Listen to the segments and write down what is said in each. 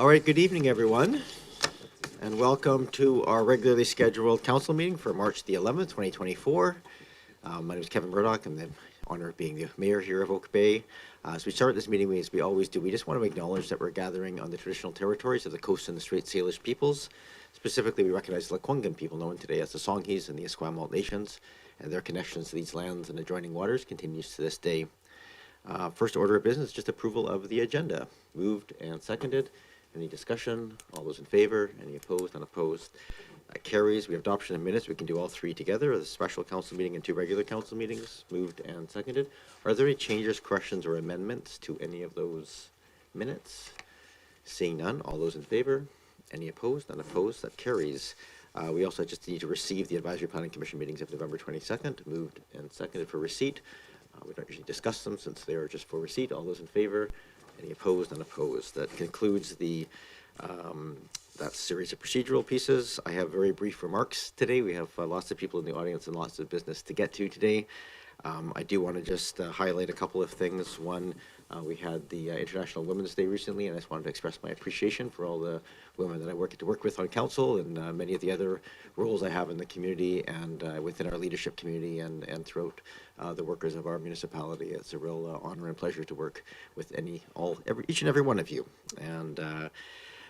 All right, good evening, everyone, and welcome to our regularly scheduled council meeting for March the 11th, 2024. My name is Kevin Murdoch. I'm the honor of being the mayor here of Oak Bay. As we start this meeting, as we always do, we just want to acknowledge that we're gathering on the traditional territories of the Coast and the Straits Salish peoples. Specifically, we recognize the Lekwungen people, known today as the Songhees and the Esquimalt nations, and their connections to these lands and adjoining waters continues to this day. First order of business, just approval of the agenda. Moved and seconded. Any discussion? All those in favor? Any opposed? Unopposed? That carries. We have adoption of minutes. We can do all three together. The special council meeting and two regular council meetings. Moved and seconded. Are there any changes, corrections, or amendments to any of those minutes? Seeing none. All those in favor? Any opposed? Unopposed? That carries. We also just need to receive the Advisory Planning Commission meetings of November 22nd. Moved and seconded for receipt. We don't usually discuss them since they are just for receipt. All those in favor? Any opposed? Unopposed? That concludes the that series of procedural pieces. I have very brief remarks today. We have lots of people in the audience and lots of business to get to today. I do want to just highlight a couple of things. One, we had the International Women's Day recently, and I just wanted to express my appreciation for all the women that I get to work with on council and many of the other roles I have in the community and within our leadership community and throughout the workers of our municipality. It's a real honor and pleasure to work with each and every one of you. And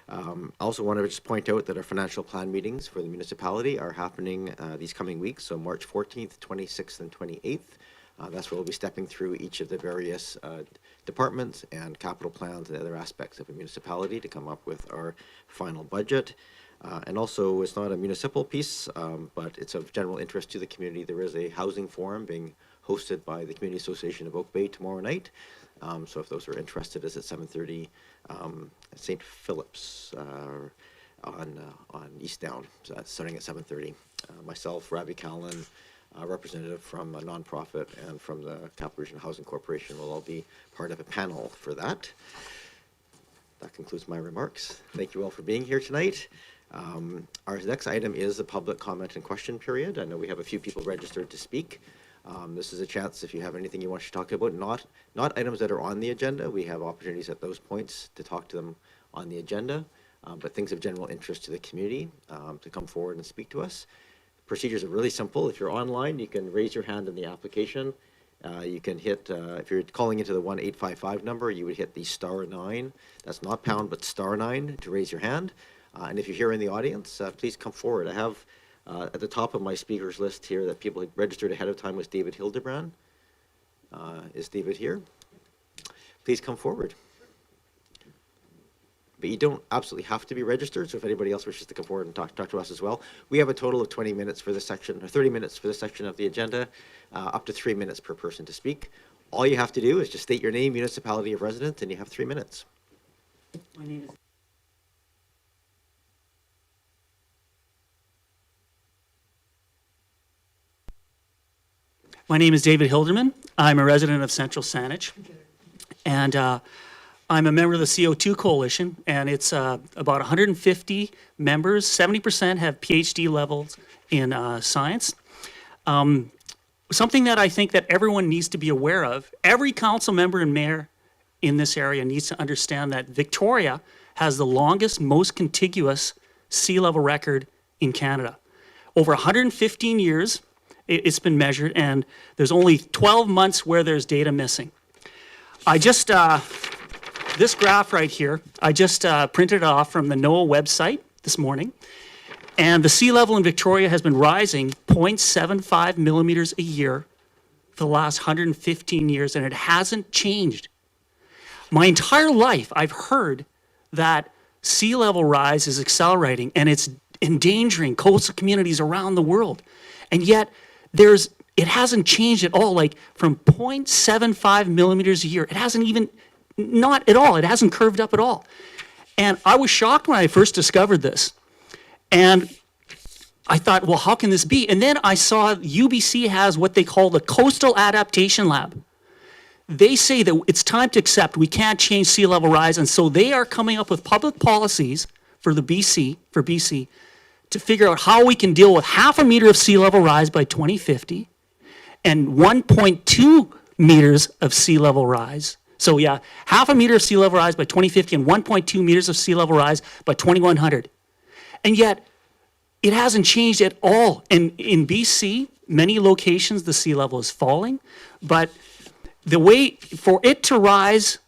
I also want to just point out that our financial plan meetings for the municipality are happening these coming weeks, so March 14th, 26th, and 28th. That's where we'll be stepping through each of the various departments and capital plans and other aspects of a municipality to come up with our final budget. And also, it's not a municipal piece, but it's of general interest to the community. There is a housing forum being hosted by the Community Association of Oak Bay tomorrow night. So if those are interested, it's at 7:30 at St. Philip's on East Down, so that's starting at 7:30. Myself, Ravi Callan, a representative from a nonprofit and from the Capital Region Housing Corporation will all be part of a panel for that. That concludes my remarks. Thank you all for being here tonight. Our next item is the public comment and question period. I know we have a few people registered to speak. This is a chance if you have anything you want to talk about, not items that are on the agenda. We have opportunities at those points to talk to them on the agenda, but things of general interest to the community to come forward and speak to us. Procedures are really simple. If you're online, you can raise your hand in the application. You can hit, if you're calling into the 1-855 number, you would hit the *9. That's not pound, but *9 to raise your hand. And if you're here in the audience, please come forward. I have at the top of my speakers list here that people had registered ahead of time was David Hildebrand. Is David here? Please come forward. But you don't absolutely have to be registered, so if anybody else wishes to come forward and talk to us as well. We have a total of 20 minutes for this section, or 30 minutes for this section of the agenda, up to 3 minutes per person to speak. All you have to do is just state your name, municipality of residence, and you have 3 minutes. My name is David Hilderman. I'm a resident of Central Saanich, and I'm a member of the CO2 Coalition, and it's about 150 members. 70% have PhD levels in science. Something that I think that everyone needs to be aware of, every council member and mayor in this area needs to understand that Victoria has the longest, most contiguous sea level record in Canada. Over 115 years, it's been measured, and there's only 12 months where there's data missing. I just, this graph right here, I just printed it off from the NOAA website this morning, and the sea level in Victoria has been rising 0.75 millimeters a year for the last 115 years, and it hasn't changed. My entire life, I've heard that sea level rise is accelerating, and it's endangering coastal communities around the world, and yet it hasn't changed at all, like from 0.75 millimeters a year. It hasn't even, not at all. It hasn't curved up at all. And I was shocked when I first discovered this. And I thought, well, how can this be? And then I saw UBC has what they call the Coastal Adaptation Lab. They say that it's time to accept we can't change sea level rise. And so they are coming up with public policies for BC, to figure out how we can deal with 0.5 meter of sea level rise by 2050 and 1.2 meters of sea level rise So yeah, half a meter of sea level rise by 2050 and 1.2 meters of sea level rise by 2100. And yet, it hasn't changed at all. And in BC, many locations, the sea level is falling, but the way for it to rise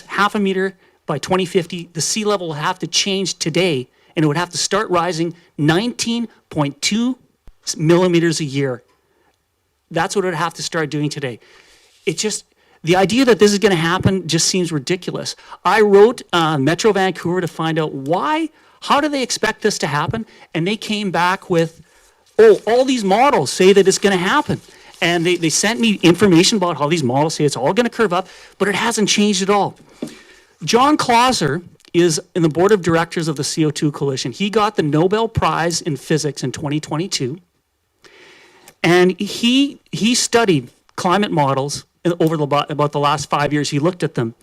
half a meter by 2050, the sea level will have to change today, and it would have to start rising 19.2 millimeters a year. That's what it would have to start doing today. It just, the idea that this is going to happen just seems ridiculous. I wrote Metro Vancouver to find out how do they expect this to happen? And they came back with, all these models say that it's going to happen. And they sent me information about how these models say it's all going to curve up, but it hasn't changed at all. John Clauser is in the board of directors of the CO2 Coalition. He got the Nobel Prize in Physics in 2022. And he studied climate models over about the last 5 years. He looked at them.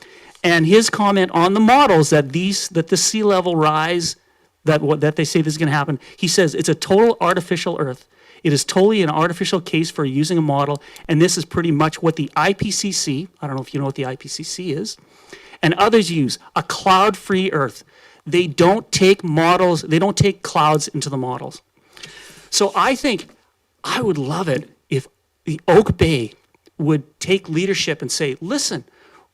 And his comment on the models that the sea level rise, that they say this is going to happen, he says it's a total artificial Earth. It is totally an artificial case for using a model, and this is pretty much what the IPCC, I don't know if you know what the IPCC is, and others use, a cloud-free Earth. They don't take models, they don't take clouds into the models. So I think I would love it if the Oak Bay would take leadership and say, listen,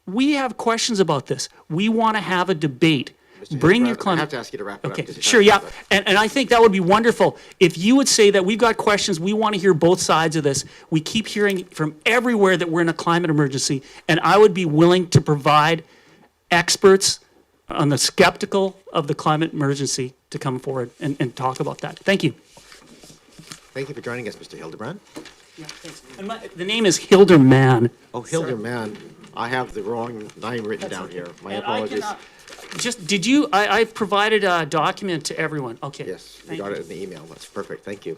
we have questions about this. We want to have a debate. Bring your climate. I have to ask you to wrap it up. Okay, sure, yeah. And I think that would be wonderful. If you would say that we've got questions, we want to hear both sides of this. We keep hearing from everywhere that we're in a climate emergency, and I would be willing to provide experts on the skeptical of the climate emergency to come forward and talk about that. Thank you. Thank you for joining us, Mr. Hildebrand. Yeah, thanks. And the name is Hilderman. Oh, Hildebrand. I have the wrong name written down here. My apologies. I've provided a document to everyone. Okay. Yes, we got it in the email. That's perfect. Thank you.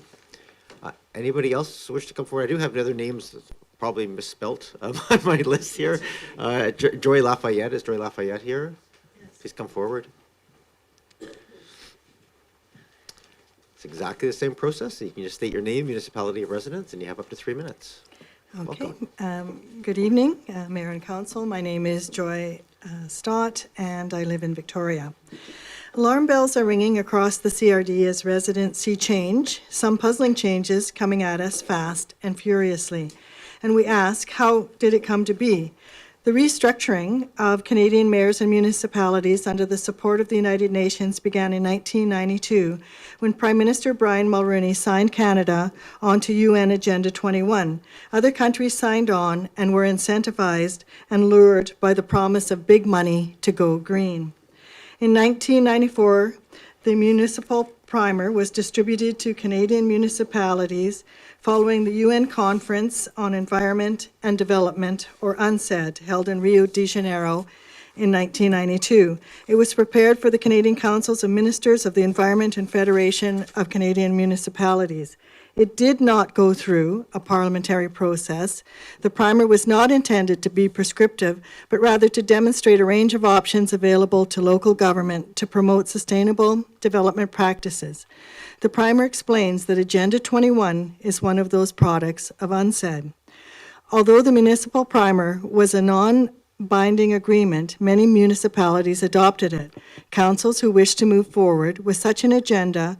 Anybody else wish to come forward? I do have other names that's probably misspelt on my list here. Joy Lafayette. Is Joy Lafayette here? Yes. Please come forward. It's exactly the same process. You can just state your name, municipality of residence, and you have up to 3 minutes. Okay. Good evening, Mayor and Council. My name is Joy Stott, and I live in Victoria. Alarm bells are ringing across the CRD as residents see change, some puzzling changes coming at us fast and furiously. And we ask, how did it come to be? The restructuring of Canadian mayors and municipalities under the support of the United Nations began in 1992 when Prime Minister Brian Mulroney signed Canada onto UN Agenda 21. Other countries signed on and were incentivized and lured by the promise of big money to go green. In 1994, the municipal primer was distributed to Canadian municipalities following the UN Conference on Environment and Development, or UNCED, held in Rio de Janeiro in 1992. It was prepared for the Canadian Councils of Ministers of the Environment and Federation of Canadian Municipalities. It did not go through a parliamentary process. The primer was not intended to be prescriptive, but rather to demonstrate a range of options available to local government to promote sustainable development practices. The primer explains that Agenda 21 is one of those products of UNCED. Although the municipal primer was a non-binding agreement, many municipalities adopted it. Councils who wished to move forward with such an agenda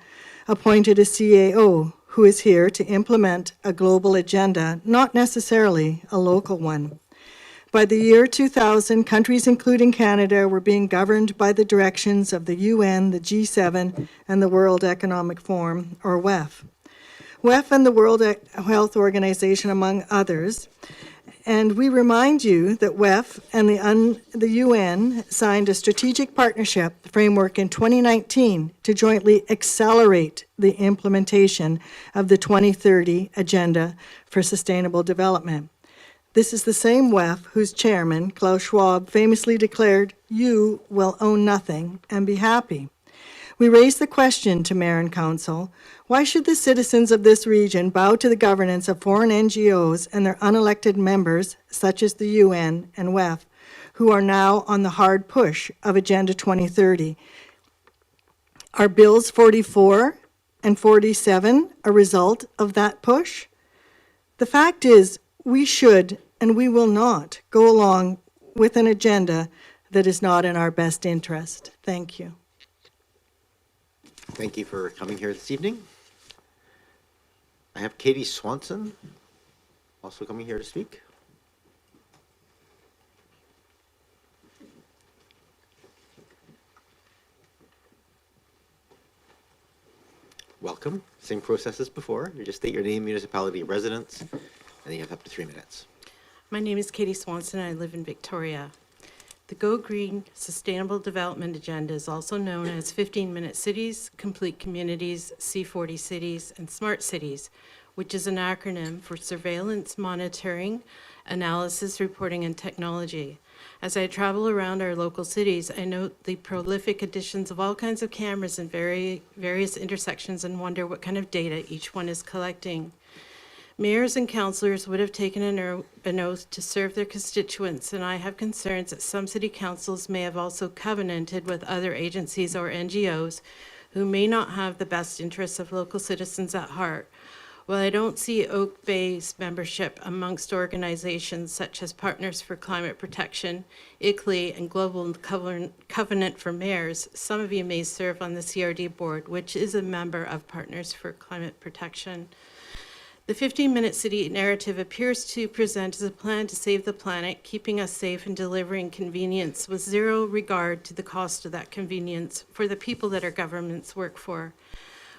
appointed a CAO, who is here to implement a global agenda, not necessarily a local one. By the year 2000, countries including Canada were being governed by the directions of the UN, the G7, and the World Economic Forum, or WEF. WEF and the World Health Organization, among others. And we remind you that WEF and the UN signed a strategic partnership framework in 2019 to jointly accelerate the implementation of the 2030 Agenda for Sustainable Development. This is the same WEF whose chairman, Klaus Schwab, famously declared, "You will own nothing and be happy." We raise the question to Mayor and Council, why should the citizens of this region bow to the governance of foreign NGOs and their unelected members, such as the UN and WEF, who are now on the hard push of Agenda 2030? Are Bills 44 and 47 a result of that push? The fact is, we should and we will not go along with an agenda that is not in our best interest. Thank you. Thank you for coming here this evening. I have Katie Swanson also coming here to speak. Welcome. Same process as before. You just state your name, municipality, residence, and then you have up to 3 minutes. My name is Katie Swanson, and I live in Victoria. The Go Green Sustainable Development Agenda is also known as 15-Minute Cities, Complete Communities, C40 Cities, and Smart Cities, which is an acronym for Surveillance, Monitoring, Analysis, Reporting, and Technology. As I travel around our local cities, I note the prolific additions of all kinds of cameras in various intersections and wonder what kind of data each one is collecting. Mayors and councillors would have taken an oath to serve their constituents, and I have concerns that some city councils may have also covenanted with other agencies or NGOs who may not have the best interests of local citizens at heart. While I don't see Oak Bay's membership amongst organizations such as Partners for Climate Protection, ICLEI, and Global Covenant for Mayors, some of you may serve on the CRD board, which is a member of Partners for Climate Protection. The 15-Minute City narrative appears to present as a plan to save the planet, keeping us safe and delivering convenience with zero regard to the cost of that convenience for the people that our governments work for.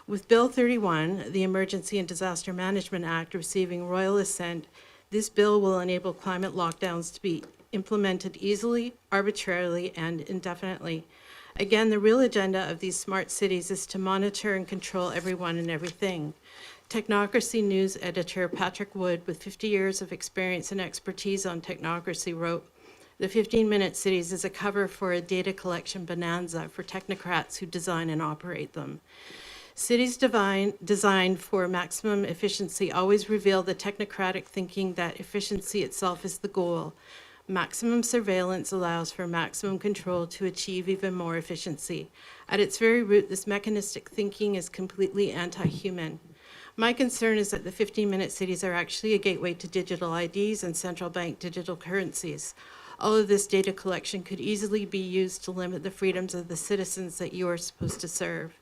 With Bill 31, the Emergency and Disaster Management Act, receiving royal assent, this bill will enable climate lockdowns to be implemented easily, arbitrarily, and indefinitely. Again, the real agenda of these smart cities is to monitor and control everyone and everything. Technocracy News editor Patrick Wood, with 50 years of experience and expertise on technocracy, wrote, "The 15-Minute Cities is a cover for a data collection bonanza for technocrats who design and operate them. Cities designed for maximum efficiency always reveal the technocratic thinking that efficiency itself is the goal. Maximum surveillance allows for maximum control to achieve even more efficiency. At its very root, this mechanistic thinking is completely anti-human. My concern is that the 15-Minute Cities are actually a gateway to digital IDs and central bank digital currencies. All of this data collection could easily be used to limit the freedoms of the citizens that you are supposed to serve.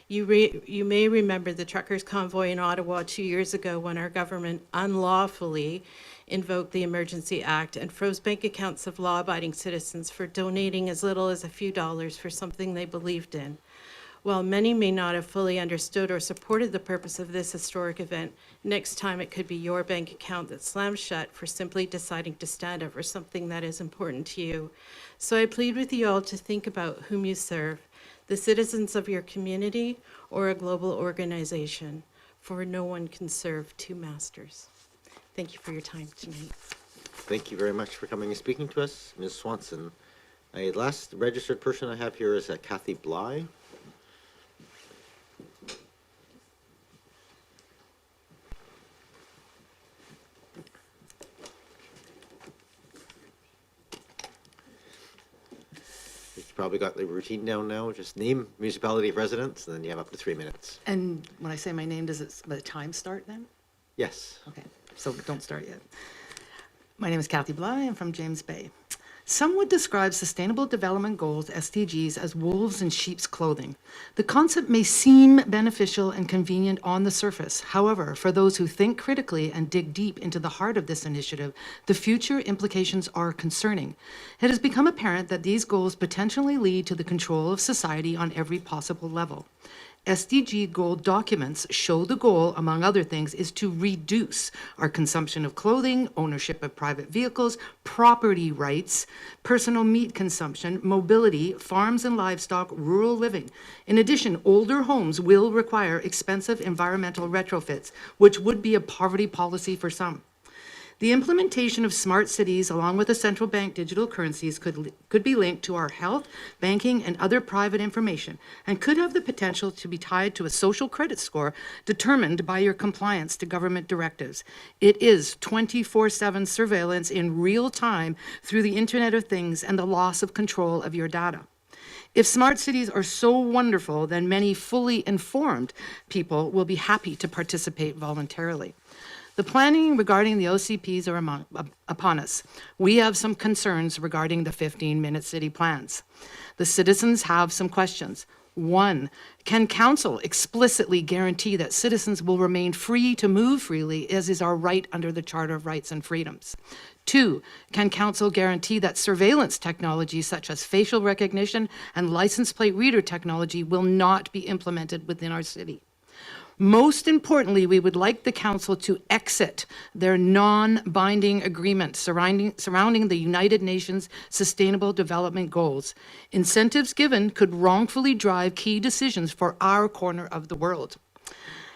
You may remember the truckers' convoy in Ottawa 2 years ago when our government unlawfully invoked the Emergency Act and froze bank accounts of law-abiding citizens for donating as little as a few dollars for something they believed in. While many may not have fully understood or supported the purpose of this historic event, next time it could be your bank account that slams shut for simply deciding to stand up for something that is important to you. So I plead with you all to think about whom you serve, the citizens of your community or a global organization, for no one can serve two masters." Thank you for your time tonight. Thank you very much for coming and speaking to us, Ms. Swanson. The last registered person I have here is Kathy Bly. You've probably got the routine down now. Just name, municipality of residence, and then you have up to 3 minutes. And when I say my name, does the time start then? Yes. Okay, so don't start yet. My name is Kathy Bly. I'm from James Bay. Some would describe Sustainable Development Goals, SDGs, as wolves in sheep's clothing. The concept may seem beneficial and convenient on the surface. However, for those who think critically and dig deep into the heart of this initiative, the future implications are concerning. It has become apparent that these goals potentially lead to the control of society on every possible level. SDG goal documents show the goal, among other things, is to reduce our consumption of clothing, ownership of private vehicles, property rights, personal meat consumption, mobility, farms and livestock, rural living. In addition, older homes will require expensive environmental retrofits, which would be a poverty policy for some. The implementation of smart cities, along with the central bank digital currencies, could be linked to our health, banking, and other private information, and could have the potential to be tied to a social credit score determined by your compliance to government directives. It is 24/7 surveillance in real time through the Internet of Things and the loss of control of your data. If smart cities are so wonderful, then many fully informed people will be happy to participate voluntarily. The planning regarding the OCPs are upon us. We have some concerns regarding the 15-minute city plans. The citizens have some questions. One, can council explicitly guarantee that citizens will remain free to move freely, as is our right under the Charter of Rights and Freedoms? Two, can council guarantee that surveillance technology such as facial recognition and license plate reader technology will not be implemented within our city? Most importantly, we would like the council to exit their non-binding agreement surrounding the United Nations Sustainable Development Goals. Incentives given could wrongfully drive key decisions for our corner of the world.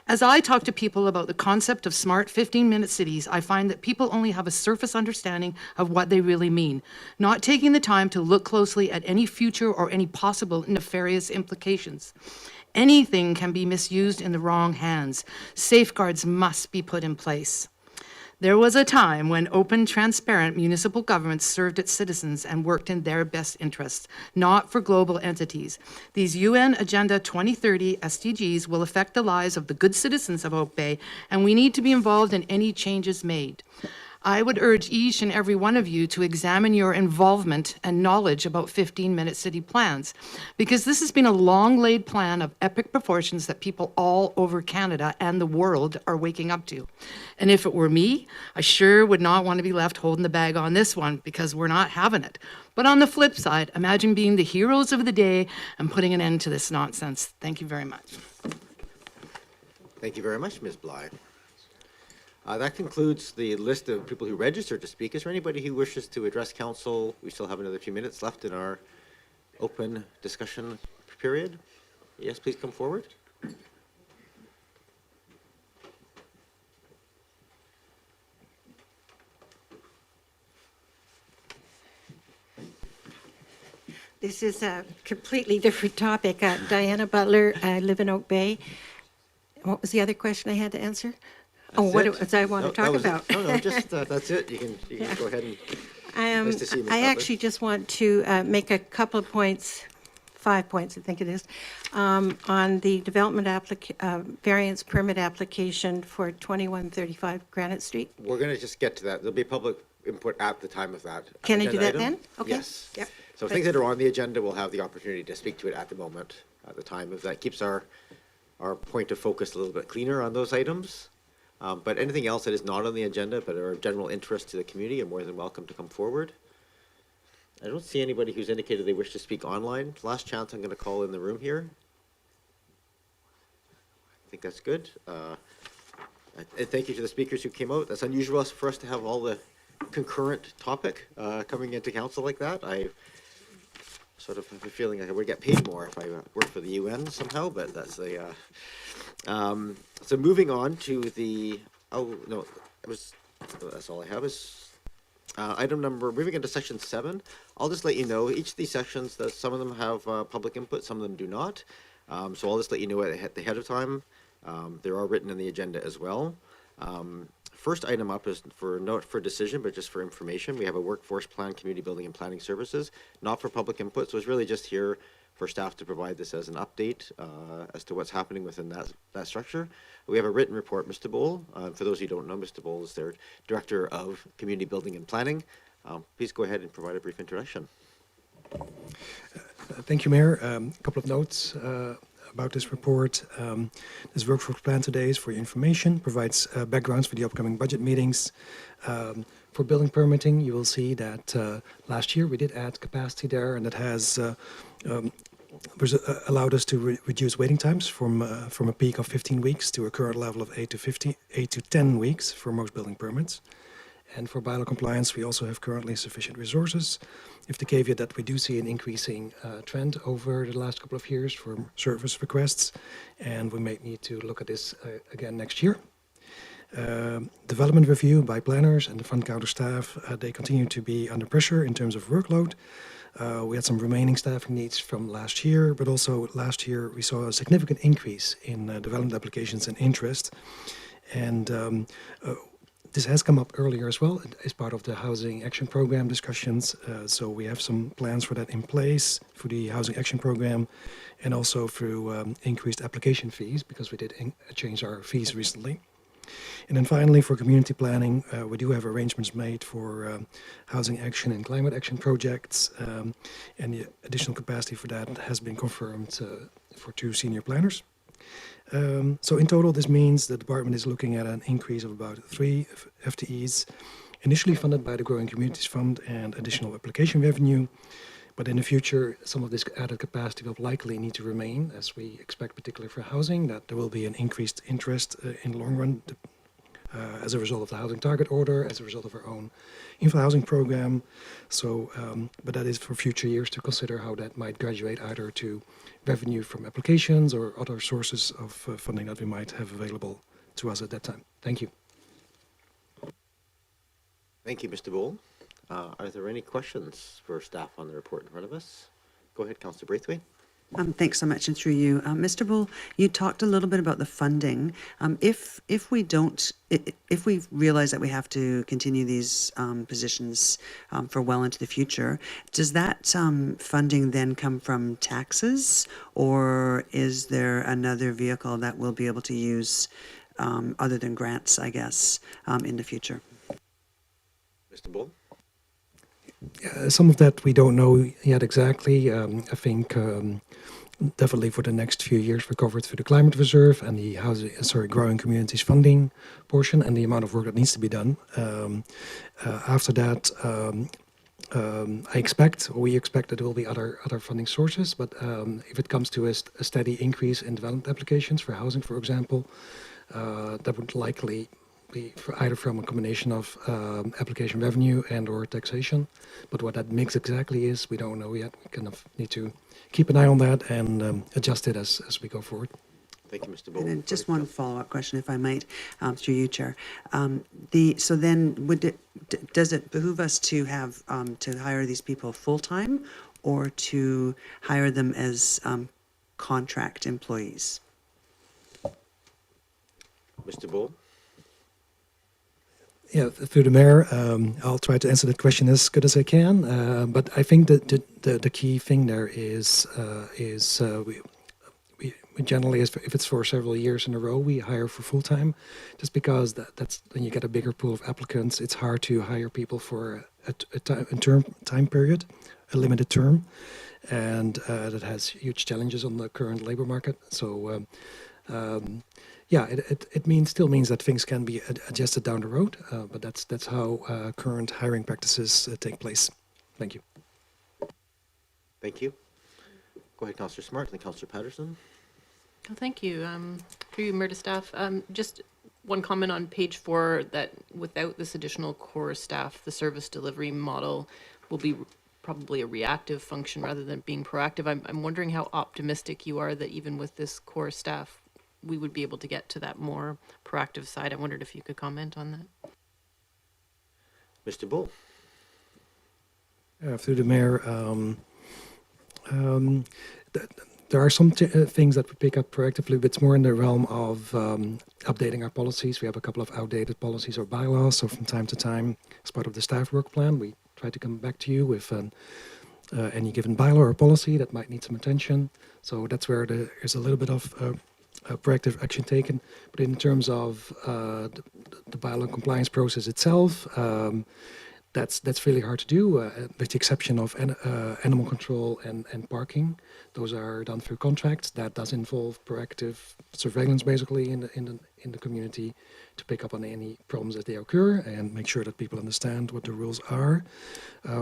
As I talk to people about the concept of smart 15-minute cities, I find that people only have a surface understanding of what they really mean, not taking the time to look closely at any future or any possible nefarious implications. Anything can be misused in the wrong hands. Safeguards must be put in place. There was a time when open, transparent municipal governments served its citizens and worked in their best interests, not for global entities. These UN Agenda 2030 SDGs will affect the lives of the good citizens of Oak Bay, and we need to be involved in any changes made. I would urge each and every one of you to examine your involvement and knowledge about 15-minute city plans, because this has been a long-laid plan of epic proportions that people all over Canada and the world are waking up to. And if it were me, I sure would not want to be left holding the bag on this one, because we're not having it. But on the flip side, imagine being the heroes of the day and putting an end to this nonsense. Thank you very much. Thank you very much, Ms. Bly. That concludes the list of people who registered to speak. Is there anybody who wishes to address council? We still have another few minutes left in our open discussion period. Yes, please come forward. This is a completely different topic. Diana Butler, I live in Oak Bay. What was the other question I had to answer? What it was I want to talk about. No, just that's it. You can go ahead and. Nice to see you, Ms. I Butler. actually just want to make a couple of points, 5 points, I think it is, on the development variance permit application for 2135 Granite Street. We're going to just get to that. There'll be public input at the time of that. Can I do agenda that item. then? Okay. Yes. Yep. So things that are on the agenda, we'll have the opportunity to speak to it at the moment, at the time of that. Keeps our point of focus a little bit cleaner on those items. But anything else that is not on the agenda but are of general interest to the community are more than welcome to come forward. I don't see anybody who's indicated they wish to speak online. Last chance I'm going to call in the room here. I think that's good. And thank you to the speakers who came out. That's unusual for us to have all the concurrent topic coming into council like that. I sort of have a feeling like I would get paid more if I worked for the UN somehow, but that's the... so moving on to the, that's all I have is moving into section 7. I'll just let you know, each of these sections, some of them have public input, some of them do not. So I'll just let you know ahead of time. They are written in the agenda as well. First item up is not for decision, but just for information. We have a workforce plan, community building and planning services, not for public input. So it's really just here for staff to provide this as an update as to what's happening within that structure. We have a written report, Mr. Bowl. For those who don't know, Mr. Bowl is their Director of Community Building and Planning. Please go ahead and provide a brief introduction. Thank you, Mayor. A couple of notes about this report. This workforce plan today is for your information, provides backgrounds for the upcoming budget meetings. For building permitting, you will see that last year we did add capacity there, and that has allowed us to reduce waiting times from a peak of 15 weeks to a current level of 8 to 10 weeks for most building permits. And for bylaw compliance, we also have currently sufficient resources, with the caveat that we do see an increasing trend over the last couple of years for service requests, and we may need to look at this again next year. Development review by planners and the front counter staff, they continue to be under pressure in terms of workload. We had some remaining staffing needs from last year, but also last year we saw a significant increase in development applications and interest. And this has come up earlier as well as part of the Housing Action Program discussions. So we have some plans for that in place for the Housing Action Program, and also through increased application fees, because we did change our fees recently. And then finally, for community planning, we do have arrangements made for housing action and climate action projects, and the additional capacity for that has been confirmed for 2 senior planners. So in total, this means the department is looking at an increase of about 3 FTEs, initially funded by the Growing Communities Fund and additional application revenue. But in the future, some of this added capacity will likely need to remain, as we expect, particularly for housing, that there will be an increased interest in the long run as a result of the housing target order, as a result of our own infra housing program. So, but that is for future years to consider how that might graduate either to revenue from applications or other sources of funding that we might have available to us at that time. Thank you. Thank you, Mr. Bull. Are there any questions for staff on the report in front of us? Go ahead, Councillor Braithwaite. Thanks so much, and through you, Mr. Bull. You talked a little bit about the funding. If we realize that we have to continue these positions for well into the future, does that funding then come from taxes, or is there another vehicle that we'll be able to use other than grants, I guess, in the future? Mr. Bull? Some of that we don't know yet exactly. I think definitely for the next few years we're covered through the Climate Reserve and the Growing Communities funding portion and the amount of work that needs to be done. After that, we expect that there will be other funding sources, but if it comes to a steady increase in development applications for housing, for example, that would likely be either from a combination of application revenue and or taxation. But what that mix exactly is, we don't know yet. We kind of need to keep an eye on that and adjust it as we go forward. Thank you, Mr. Bull. And then just one follow-up question, if I might, through you, Chair. So then, does it behoove us to have to hire these people full-time or to hire them as contract employees? Mr. Bull? Yeah, through the mayor, I'll try to answer that question as good as I can. But I think that the key thing there is we generally, if it's for several years in a row, we hire for full time, just because that's when you get a bigger pool of applicants. It's hard to hire people for a time period, a limited term, and that has huge challenges on the current labor market. So. Yeah, it still means that things can be adjusted down the road, but that's how current hiring practices take place. Thank you. Thank you. Go ahead, Councillor Smart, and then Councillor Patterson. Oh, thank you. Through you, Mayor to staff. Just one comment on page 4, that without this additional core staff, the service delivery model will be probably a reactive function rather than being proactive. I'm wondering how optimistic you are that even with this core staff, we would be able to get to that more proactive side. I wondered if you could comment on that. Mr. Bull? Through the mayor, there are some things that we pick up proactively, but it's more in the realm of updating our policies. We have a couple of outdated policies or bylaws, so from time to time, as part of the staff work plan, we try to come back to you with any given bylaw or policy that might need some attention. So that's where there's a little bit of proactive action taken. But in terms of the bylaw compliance process itself, that's really hard to do, with the exception of animal control and parking. Those are done through contracts. That does involve proactive surveillance, basically, in the community to pick up on any problems as they occur and make sure that people understand what the rules are.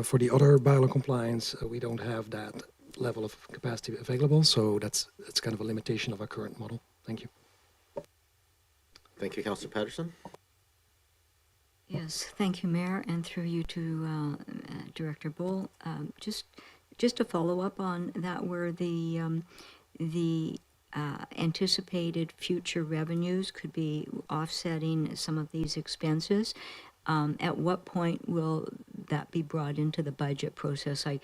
For the other bylaw compliance, we don't have that level of capacity available, so that's kind of a limitation of our current model. Thank you. Thank you, Councillor Patterson. Yes, thank you, Mayor, and through you to Director Bull. Just to follow up on that, where the anticipated future revenues could be offsetting some of these expenses. At what point will that be brought into the budget process? I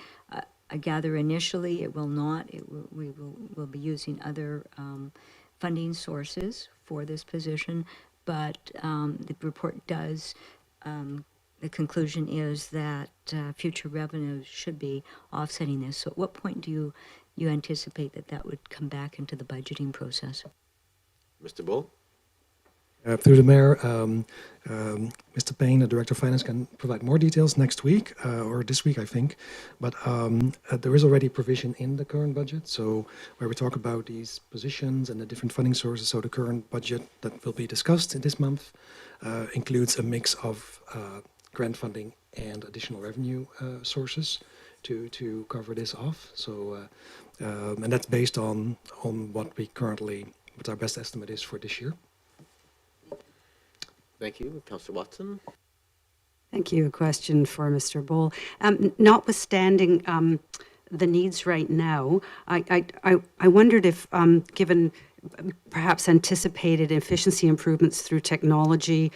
gather initially it will not. We'll be using other funding sources for this position, but the report does, the conclusion is that future revenues should be offsetting this. So at what point do you anticipate that would come back into the budgeting process? Mr. Bull? Through the mayor, Mr. Payne, the Director of Finance, can provide more details next week, or this week, I think. But there is already provision in the current budget, so where we talk about these positions and the different funding sources. So the current budget that will be discussed in this month includes a mix of grant funding and additional revenue sources to cover this off. So, and that's based on what our best estimate is for this year. Thank you. Councillor Watson. Thank you. A question for Mr. Bull. Notwithstanding the needs right now, I wondered if, given perhaps anticipated efficiency improvements through technology,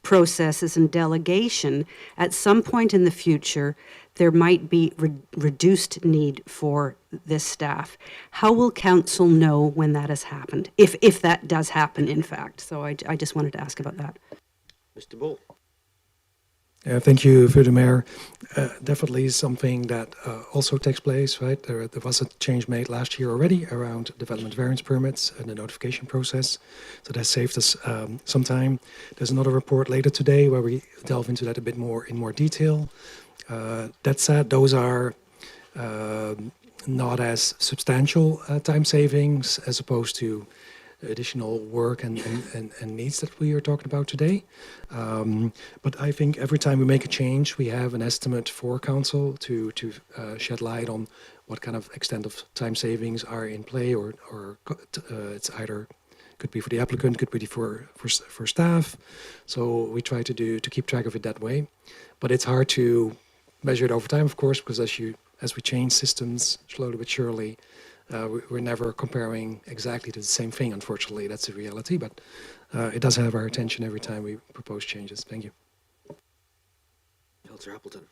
processes, and delegation, at some point in the future, there might be reduced need for this staff. How will council know when that has happened, if that does happen, in fact? So I just wanted to ask about that. Mr. Bull. Thank you, through the mayor. Definitely something that also takes place, right? There was a change made last year already around development variance permits and the notification process. So that saved us some time. There's another report later today where we delve into that a bit more in more detail. That said, those are not as substantial time savings as opposed to additional work and needs that we are talking about today. But I think every time we make a change, we have an estimate for council to shed light on what kind of extent of time savings are in play, or it's either could be for the applicant, could be for staff. So we try to keep track of it that way. But it's hard to measure it over time, of course, because as we change systems slowly but surely, we're never comparing exactly to the same thing, unfortunately. That's the reality, but it does have our attention every time we propose changes. Thank you. Councillor Appleton.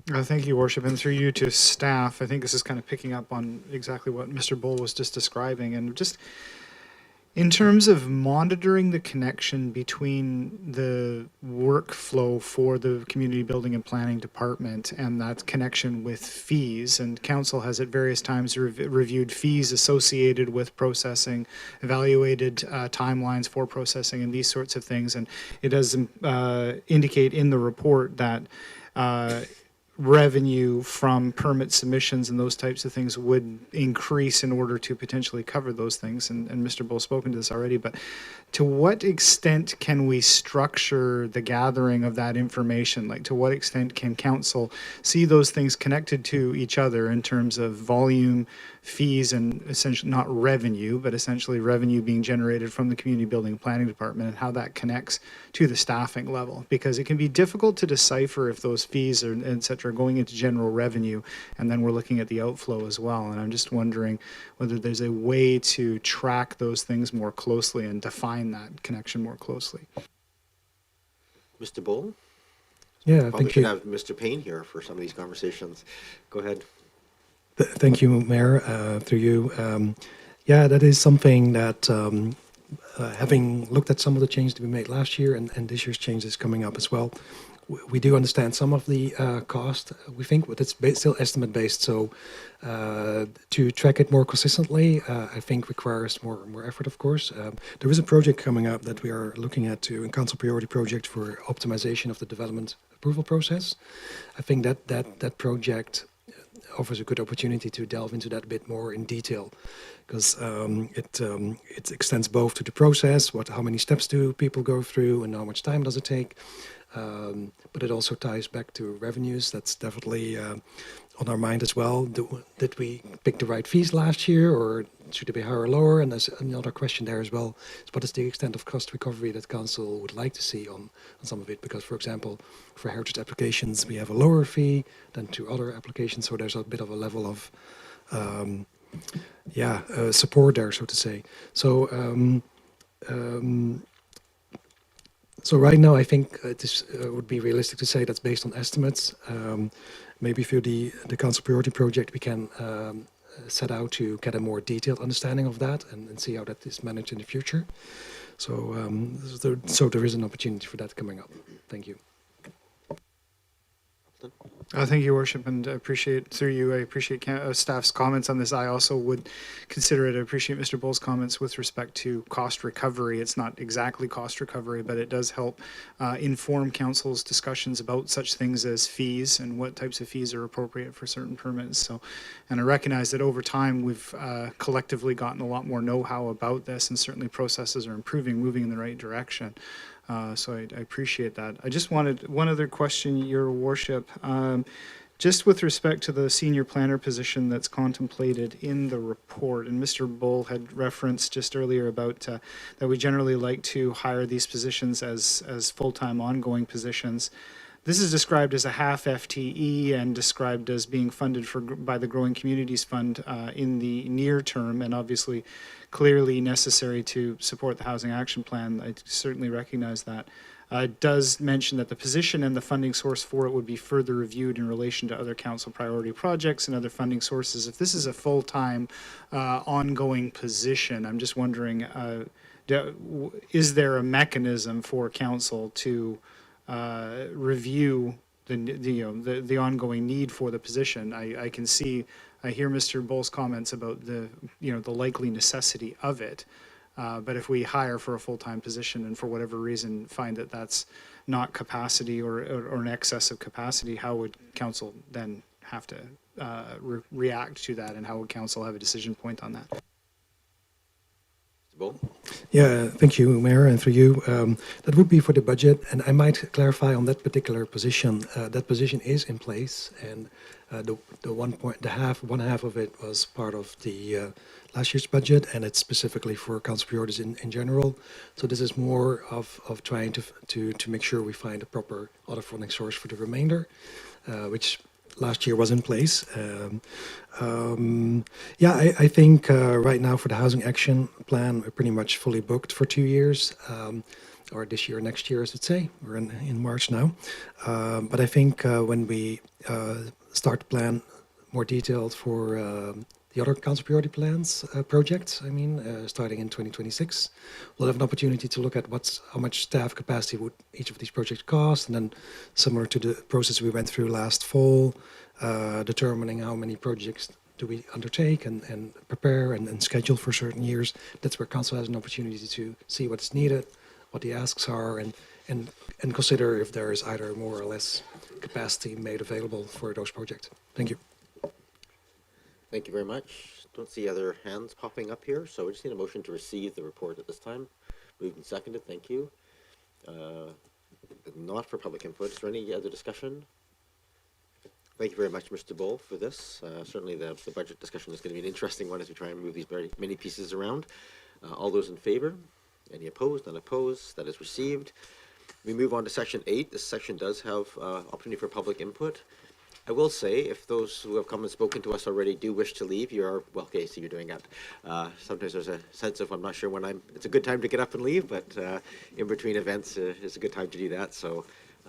Thank you, Worship, and through you to staff. I think this is kind of picking up on exactly what Mr. Bull was just describing, and just in terms of monitoring the connection between the workflow for the community building and planning department and that connection with fees, and council has at various times reviewed fees associated with processing, evaluated timelines for processing and these sorts of things, and it does indicate in the report that revenue from permit submissions and those types of things would increase in order to potentially cover those things. And Mr. Bull's spoken to this already, but to what extent can we structure the gathering of that information? Like, to what extent can council see those things connected to each other in terms of volume, fees, and essentially not revenue, but essentially revenue being generated from the community building and planning department, and how that connects to the staffing level? Because it can be difficult to decipher if those fees are, et cetera, going into general revenue, and then we're looking at the outflow as well. And I'm just wondering whether there's a way to track those things more closely and define that connection more closely. Mr. Bull? Yeah, Probably thank should you. have Mr. Payne here for some of these conversations. Go ahead. Thank you, Mayor, through you. Yeah, that is something that, having looked at some of the changes that we made last year and this year's changes coming up as well, we do understand some of the cost, we think, but it's still estimate based. So to track it more consistently, I think requires more effort, of course. There is a project coming up that we are looking at a council priority project for optimization of the development approval process. I think that project offers a good opportunity to delve into that a bit more in detail, because it extends both to the process, how many steps do people go through, and how much time does it take. But it also ties back to revenues. That's definitely on our mind as well. Did we pick the right fees last year, or should it be higher or lower? And there's another question there as well. What is the extent of cost recovery that council would like to see on some of it? Because, for example, for heritage applications, we have a lower fee than to other applications. So there's a bit of a level of support there, so to say. So right now, I think this would be realistic to say that's based on estimates. Maybe through the council priority project, we can set out to get a more detailed understanding of that and see how that is managed in the future. So there is an opportunity for that coming up. Thank you. Thank you, Your Worship, and I appreciate staff's comments on this. I also would consider it. I appreciate Mr. Bull's comments with respect to cost recovery. It's not exactly cost recovery, but it does help inform council's discussions about such things as fees and what types of fees are appropriate for certain permits. So, and I recognize that over time we've collectively gotten a lot more know-how about this, and certainly processes are improving, moving in the right direction. So I appreciate that. I just wanted one other question, Your Worship. Just with respect to the senior planner position that's contemplated in the report, and Mr. Bull had referenced just earlier about that we generally like to hire these positions as full-time ongoing positions. This is described as a half FTE and described as being funded by the Growing Communities Fund in the near term, and obviously clearly necessary to support the Housing Action Plan. I certainly recognize that. It does mention that the position and the funding source for it would be further reviewed in relation to other council priority projects and other funding sources. If this is a full-time ongoing position, I'm just wondering, is there a mechanism for council to review the ongoing need for the position? I hear Mr. Bull's comments about the likely necessity of it, but if we hire for a full-time position and for whatever reason find that that's not capacity or in excess of capacity, how would council then have to react to that, and how would council have a decision point on that? Mr. Bull? Yeah, thank you, Mayor, and through you. That would be for the budget, and I might clarify on that particular position. That position is in place, and one half of it was part of the last year's budget, and it's specifically for council priorities in general. So this is more of trying to make sure we find a proper other funding source for the remainder, which last year was in place. I think right now for the Housing Action Plan, we're pretty much fully booked for 2 years, or this year, next year, as I'd say. We're in March now. But I think when we start to plan more detailed for the other council priority plans projects, starting in 2026, we'll have an opportunity to look at how much staff capacity would each of these projects cost, and then similar to the process we went through last fall, determining how many projects do we undertake and prepare and schedule for certain years. That's where council has an opportunity to see what's needed, what the asks are, and consider if there is either more or less capacity made available for those projects. Thank you. Thank you very much. Don't see other hands popping up here, so we just need a motion to receive the report at this time. Moved and seconded, thank you. Not for public input. Is there any other discussion? Thank you very much, Mr. Bull, for this. Certainly the budget discussion is going to be an interesting one as we try and move these very many pieces around. All those in favor? Any opposed? None opposed? That is received. We move on to section 8. This section does have opportunity for public input. I will say, if those who have come and spoken to us already do wish to leave, you are, well, okay, so you're doing that. Sometimes there's a sense of, I'm not sure when it's a good time to get up and leave, but in between events is a good time to do that. So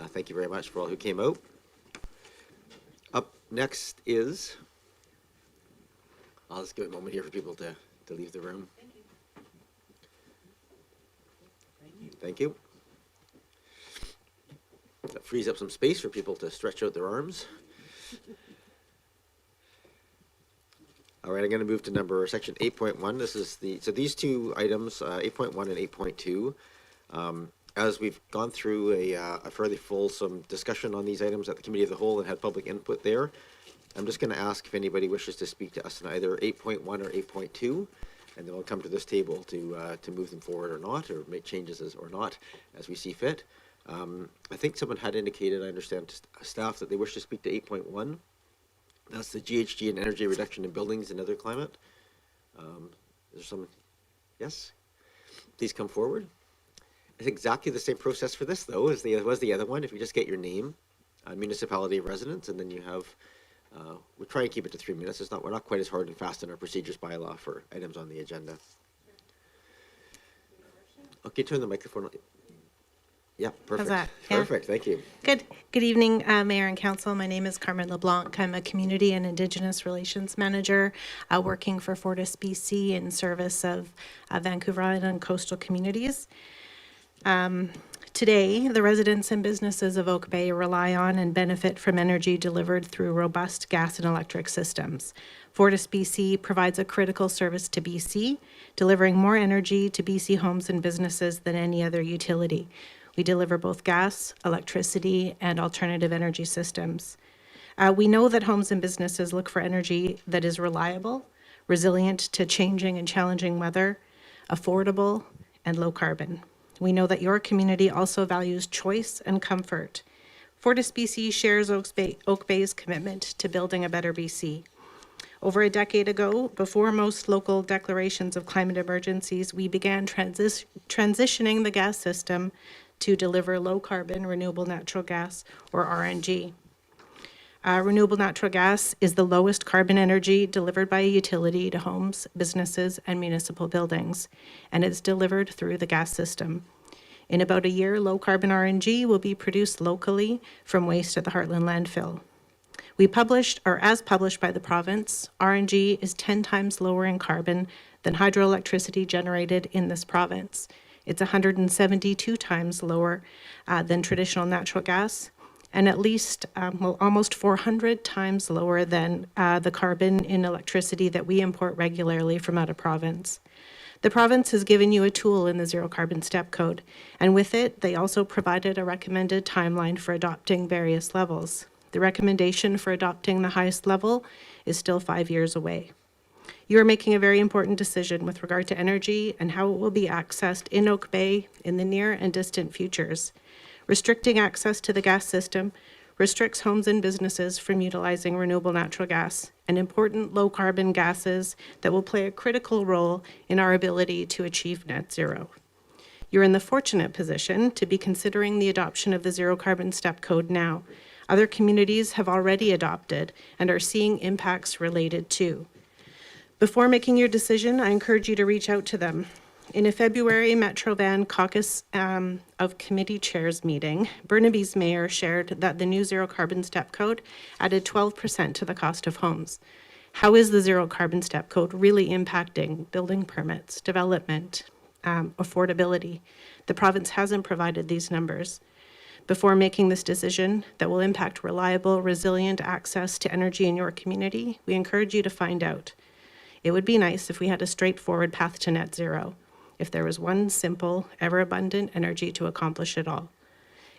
thank you very much for all who came out. Up next is, I'll just give a moment here for people to leave the room. Thank you. That frees up some space for people to stretch out their arms. All right, I'm going to move to section 8.1. This is so these two items, 8.1 and 8.2. As we've gone through a fairly fulsome discussion on these items at the Committee of the Whole and had public input there, I'm just going to ask if anybody wishes to speak to us in either 8.1 or 8.2, and then we'll come to this table to move them forward or not, or make changes or not as we see fit. I think someone had indicated, I understand to staff, that they wish to speak to 8.1. That's the GHG and energy reduction in buildings and other climate. Is there someone? Yes? Please come forward. It's exactly the same process for this, though, as was the other one. If you just get your name, municipality of residence, and then you have, we'll try and keep it to 3 minutes. We're not quite as hard and fast in our procedures bylaw for items on the agenda. Okay, turn the microphone on. Yeah, perfect. How's that? Yeah. Perfect, thank you. Good evening, Mayor and Council. My name is Carmen LeBlanc. I'm a Community and Indigenous Relations Manager working for Fortis BC in service of Vancouver Island coastal communities. Today, the residents and businesses of Oak Bay rely on and benefit from energy delivered through robust gas and electric systems. FortisBC provides a critical service to BC, delivering more energy to BC homes and businesses than any other utility. We deliver both gas, electricity, and alternative energy systems. We know that homes and businesses look for energy that is reliable, resilient to changing and challenging weather, affordable, and low carbon. We know that your community also values choice and comfort. FortisBC shares Oak Bay's commitment to building a better BC. Over a decade ago, before most local declarations of climate emergencies, we began transitioning the gas system to deliver low-carbon renewable natural gas, or RNG. Renewable natural gas is the lowest carbon energy delivered by a utility to homes, businesses, and municipal buildings, and it's delivered through the gas system. In about a year, low-carbon RNG will be produced locally from waste at the Heartland landfill. As published by the province, RNG is 10 times lower in carbon than hydroelectricity generated in this province. It's 172 times lower than traditional natural gas, and at least almost 400 times lower than the carbon in electricity that we import regularly from out of province. The province has given you a tool in the Zero Carbon Step Code, and with it, they also provided a recommended timeline for adopting various levels. The recommendation for adopting the highest level is still 5 years away. You are making a very important decision with regard to energy and how it will be accessed in Oak Bay in the near and distant futures. Restricting access to the gas system restricts homes and businesses from utilizing renewable natural gas and important low-carbon gases that will play a critical role in our ability to achieve net zero. You're in the fortunate position to be considering the adoption of the Zero Carbon Step Code now. Other communities have already adopted and are seeing impacts related to. Before making your decision, I encourage you to reach out to them. In a February Metro Van Caucus of Committee Chairs meeting, Burnaby's mayor shared that the new Zero Carbon Step Code added 12% to the cost of homes. How is the Zero Carbon Step Code really impacting building permits, development, affordability? The province hasn't provided these numbers. Before making this decision that will impact reliable, resilient access to energy in your community, we encourage you to find out. It would be nice if we had a straightforward path to net zero, if there was one simple, ever-abundant energy to accomplish it all.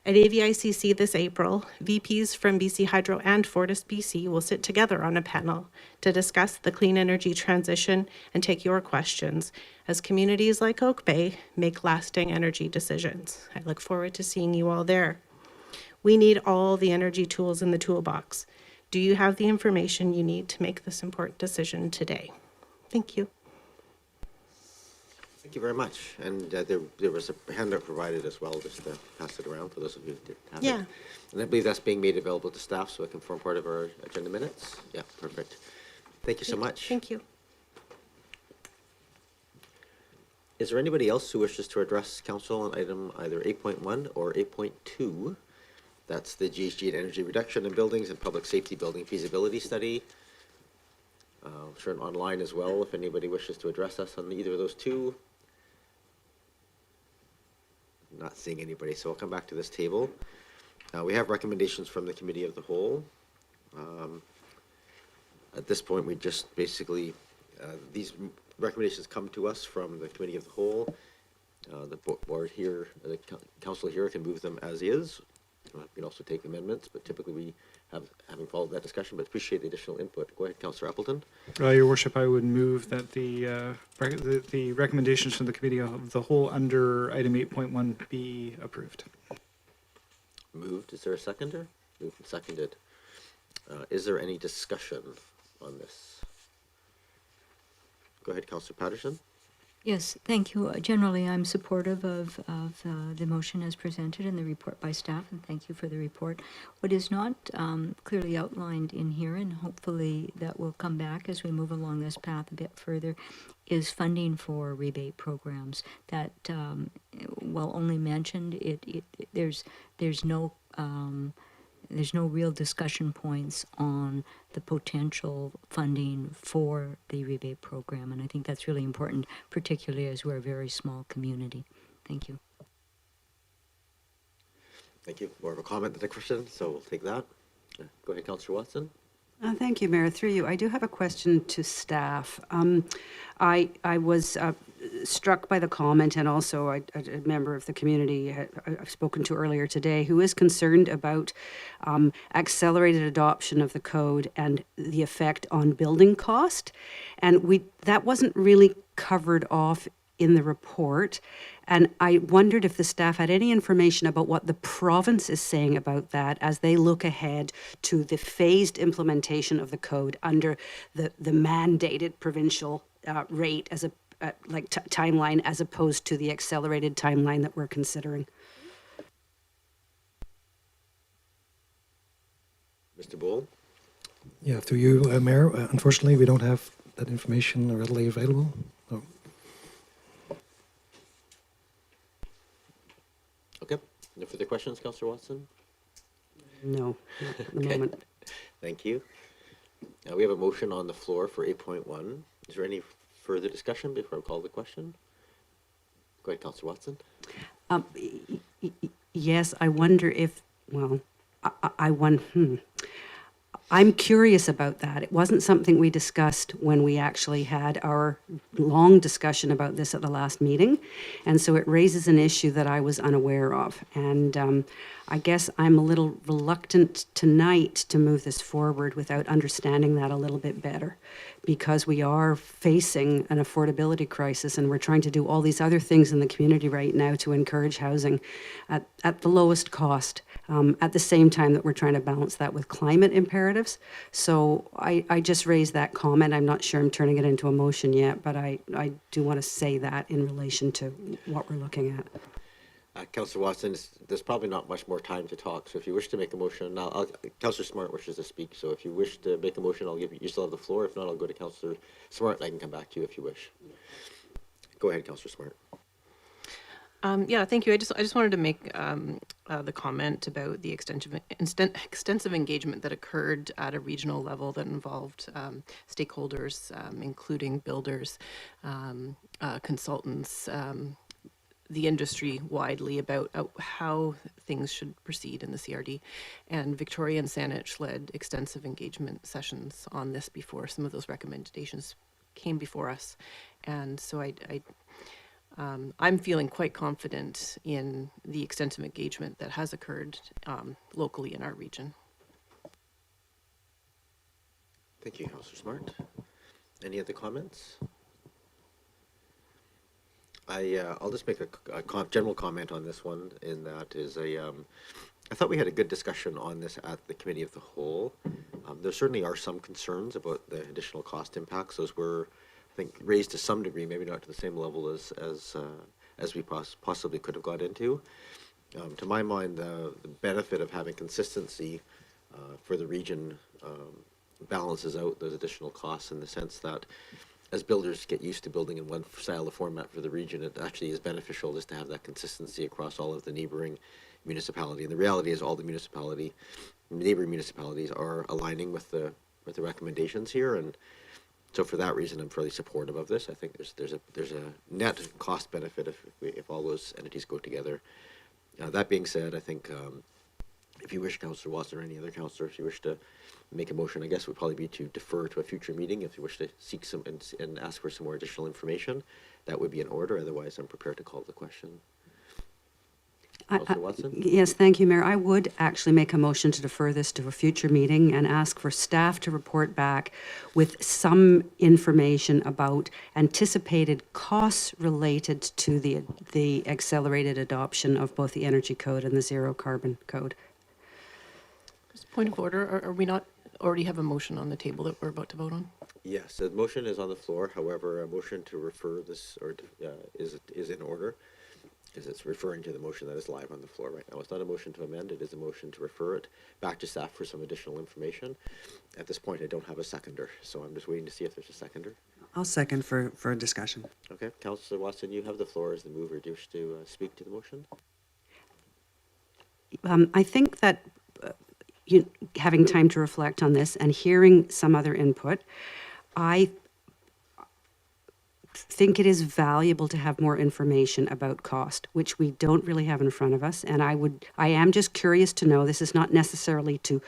At AVICC this April, VPs from BC Hydro and FortisBC will sit together on a panel to discuss the clean energy transition and take your questions as communities like Oak Bay make lasting energy decisions. I look forward to seeing you all there. We need all the energy tools in the toolbox. Do you have the information you need to make this important decision today? Thank you. Thank you very much. And there was a handout provided as well, just to pass it around for those of you who didn't have it. And I believe that's being made available to staff so it can form part of our agenda minutes. Yeah, perfect. Thank you so much. Thank you. Is there anybody else who wishes to address council on item either 8.1 or 8.2? That's the GHG and energy reduction in buildings and public safety building feasibility study. I'm sure online as well if anybody wishes to address us on either of those two. Not seeing anybody, so I'll come back to this table. We have recommendations from the Committee of the Whole. At this point, we just basically, these recommendations come to us from the Committee of the Whole. The board here, the council here can move them as is. You can also take amendments, but typically we haven't followed that discussion, but appreciate the additional input. Go ahead, Councillor Appleton. Your Worship, I would move that the recommendations from the Committee of the Whole under item 8.1 be approved. Moved. Is there a seconder? Moved and seconded. Is there any discussion on this? Go ahead, Councillor Patterson. Yes, thank you. Generally, I'm supportive of the motion as presented and the report by staff, and thank you for the report. What is not clearly outlined in here, and hopefully that will come back as we move along this path a bit further, is funding for rebate programs. That, while only mentioned, there's no real discussion points on the potential funding for the rebate program, and I think that's really important, particularly as we're a very small community. Thank you. Thank you. More of a comment than a question, so we'll take that. Go ahead, Councillor Watson. Thank you, Mayor. Through you, I do have a question to staff. I was struck by the comment, and also a member of the community I've spoken to earlier today who is concerned about accelerated adoption of the code and the effect on building cost. And that wasn't really covered off in the report. And I wondered if the staff had any information about what the province is saying about that as they look ahead to the phased implementation of the code under the mandated provincial rate as a timeline, as opposed to the accelerated timeline that we're considering. Mr. Bull? Yeah, through you, Mayor. Unfortunately, we don't have that information readily available. So. Okay. No further questions, Councillor Watson? No, not at the moment. Thank you. We have a motion on the floor for 8.1. Is there any further discussion before I call the question? Go ahead, Councillor Watson. Yes, I wonder if, well, I'm curious about that. It wasn't something we discussed when we actually had our long discussion about this at the last meeting. And so it raises an issue that I was unaware of. And I guess I'm a little reluctant tonight to move this forward without understanding that a little bit better, because we are facing an affordability crisis and we're trying to do all these other things in the community right now to encourage housing at the lowest cost, at the same time that we're trying to balance that with climate imperatives. So I just raised that comment. I'm not sure I'm turning it into a motion yet, but I do want to say that in relation to what we're looking at. Councillor Watson, there's probably not much more time to talk, so if you wish to make a motion, Councillor Smart wishes to speak, so if you wish to make a motion, I'll give you still have the floor. If not, I'll go to Councillor Smart and I can come back to you if you wish. Go ahead, Councillor Smart. Yeah, thank you. I just wanted to make the comment about the extensive engagement that occurred at a regional level that involved stakeholders, including builders, consultants, the industry widely about how things should proceed in the CRD. And Victoria and Salish led extensive engagement sessions on this before some of those recommendations came before us. And so I'm feeling quite confident in the extensive engagement that has occurred locally in our region. Thank you, Councillor Smart. Any other comments? I'll just make a general comment on this one, in that is I thought we had a good discussion on this at the Committee of the Whole. There certainly are some concerns about the additional cost impacts. Those were, I think, raised to some degree, maybe not to the same level as we possibly could have got into. To my mind, the benefit of having consistency for the region balances out those additional costs, in the sense that as builders get used to building in one style of format for the region, it actually is beneficial just to have that consistency across all of the neighboring municipality. And the reality is all the neighboring municipalities are aligning with the recommendations here, and so for that reason I'm fairly supportive of this. I think there's a net cost benefit if all those entities go together. That being said, I think if you wish, Councillor Watson or any other councillor, if you wish to make a motion, I guess would probably be to defer to a future meeting. If you wish to seek some and ask for some more additional information, that would be in order. Otherwise, I'm prepared to call the question. Councillor Watson? Yes, thank you, Mayor. I would actually make a motion to defer this to a future meeting and ask for staff to report back with some information about anticipated costs related to the accelerated adoption of both the Energy Code and the Zero Carbon Code. Just point of order, are we not already have a motion on the table that we're about to vote on? Yes, the motion is on the floor. However, a motion to refer this is in order, because it's referring to the motion that is live on the floor right now. It's not a motion to amend, it is a motion to refer it back to staff for some additional information. At this point, I don't have a seconder, so I'm just waiting to see if there's a seconder. I'll second for a discussion. Okay, Councillor Watson, you have the floor as the mover. Do you wish to speak to the motion? I think that having time to reflect on this and hearing some other input, think it is valuable to have more information about cost, which we don't really have in front of us. And I am just curious to know, this is not necessarily to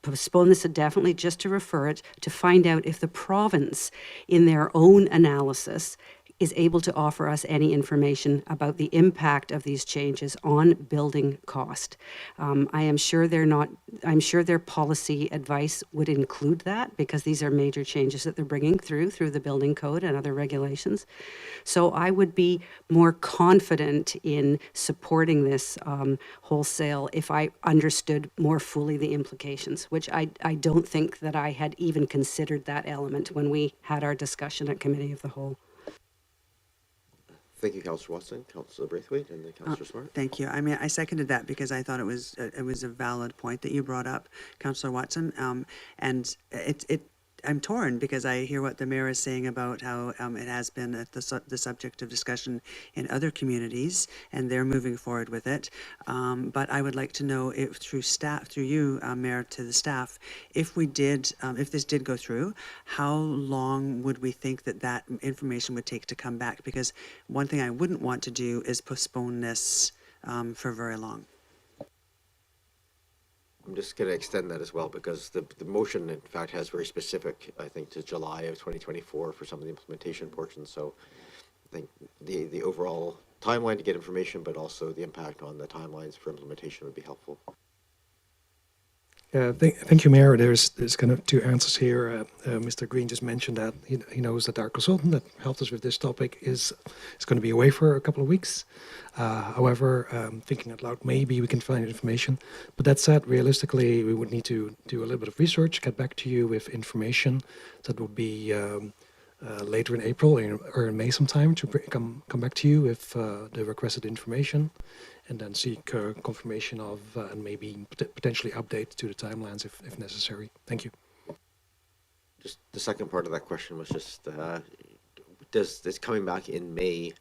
postpone this indefinitely, just to refer it, to find out if the province, in their own analysis, is able to offer us any information about the impact of these changes on building cost. I am sure I'm sure their policy advice would include that, because these are major changes that they're bringing through the building code and other regulations. So I would be more confident in supporting this wholesale if I understood more fully the implications, which I don't think that I had even considered that element when we had our discussion at Committee of the Whole. Thank you, Councillor Watson, Councillor Braithwaite, and then Councillor Smart. Thank you. I mean, I seconded that because I thought it was a valid point that you brought up, Councillor Watson. And I'm torn because I hear what the mayor is saying about how it has been the subject of discussion in other communities, and they're moving forward with it. But I would like to know if through you, Mayor, to the staff, if this did go through, how long would we think that information would take to come back? Because one thing I wouldn't want to do is postpone this for very long. I'm just going to extend that as well, because the motion, in fact, has very specific, I think, to July of 2024 for some of the implementation portions. So I think the overall timeline to get information, but also the impact on the timelines for implementation would be helpful. Thank you, Mayor. There's kind of two answers here. Mr. Green just mentioned that he knows that our consultant that helped us with this topic is going to be away for a couple of weeks. However, thinking out loud, maybe we can find information. But that said, realistically, we would need to do a little bit of research, get back to you with information that would be later in April or in May sometime to come back to you with the requested information, and then seek confirmation of and maybe potentially update to the timelines if necessary. Thank you. Just the second part of that question was just, does this coming back in May,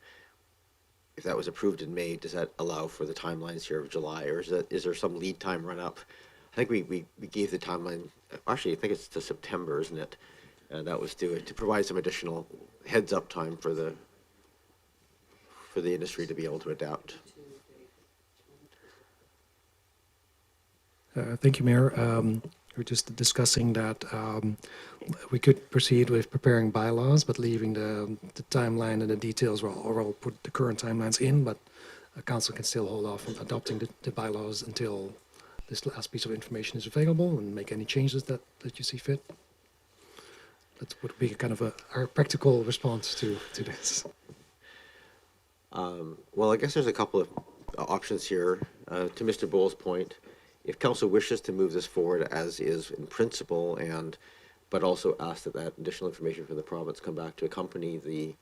if that was approved in May, does that allow for the timelines here of July, or is there some lead time run up? I think we gave the timeline, actually I think it's to September, isn't it? And that was to provide some additional heads up time for the industry to be able to adapt. Thank you, Mayor. We're just discussing that we could proceed with preparing bylaws, but leaving the timeline and the details, or I'll put the current timelines in, but council can still hold off on adopting the bylaws until this last piece of information is available and make any changes that you see fit. That would be kind of our practical response to this. Well, I guess there's a couple of options here. To Mr. Bowles' point, if council wishes to move this forward as is in principle, but also ask that additional information from the province come back to accompany the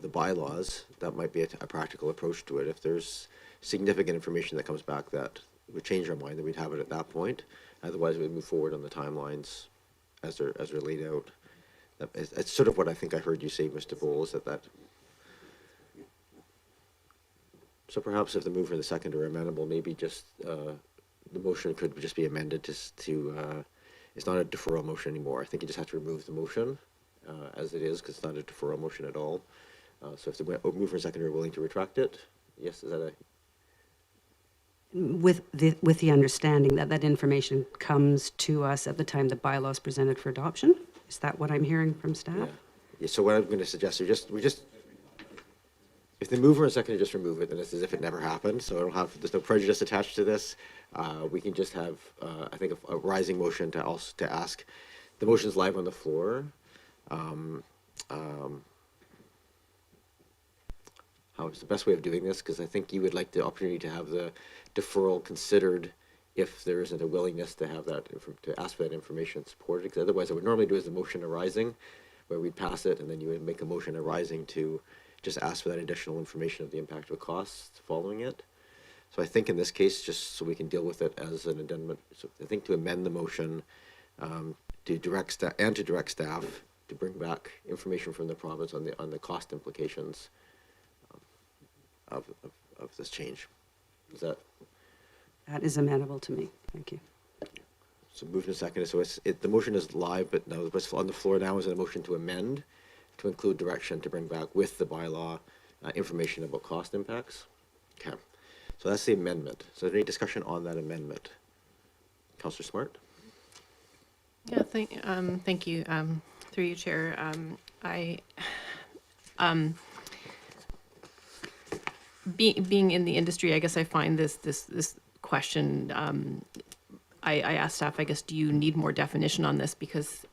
bylaws, that might be a practical approach to it. If there's significant information that comes back that would change our mind, then we'd have it at that point. Otherwise, we'd move forward on the timelines as they're laid out. It's sort of what I think I heard you say, Mr. Bowles, that. So perhaps if the mover and the seconder are amenable, maybe just the motion could just be amended to it's not a deferral motion anymore. I think you just have to remove the motion as it is, because it's not a deferral motion at all. So if the mover and seconder are willing to retract it, yes, is that a... With the understanding that information comes to us at the time the bylaw is presented for adoption? Is that what I'm hearing from staff? Yeah, so what I'm going to suggest is if the mover and seconder just remove it, then it's as if it never happened. So there's no prejudice attached to this. We can just have, I think, a rising motion to ask. The motion is live on the floor. How is the best way of doing this? Because I think you would like the opportunity to have the deferral considered if there isn't a willingness to have that, to ask for that information supported. Because otherwise, what I would normally do is a motion arising, where we'd pass it, and then you would make a motion arising to just ask for that additional information of the impact of costs following it. So I think in this case, just so we can deal with it as an addendum, so I think to amend the motion to direct staff to bring back information from the province on the cost implications of this change. Is that? That is amenable to me. Thank you. So moved and seconded. So the motion is live, but now what's on the floor now is a motion to amend to include direction to bring back with the bylaw information about cost impacts. Okay, so that's the amendment. So is there any discussion on that amendment? Councillor Smart? Yeah, thank you, through you, Chair. Being in the industry, I guess I find this question, I asked staff, I guess, do you need more definition on this? Because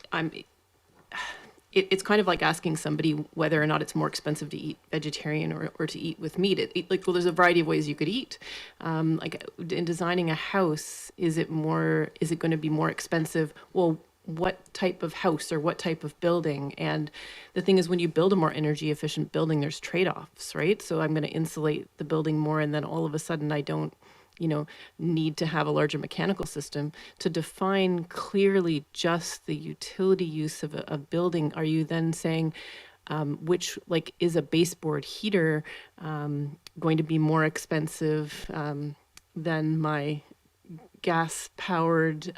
it's kind of like asking somebody whether or not it's more expensive to eat vegetarian or to eat with meat. Well, there's a variety of ways you could eat. Like in designing a house, is it going to be more expensive? Well, what type of house or what type of building? And the thing is, when you build a more energy efficient building, there's trade-offs, right? So I'm going to insulate the building more, and then all of a sudden I don't need to have a larger mechanical system. To define clearly just the utility use of a building, are you then saying which, like, is a baseboard heater going to be more expensive than my gas-powered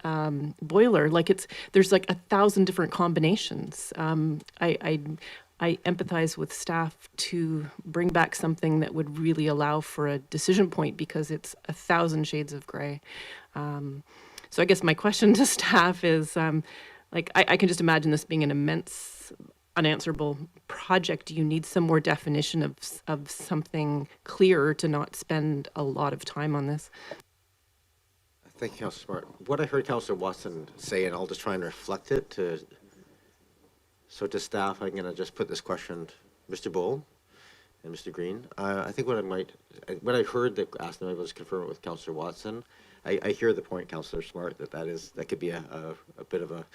boiler? Like, there's like 1,000 different combinations. I empathize with staff to bring back something that would really allow for a decision point, because it's 1,000 shades of gray. So I guess my question to staff is, I can just imagine this being an immense, unanswerable project. Do you need some more definition of something clearer to not spend a lot of time on this? Thank you, Councillor Smart. What I heard Councillor Watson say, and I'll just try and reflect it to staff, I'm going to just put this question to Mr. Bull and Mr. Green. I think what I heard that asked them, I was confirm it with Councillor Watson. I hear the point, Councillor Smart, that could be a bit of a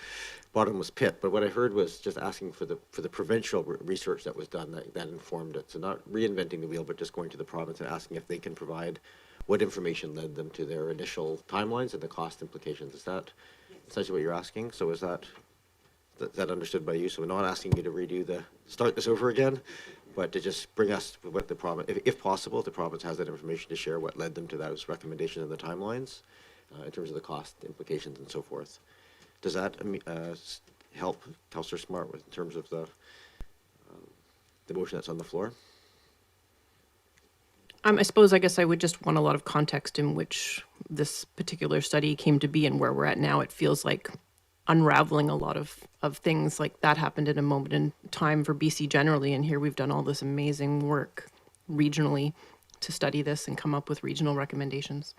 bottomless pit. But what I heard was just asking for the provincial research that was done that informed it. So not reinventing the wheel, but just going to the province and asking if they can provide what information led them to their initial timelines and the cost implications. Is that essentially what you're asking? So is that understood by you? So we're not asking you to start this over again, but to just bring us what the province, if possible, if the province has that information to share what led them to those recommendations and the timelines in terms of the cost implications and so forth. Does that help Councillor Smart in terms of the motion that's on the floor? I guess I would just want a lot of context in which this particular study came to be and where we're at now. It feels like unraveling a lot of things. Like, that happened in a moment in time for BC generally, and here we've done all this amazing work regionally to study this and come up with regional recommendations.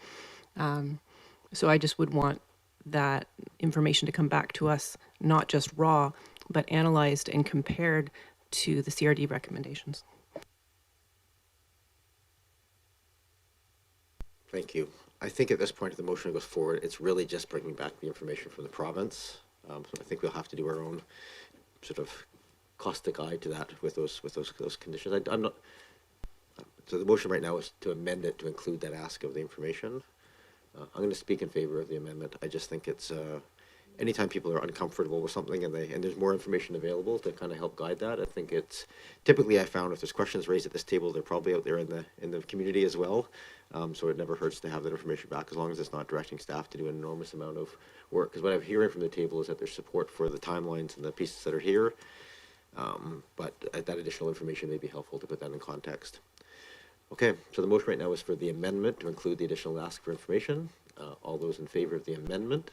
So I just would want that information to come back to us, not just raw, but analyzed and compared to the CRD recommendations. Thank you. I think at this point, if the motion goes forward, it's really just bringing back the information from the province. So I think we'll have to do our own sort of caustic guide to that with those conditions. I'm not. So the motion right now is to amend it to include that ask of the information. I'm going to speak in favor of the amendment. I just think it's anytime people are uncomfortable with something and there's more information available to kind of help guide that. I think it's typically, I found if there's questions raised at this table, they're probably out there in the community as well. So it never hurts to have that information back, as long as it's not directing staff to do an enormous amount of work. Because what I'm hearing from the table is that there's support for the timelines and the pieces that are here, but that additional information may be helpful to put that in context. Okay, so the motion right now is for the amendment to include the additional ask for information. All those in favor of the amendment?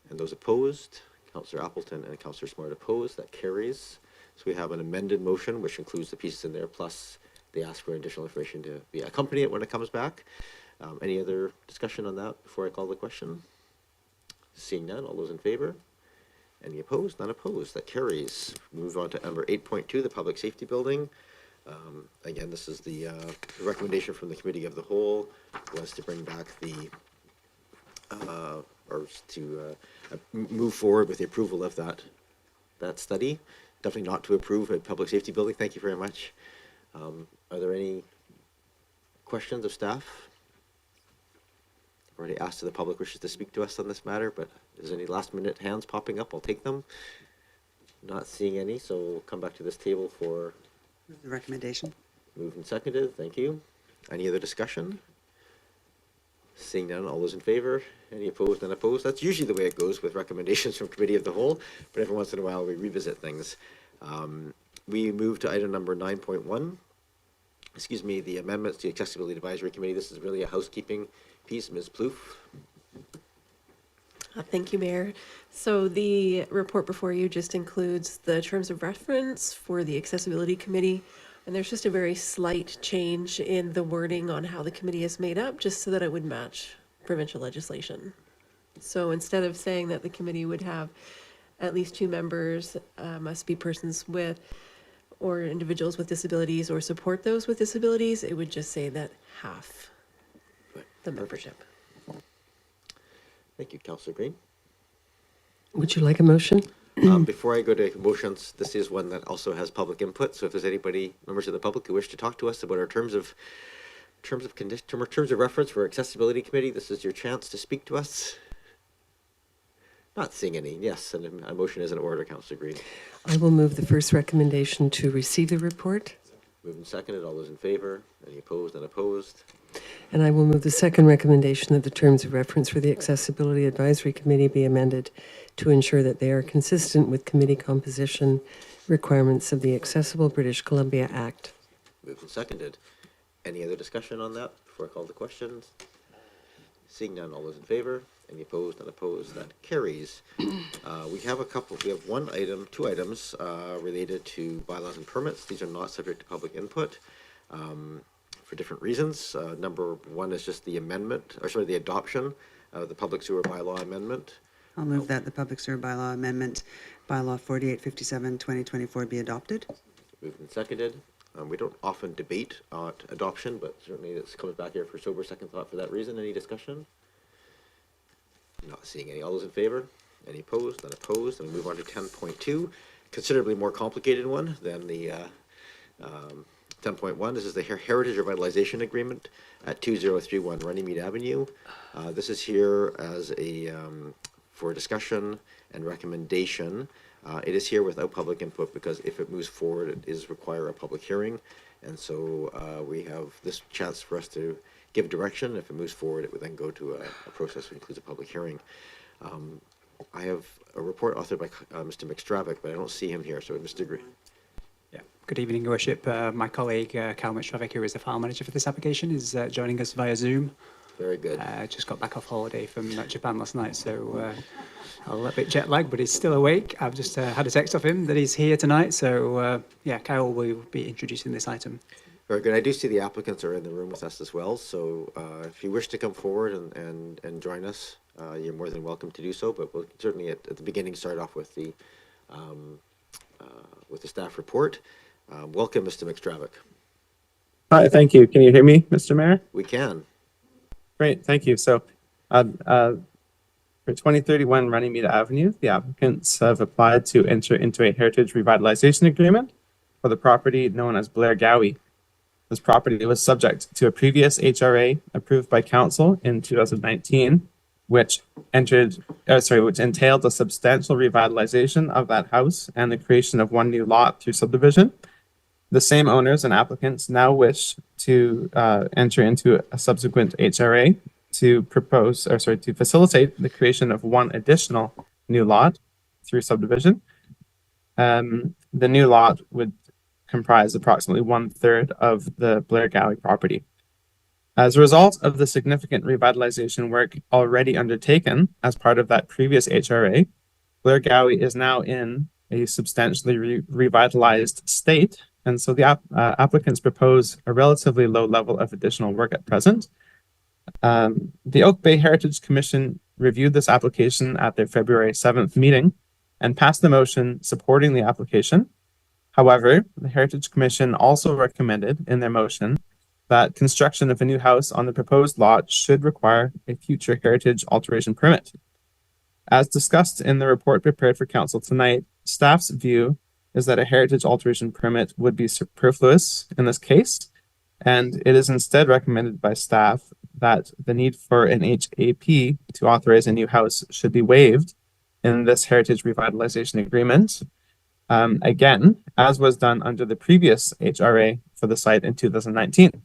And those opposed? Councillor Appleton and Councillor Smart opposed. That carries. So we have an amended motion, which includes the pieces in there, plus they ask for additional information to be accompany it when it comes back. Any other discussion on that before I call the question? Seeing none, all those in favor? Any opposed? None opposed. That carries. Move on to number 8.2, the Public Safety Building. Again, this is the recommendation from the Committee of the Whole was to bring back move forward with the approval of that study. Definitely not to approve a public safety building. Thank you very much. Are there any questions of staff? I've already asked if the public wishes to speak to us on this matter, but is there any last minute hands popping up? I'll take them. Not seeing any, so we'll come back to this table for The recommendation. moved and seconded. Thank you. Any other discussion? Seeing none, all those in favor? Any opposed? None opposed? That's usually the way it goes with recommendations from Committee of the Whole, but every once in a while we revisit things. We move to item number 9.1. Excuse me, the amendments to the Accessibility Advisory Committee. This is really a housekeeping piece. Ms. Plouffe. Thank you, Mayor. So the report before you just includes the terms of reference for the Accessibility Committee. And there's just a very slight change in the wording on how the committee is made up, just so that it would match provincial legislation. So instead of saying that the committee would have at least 2 members, must be persons with or individuals with disabilities or support those with disabilities, it would just say that half the membership. Thank you, Councillor Green. Would you like a motion? Before I go to motions, this is one that also has public input. So if there's anybody, members of the public, who wish to talk to us about our terms of reference for Accessibility Committee, this is your chance to speak to us. Not seeing any. Yes, and a motion is in order, Councillor Green. I will move the first recommendation to receive the report. Moved and seconded. All those in favor? Any opposed? Unopposed? And I will move the second recommendation that the terms of reference for the Accessibility Advisory Committee be amended to ensure that they are consistent with committee composition requirements of the Accessible British Columbia Act. Moved and seconded. Any other discussion on that before I call the questions? Seeing none, all those in favor? Any opposed? Unopposed? That carries. We have two items related to bylaws and permits. These are not subject to public input for different reasons. Number one is just the the adoption of the public sewer bylaw amendment. I'll move that the public sewer bylaw amendment, bylaw 4857/2024 be adopted. Moved and seconded. We don't often debate adoption, but certainly this comes back here for sober second thought for that reason. Any discussion? Not seeing any. All those in favor? Any opposed? Unopposed? And we move on to 10.2, considerably more complicated one than the 10.1. This is the Heritage Revitalization Agreement at 2031 Runnymede Avenue. This is here as a for discussion and recommendation. It is here without public input because if it moves forward, it is require a public hearing. And so we have this chance for us to give direction. If it moves forward, it would then go to a process that includes a public hearing. I have a report authored by Mr. McStravick, but I don't see him here. So Mr. Green. Yeah. Good evening, Your Worship. My colleague, Cal McStravick, who is the file manager for this application, is joining us via Zoom. Very good. Just got back off holiday from Japan last night, so a little bit jet lagged, but he's still awake. I've just had a text of him that he's here tonight, so yeah, Kyle will be introducing this item. Very good. I do see the applicants are in the room with us as well, so if you wish to come forward and join us, you're more than welcome to do so, but we'll certainly at the beginning start off with the staff report. Welcome, Mr. McStravick. Hi, thank you. Can you hear me, Mr. Mayor? We can. Great, thank you. So for 2031 Runnymede Avenue, the applicants have applied to enter into a heritage revitalization agreement for the property known as Blair Gowie. This property was subject to a previous HRA approved by council in 2019, which entailed a substantial revitalization of that house and the creation of one new lot through subdivision. The same owners and applicants now wish to enter into a subsequent HRA to facilitate the creation of one additional new lot through subdivision. The new lot would comprise approximately 1/3 of the Blair Gowie property. As a result of the significant revitalization work already undertaken as part of that previous HRA, Blair Gowie is now in a substantially revitalized state. And so the applicants propose a relatively low level of additional work at present. The Oak Bay Heritage Commission reviewed this application at their February 7th meeting and passed a motion supporting the application. However, the Heritage Commission also recommended in their motion that construction of a new house on the proposed lot should require a future heritage alteration permit. As discussed in the report prepared for council tonight, staff's view is that a heritage alteration permit would be superfluous in this case, and it is instead recommended by staff that the need for an HAP to authorize a new house should be waived in this heritage revitalization agreement, again, as was done under the previous HRA for the site in 2019.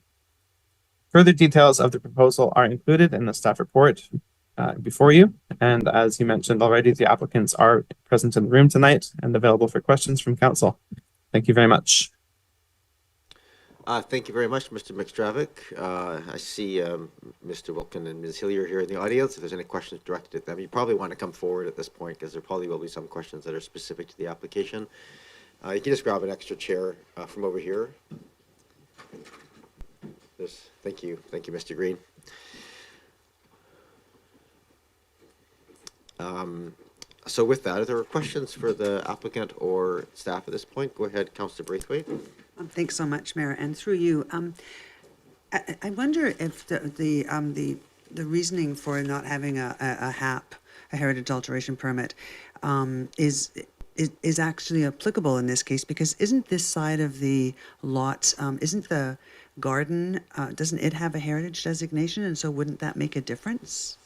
Further details of the proposal are included in the staff report. before you. And as you mentioned already, the applicants are present in the room tonight and available for questions from council. Thank you very much. Thank you very much, Mr. McStravick. I see Mr. Wilkin and Ms. Hillier here in the audience. If there's any questions directed at them, you probably want to come forward at this point because there probably will be some questions that are specific to the application. You can just grab an extra chair from over here. Thank you, Mr. Green. So with that, if there are questions for the applicant or staff at this point, go ahead, Councillor Braithwaite. Thanks so much, Mayor. And through you, I wonder if the reasoning for not having a HAP, a heritage alteration permit, is actually applicable in this case, because isn't this side of the lot, isn't the garden, doesn't it have a heritage designation, and so wouldn't that make a difference?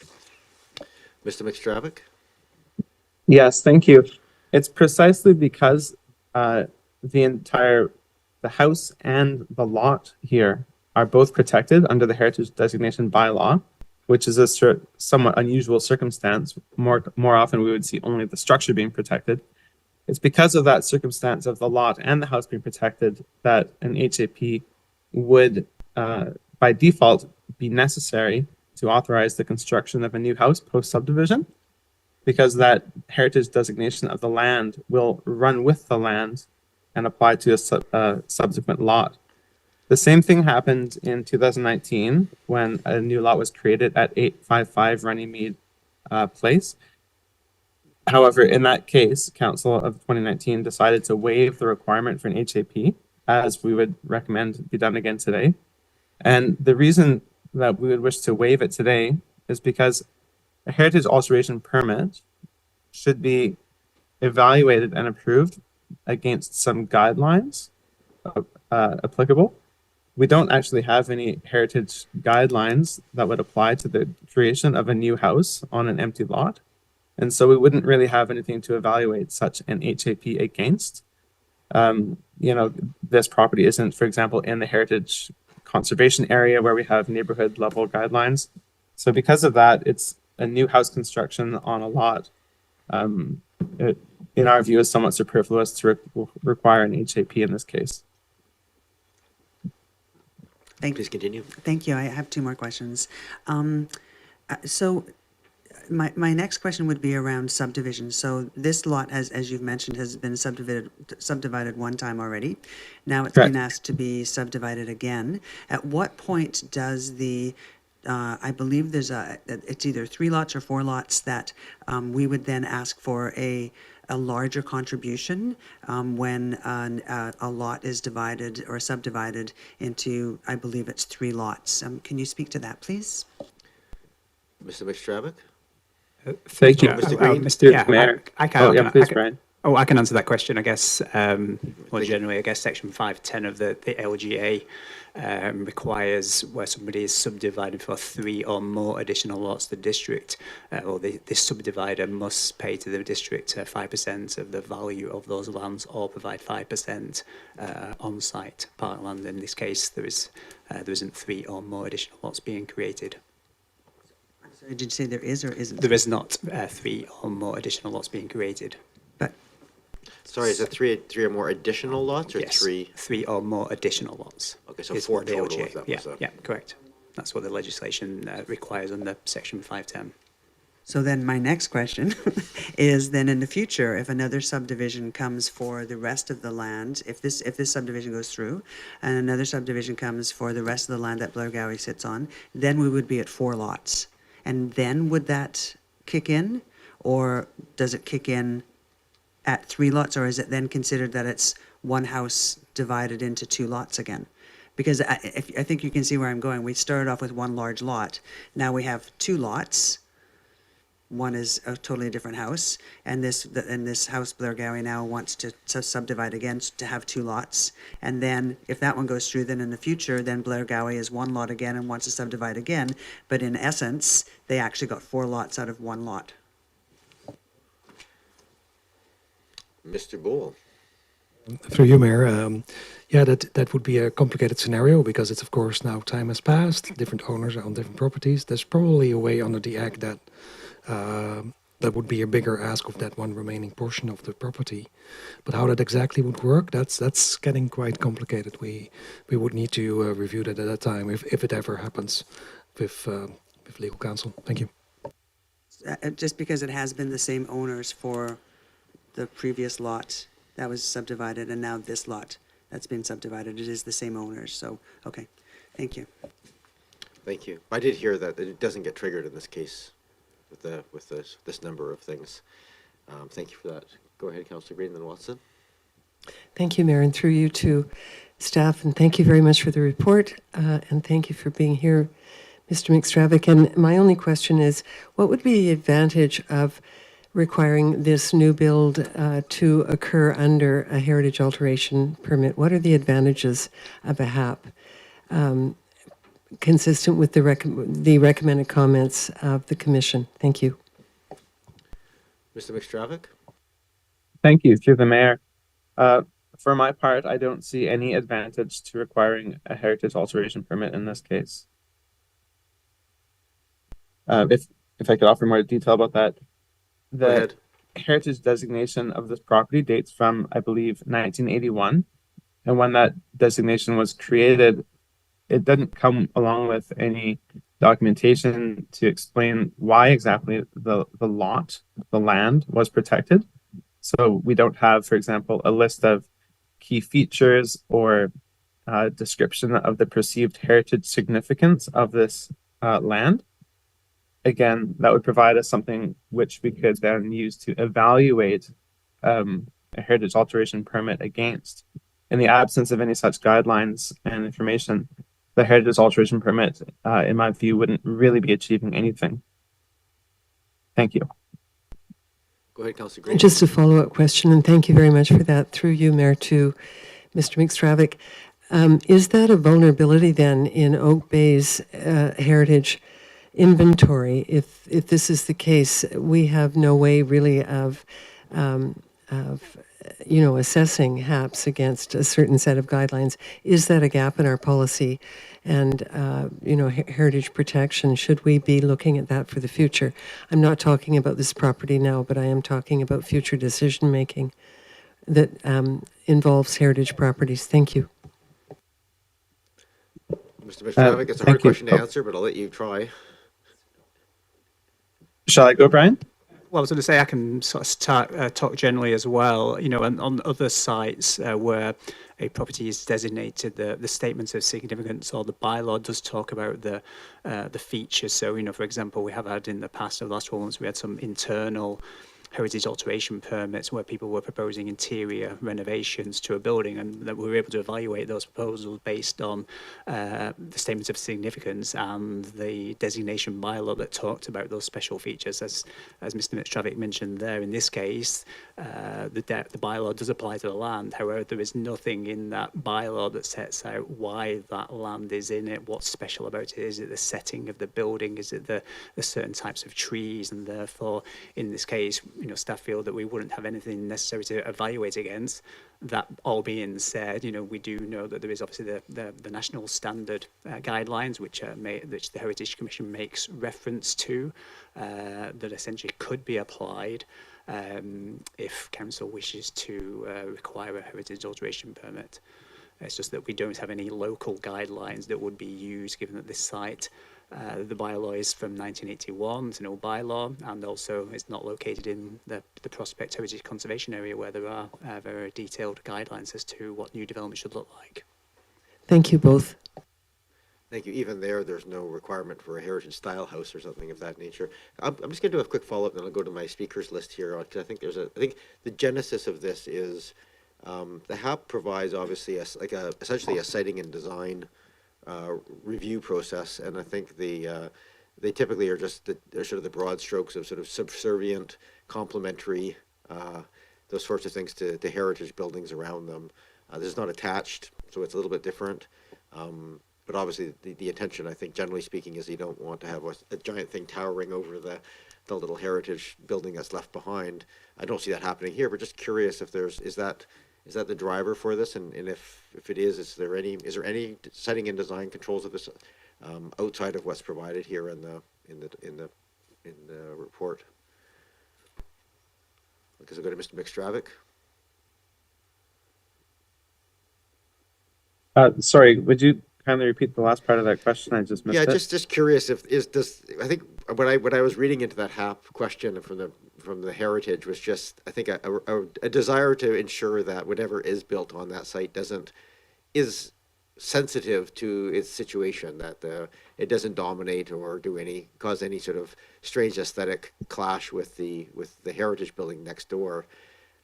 Mr. McStravick? Yes, thank you. It's precisely because the house and the lot here are both protected under the heritage designation bylaw, which is a somewhat unusual circumstance. More often we would see only the structure being protected. It's because of that circumstance of the lot and the house being protected that an HAP would, by default, be necessary to authorize the construction of a new house post-subdivision, because that heritage designation of the land will run with the land and apply to a subsequent lot. The same thing happened in 2019 when a new lot was created at 855 Runnymede Place. However, in that case, Council of 2019 decided to waive the requirement for an HAP, as we would recommend be done again today. And the reason that we would wish to waive it today is because a heritage alteration permit should be evaluated and approved against some guidelines applicable. We don't actually have any heritage guidelines that would apply to the creation of a new house on an empty lot. And so we wouldn't really have anything to evaluate such an HAP against. This property isn't, for example, in the heritage conservation area where we have neighborhood level guidelines. So because of that, it's a new house construction on a lot. In our view, is somewhat superfluous to require an HAP in this case. Please continue. Thank you. I have two more questions. So my next question would be around subdivision. So this lot, as you've mentioned, has been subdivided one time already. Now it's been asked to be subdivided again. At what point does I believe it's either 3 lots or 4 lots that we would then ask for a larger contribution when a lot is divided or subdivided into, I believe it's 3 lots. Can you speak to that, please? Mr. McStravick? Thank you, Mr. Green? Mr. Mayor. I can, Please, Brian. I can answer that question, I guess. More generally, I guess Section 510 of the LGA requires where somebody is subdivided for 3 or more additional lots, the district or the subdivider must pay to the district 5% of the value of those lands, or provide 5% on-site parkland. In this case, there isn't 3 or more additional lots being created. Sorry, did you say there is or isn't? There is not 3 or more additional lots being created. But sorry, is it three or more additional lots, or yes, 3? 3 or more additional lots. Okay, so 4 total. If that was Yeah, correct. That's what the legislation requires under Section 510. So then my next question is then in the future, if another subdivision comes for the rest of the land, if this subdivision goes through and another subdivision comes for the rest of the land that Blair Gowie sits on, then we would be at 4 lots. And then would that kick in, or does it kick in at 3 lots, or is it then considered that it's one house divided into 2 lots again? Because I think you can see where I'm going. We started off with 1 large lot. Now we have 2 lots. One is a totally different house, and this house Blair Gowie now wants to subdivide again to have 2 lots. And then if that one goes through, then in the future, then Blair Gowie is 1 lot again and wants to subdivide again. But in essence, they actually got 4 lots out of 1 lot. Mr. Bull. Through you, Mayor. Yeah, that would be a complicated scenario because it's, of course, now time has passed. Different owners are on different properties. There's probably a way under the Act that that would be a bigger ask of that one remaining portion of the property. But how that exactly would work, that's getting quite complicated. We would need to review that at that time if it ever happens with legal counsel. Thank you. Just because it has been the same owners for the previous lot that was subdivided and now this lot that's been subdivided, it is the same owners. So, okay, thank you. Thank you. I did hear that it doesn't get triggered in this case with this number of things. Thank you for that. Go ahead, Councillor Green, then Watson. Thank you, Mayor, and through you to staff, and thank you very much for the report, and thank you for being here, Mr. McStravick. And my only question is, what would be the advantage of requiring this new build to occur under a heritage alteration permit? What are the advantages of a HAP consistent with the recommended comments of the Commission? Thank you. Mr. McStravick? Thank you, through the mayor. For my part, I don't see any advantage to requiring a heritage alteration permit in this case. If I could offer more detail about that. The heritage designation of this property dates from, I believe, 1981. And when that designation was created, it didn't come along with any documentation to explain why exactly the land was protected. So we don't have, for example, a list of key features or description of the perceived heritage significance of this land. Again, that would provide us something which we could then use to evaluate a heritage alteration permit against. In the absence of any such guidelines and information, the heritage alteration permit, in my view, wouldn't really be achieving anything. Thank you. Go ahead, Councillor Green. Just a follow-up question, and thank you very much for that. Through you, Mayor, to Mr. McStravick. Is that a vulnerability then in Oak Bay's heritage inventory? If this is the case, we have no way really of assessing HAPs against a certain set of guidelines. Is that a gap in our policy? And heritage protection, should we be looking at that for the future? I'm not talking about this property now, but I am talking about future decision making that involves heritage properties. Thank you. Mr. McStravick, it's a hard question to answer, but I'll let you try. Shall I go, Brian? Well, I was going to say I can sort of talk generally as well. And on other sites where a property is designated, the statements of significance or the bylaw does talk about the features. So, for example, we have had in the past, the last ones, we had some internal heritage alteration permits where people were proposing interior renovations to a building, and that we were able to evaluate those proposals based on the statements of significance and the designation bylaw that talked about those special features. As Mr. McStravick mentioned there, in this case, the bylaw does apply to the land. However, there is nothing in that bylaw that sets out why that land is in it, what's special about it. Is it the setting of the building? Is it the certain types of trees? And therefore, in this case, staff feel that we wouldn't have anything necessary to evaluate against. That all being said, we do know that there is obviously the national standard guidelines, which the Heritage Commission makes reference to, that essentially could be applied if council wishes to require a heritage alteration permit. It's just that we don't have any local guidelines that would be used, given that this site, the bylaw is from 1981, it's an old bylaw, and also it's not located in the Prospect Heritage Conservation Area, where there are very detailed guidelines as to what new development should look like. Thank you both. Thank you. Even there's no requirement for a heritage style house or something of that nature. I'm just going to do a quick follow-up, and I'll go to my speakers list here, because I think I think the genesis of this is the HAP provides obviously essentially a siting and design review process, and I think they typically are they're sort of the broad strokes of sort of subservient, complementary, those sorts of things to heritage buildings around them. This is not attached, so it's a little bit different. But obviously, the intention, I think, generally speaking, is you don't want to have a giant thing towering over the little heritage building that's left behind. I don't see that happening here, but just curious if is that Is that the driver for this? And if it is there any setting and design controls of this outside of what's provided here in the report? Because I go to Mr. McStravick. Sorry, would you kindly repeat the last part of that question? I just missed it. Yeah, just curious if is this. I think when I was reading into that HAP question from the heritage was just, I think, a desire to ensure that whatever is built on that site is sensitive to its situation, that it doesn't dominate or cause any sort of strange aesthetic clash with the heritage building next door.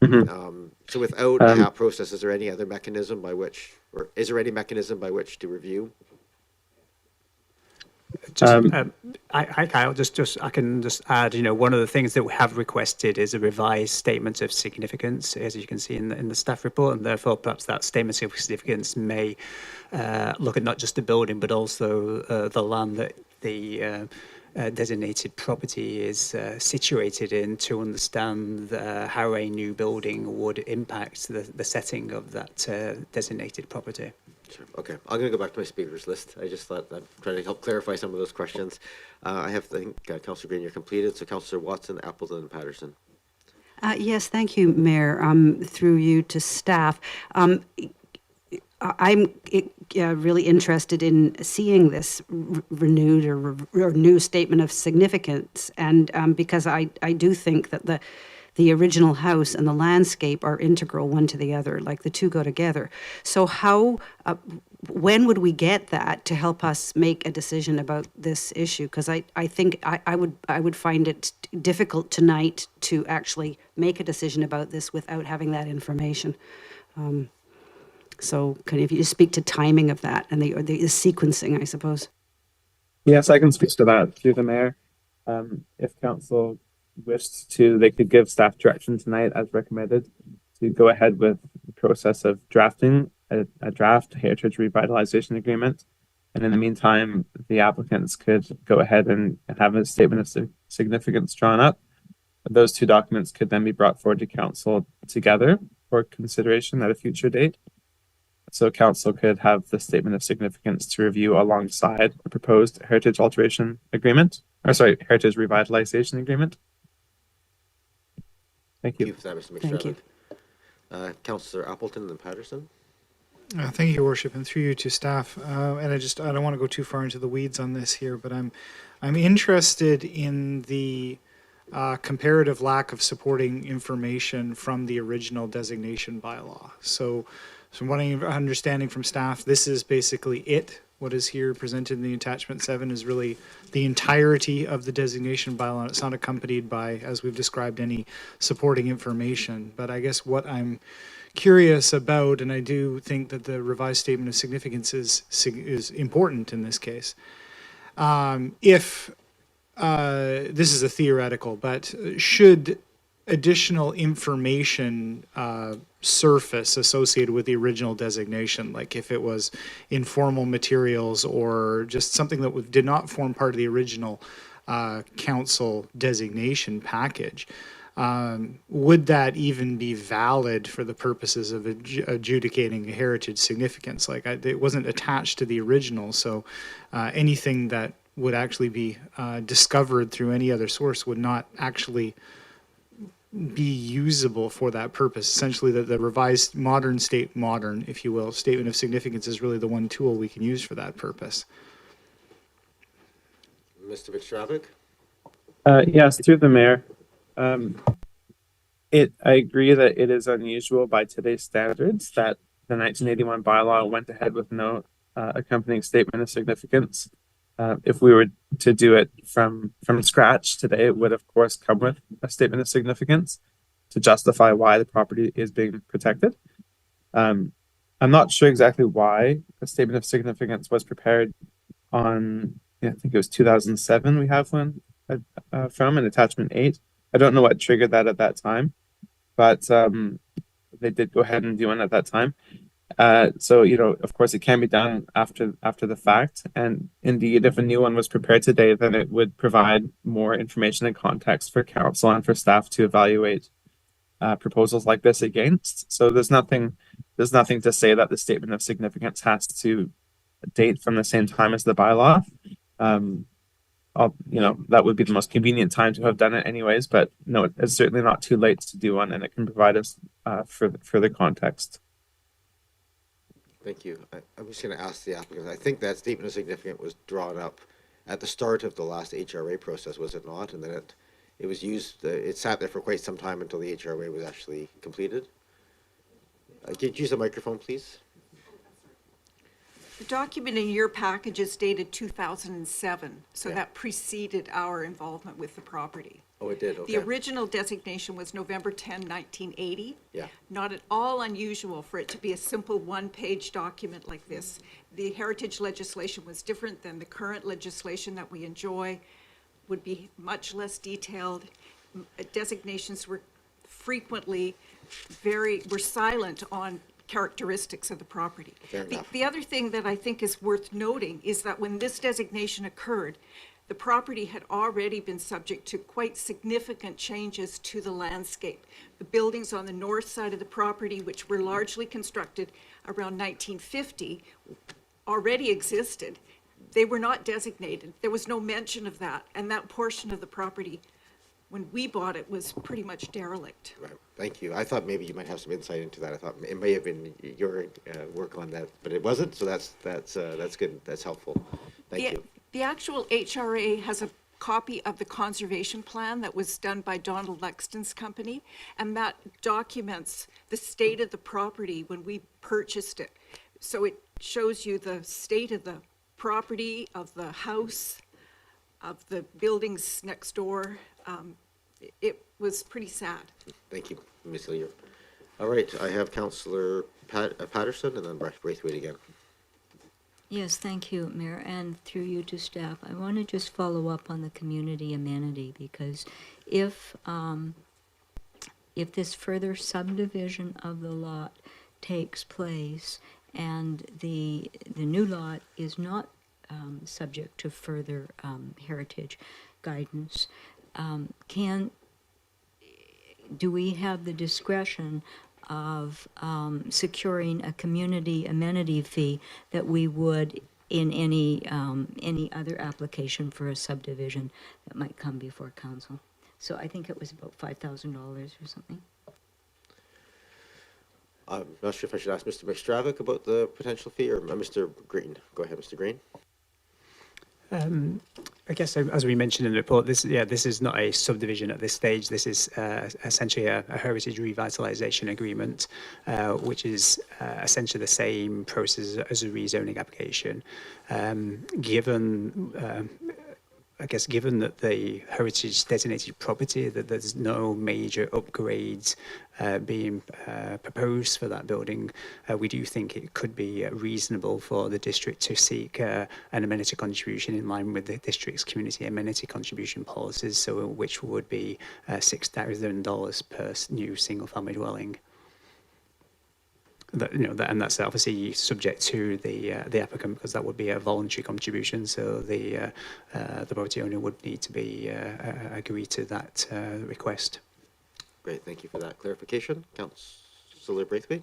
Mm-hmm. So without a HAP process, is there any other mechanism by which, or is there any mechanism by which to review? Kyle, I can just add, one of the things that we have requested is a revised statement of significance, as you can see in the staff report, and therefore perhaps that statement of significance may look at not just the building, but also the land that the designated property is situated in, to understand how a new building would impact the setting of that designated property. Sure. Okay, I'm going to go back to my speakers list. I just thought I'd try to help clarify some of those questions. I think Councillor Green, you're completed. So Councillor Watson, Appleton, and Patterson. Yes, thank you, Mayor. Through you to staff. I'm really interested in seeing this renewed or new statement of significance, and because I do think that the original house and the landscape are integral one to the other, like the two go together. So when would we get that to help us make a decision about this issue? Because I think I would find it difficult tonight to actually make a decision about this without having that information. So if you just speak to timing of that and the sequencing, I suppose. Yes, I can speak to that through the mayor. If council wished to, they could give staff direction tonight as recommended to go ahead with the process of drafting a draft heritage revitalization agreement. And in the meantime, the applicants could go ahead and have a statement of significance drawn up. Those two documents could then be brought forward to council together for consideration at a future date. So council could have the statement of significance to review alongside the proposed heritage alteration agreement, heritage revitalization agreement. Thank you. Thank you. Councillor Appleton and Patterson. Thank you, Your Worship, and through you to staff. And I don't want to go too far into the weeds on this here, but I'm interested in the comparative lack of supporting information from the original designation bylaw. So from what I'm understanding from staff, this is basically it. What is here presented in the attachment 7 is really the entirety of the designation bylaw. It's not accompanied by, as we've described, any supporting information. But I guess what I'm curious about, and I do think that the revised statement of significance is important in this case. If this is a theoretical, but should additional information surface associated with the original designation, like if it was informal materials or just something that did not form part of the original council designation package, would that even be valid for the purposes of adjudicating heritage significance? Like it wasn't attached to the original, so anything that would actually be discovered through any other source would not actually be usable for that purpose. Essentially, the revised modern, if you will, statement of significance is really the one tool we can use for that purpose. Mr. McStravick? Yes, through the mayor. I agree that it is unusual by today's standards that the 1981 bylaw went ahead with no accompanying statement of significance. If we were to do it from scratch today, it would of course come with a statement of significance to justify why the property is being protected. I'm not sure exactly why a statement of significance was prepared on, I think it was 2007 we have one from an attachment 8. I don't know what triggered that at that time, but they did go ahead and do one at that time. So, of course, it can be done after the fact. And indeed, if a new one was prepared today, then it would provide more information and context for council and for staff to evaluate proposals like this against. So there's nothing to say that the statement of significance has to date from the same time as the bylaw. That would be the most convenient time to have done it anyways, but no, it's certainly not too late to do one, and it can provide us further context. Thank you. I'm just going to ask the applicant. I think that statement of significance was drawn up at the start of the last HRA process, was it not? And then it was used, it sat there for quite some time until the HRA was actually completed. Could you use the microphone, please? The document in your package is dated 2007, so Yeah. that preceded our involvement with the property. Oh, it did, okay. The original designation was November 10, 1980. Yeah. Not at all unusual for it to be a simple one-page document like this. The heritage legislation was different than the current legislation that we enjoy, would be much less detailed. Designations were frequently were silent on characteristics of the property. Fair enough. The other thing that I think is worth noting is that when this designation occurred, the property had already been subject to quite significant changes to the landscape. The buildings on the north side of the property, which were largely constructed around 1950, already existed. They were not designated. There was no mention of that. And that portion of the property, when we bought it, was pretty much derelict. Right. Thank you. I thought maybe you might have some insight into that. I thought it may have been your work on that, but it wasn't. So that's good. That's helpful. Thank you. The actual HRA has a copy of the conservation plan that was done by Donald Lexton's company, and that documents the state of the property when we purchased it. So it shows you the state of the property, of the house, of the buildings next door. It was pretty sad. Thank you, Ms. Hillier. All right, I have Councillor Patterson and then Braithwaite again. Yes, thank you, Mayor, and through you to staff. I want to just follow up on the community amenity, because if this further subdivision of the lot takes place and the new lot is not subject to further heritage guidance, do we have the discretion of securing a community amenity fee that we would in any other application for a subdivision that might come before council? So I think it was about $5,000 or something. I'm not sure if I should ask Mr. McStravick about the potential fee or Mr. Green. Go ahead, Mr. Green. I guess, as we mentioned in the report, this is not a subdivision at this stage. This is essentially a heritage revitalization agreement, which is essentially the same process as a rezoning application. Given that the heritage designated property, that there's no major upgrades being proposed for that building, we do think it could be reasonable for the district to seek an amenity contribution in line with the district's community amenity contribution policies, so which would be $6,000 per new single-family dwelling. And that's obviously subject to the applicant, because that would be a voluntary contribution. So the property owner would need to be agree to that request. Great, thank you for that clarification. Councillor Braithwaite.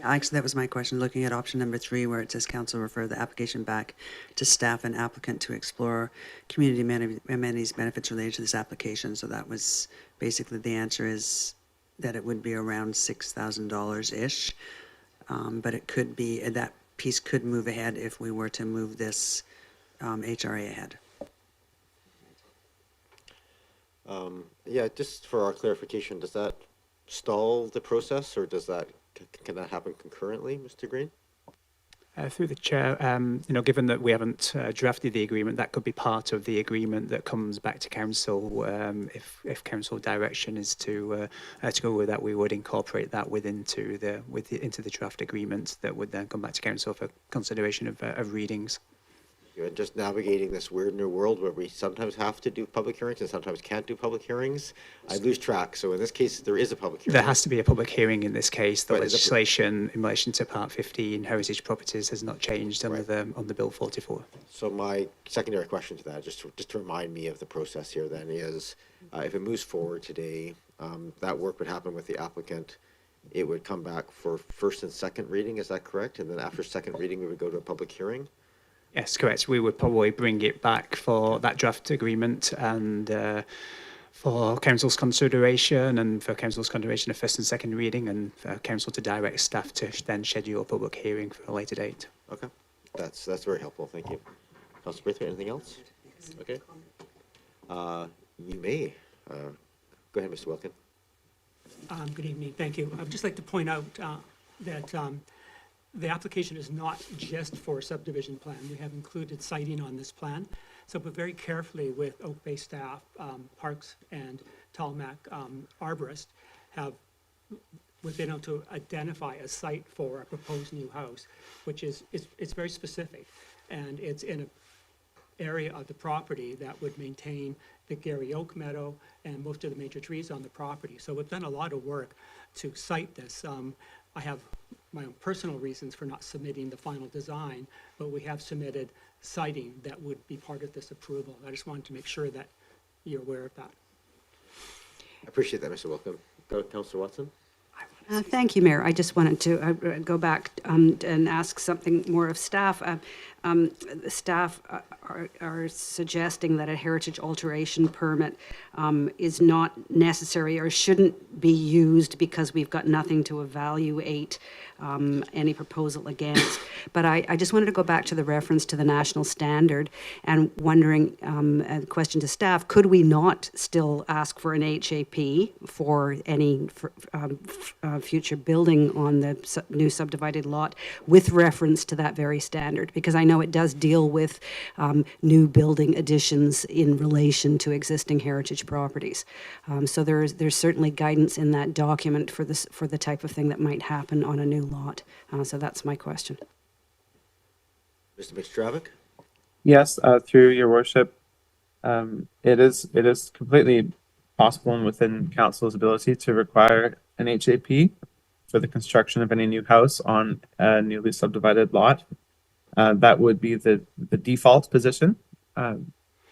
Actually, that was my question. Looking at option number 3, where it says council refer the application back to staff and applicant to explore community amenities benefits related to this application. So that was basically the answer, is that it would be around $6,000-ish. But it could be, that piece could move ahead if we were to move this HRA ahead. Yeah, just for our clarification, does that stall the process, or can that happen concurrently, Mr. Green? Through the chair, given that we haven't drafted the agreement, that could be part of the agreement that comes back to council. If council direction is to go with that, we would incorporate that into the draft agreement that would then come back to council for consideration of readings. And just navigating this weird new world where we sometimes have to do public hearings and sometimes can't do public hearings, I lose track. So in this case, there is a public hearing. There has to be a public hearing in this case. The Right, legislation in relation to Part 15 heritage properties has not changed under the Bill 44. So my secondary question to that, just to remind me of the process here then, is if it moves forward today, that work would happen with the applicant. It would come back for first and second reading, is that correct? And then after second reading, we would go to a public hearing? Yes, correct. We would probably bring it back for that draft agreement and for council's consideration and for council's consideration of first and second reading and for council to direct staff to then schedule a public hearing for a later date. Okay, that's very helpful, thank you. Councilor Braithwaite, anything else? Okay. You may. Go ahead, Mr. Wilkin. Good evening, thank you. I'd just like to point out that the application is not just for a subdivision plan. We have included siting on this plan. So, but very carefully with Oak Bay staff, Parks and Talmac Arborist have been able to identify a site for a proposed new house, which is it's very specific, and it's in an area of the property that would maintain the Gary Oak Meadow and most of the major trees on the property. So we've done a lot of work to site this. I have my own personal reasons for not submitting the final design, but we have submitted siting that would be part of this approval. I just wanted to make sure that you're aware of that. I appreciate that, Mr. Wilkin. Go, Councilor Watson. Thank you, Mayor. I just wanted to go back and ask something more of staff. The staff are suggesting that a heritage alteration permit is not necessary or shouldn't be used because we've got nothing to evaluate any proposal against. But I just wanted to go back to the reference to the national standard and wondering, a question to staff, could we not still ask for an HAP for any future building on the new subdivided lot with reference to that very standard? Because I know it does deal with new building additions in relation to existing heritage properties. So there's certainly guidance in that document for the type of thing that might happen on a new lot. So that's my question. Mr. McStravick? Yes, through your worship, it is completely possible and within council's ability to require an HAP for the construction of any new house on a newly subdivided lot. That would be the default position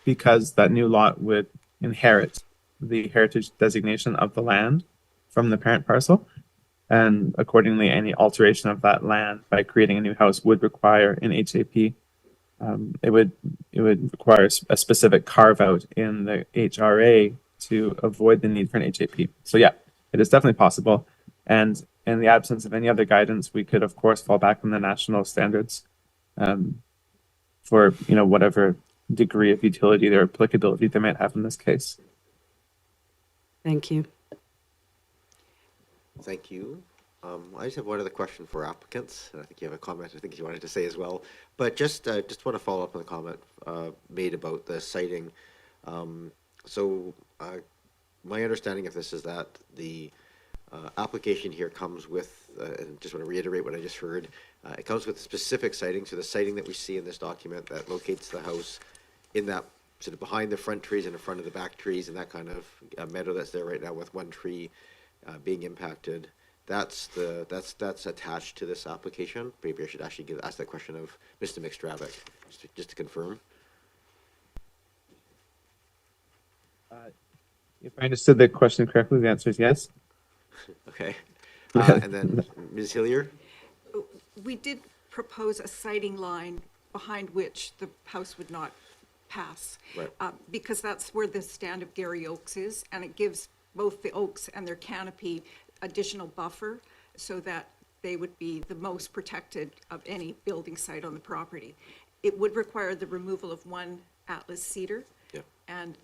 because that new lot would inherit the heritage designation of the land from the parent parcel. And accordingly, any alteration of that land by creating a new house would require an HAP. It would require a specific carve out in the HRA to avoid the need for an HAP. So yeah, it is definitely possible. And in the absence of any other guidance, we could of course fall back on the national standards for whatever degree of utility or applicability they might have in this case. Thank you. Thank you. I just have one other question for applicants, and I think you have a comment I think you wanted to say as well. But just want to follow up on the comment made about the siting. So my understanding of this is that the application here comes with, and just want to reiterate what I just heard, it comes with specific siting. So the siting that we see in this document that locates the house in that sort of behind the front trees and in front of the back trees and that kind of meadow that's there right now with one tree being impacted. That's attached to this application. Maybe I should actually ask that question of Mr. McStravick, just to confirm. If I understood the question correctly, the answer is yes. Okay. And then Ms. Hillier? We did propose a sighting line behind which the house would not pass. Right. Because that's where the stand of Gary Oaks is, and it gives both the oaks and their canopy additional buffer so that they would be the most protected of any building site on the property. It would require the removal of one Atlas cedar and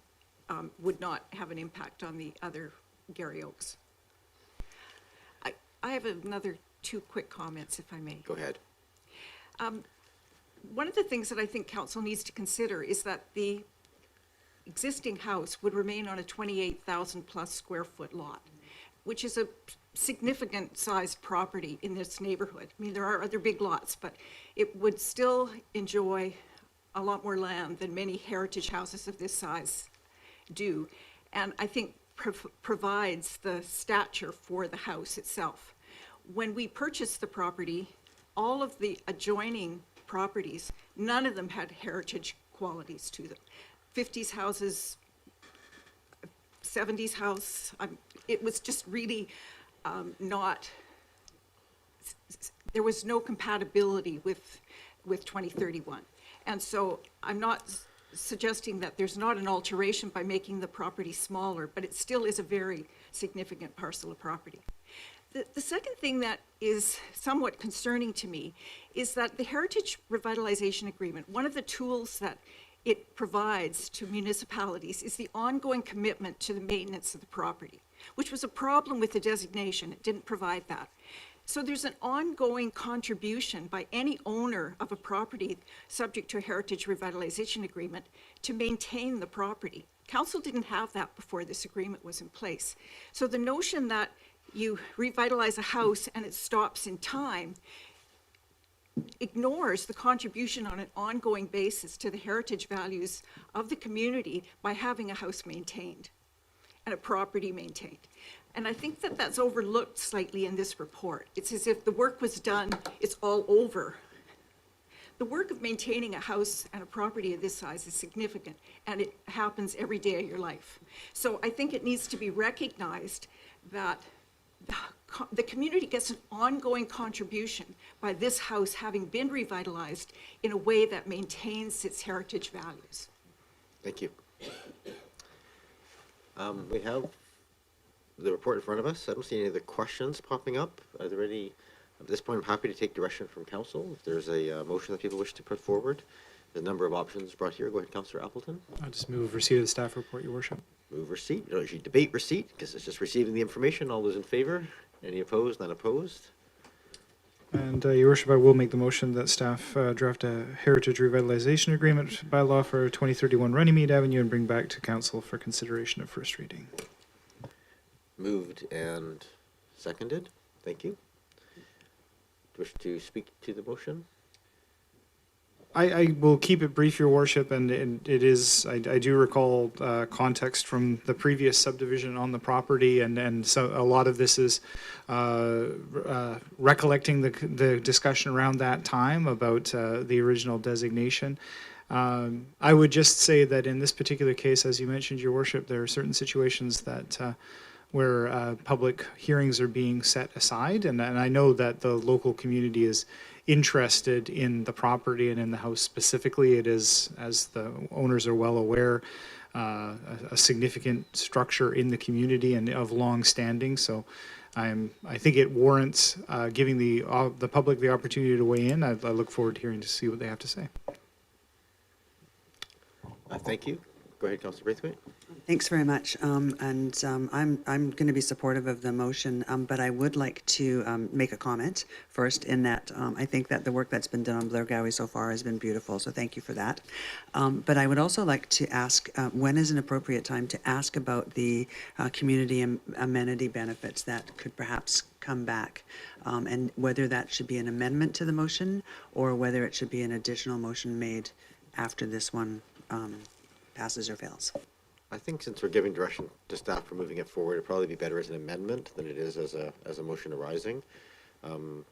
would not have an impact on the other Gary Oaks. I have another two quick comments, if I may. Go ahead. One of the things that I think council needs to consider is that the existing house would remain on a 28,000 plus square foot lot, which is a significant sized property in this neighborhood. I mean, there are other big lots, but it would still enjoy a lot more land than many heritage houses of this size do, and I think provides the stature for the house itself. When we purchased the property, all of the adjoining properties, none of them had heritage qualities to them. 50s houses, 70s house, it was just really not, there was no compatibility with 2031. And so I'm not suggesting that there's not an alteration by making the property smaller, but it still is a very significant parcel of property. The second thing that is somewhat concerning to me is that the Heritage Revitalization Agreement, one of the tools that it provides to municipalities is the ongoing commitment to the maintenance of the property, which was a problem with the designation. It didn't provide that. So there's an ongoing contribution by any owner of a property subject to a Heritage Revitalization Agreement to maintain the property. Council didn't have that before this agreement was in place. So the notion that you revitalize a house and it stops in time ignores the contribution on an ongoing basis to the heritage values of the community by having a house maintained and a property maintained. And I think that that's overlooked slightly in this report. It's as if the work was done, it's all over. The work of maintaining a house and a property of this size is significant, and it happens every day of your life. So I think it needs to be recognized that the community gets an ongoing contribution by this house having been revitalized in a way that maintains its heritage values. Thank you. We have the report in front of us. I don't see any other questions popping up. Are there any? At this point, I'm happy to take direction from council. If there's a motion that people wish to put forward, there's a number of options brought here. Go ahead, Councillor Appleton. I'll just move receipt of the staff report, Your Worship. Move receipt. You don't usually debate receipt because it's just receiving the information. All those in favor? Any opposed? None opposed? And Your Worship, I will make the motion that staff draft a Heritage Revitalization Agreement by law for 2031 Runnymede Avenue and bring back to council for consideration of first reading. Moved and seconded. Thank you. Do you wish to speak to the motion? I will keep it brief, Your Worship, and it is, I do recall context from the previous subdivision on the property, and so a lot of this is recollecting the discussion around that time about the original designation. I would just say that in this particular case, as you mentioned, Your Worship, there are certain situations that where public hearings are being set aside, and I know that the local community is interested in the property and in the house specifically. It is, as the owners are well aware, a significant structure in the community and of long standing. So I think it warrants giving the public the opportunity to weigh in. I look forward to hearing to see what they have to say. Thank you. Go ahead, Councillor Braithwaite. Thanks very much. I'm going to be supportive of the motion, but I would like to make a comment first in that I think that the work that's been done on Blair Gowie so far has been beautiful, so thank you for that. But I would also like to ask when is an appropriate time to ask about the community amenity benefits that could perhaps come back, and whether that should be an amendment to the motion or whether it should be an additional motion made after this one passes or fails. I think since we're giving direction to staff for moving it forward, it'd probably be better as an amendment than it is as a motion arising.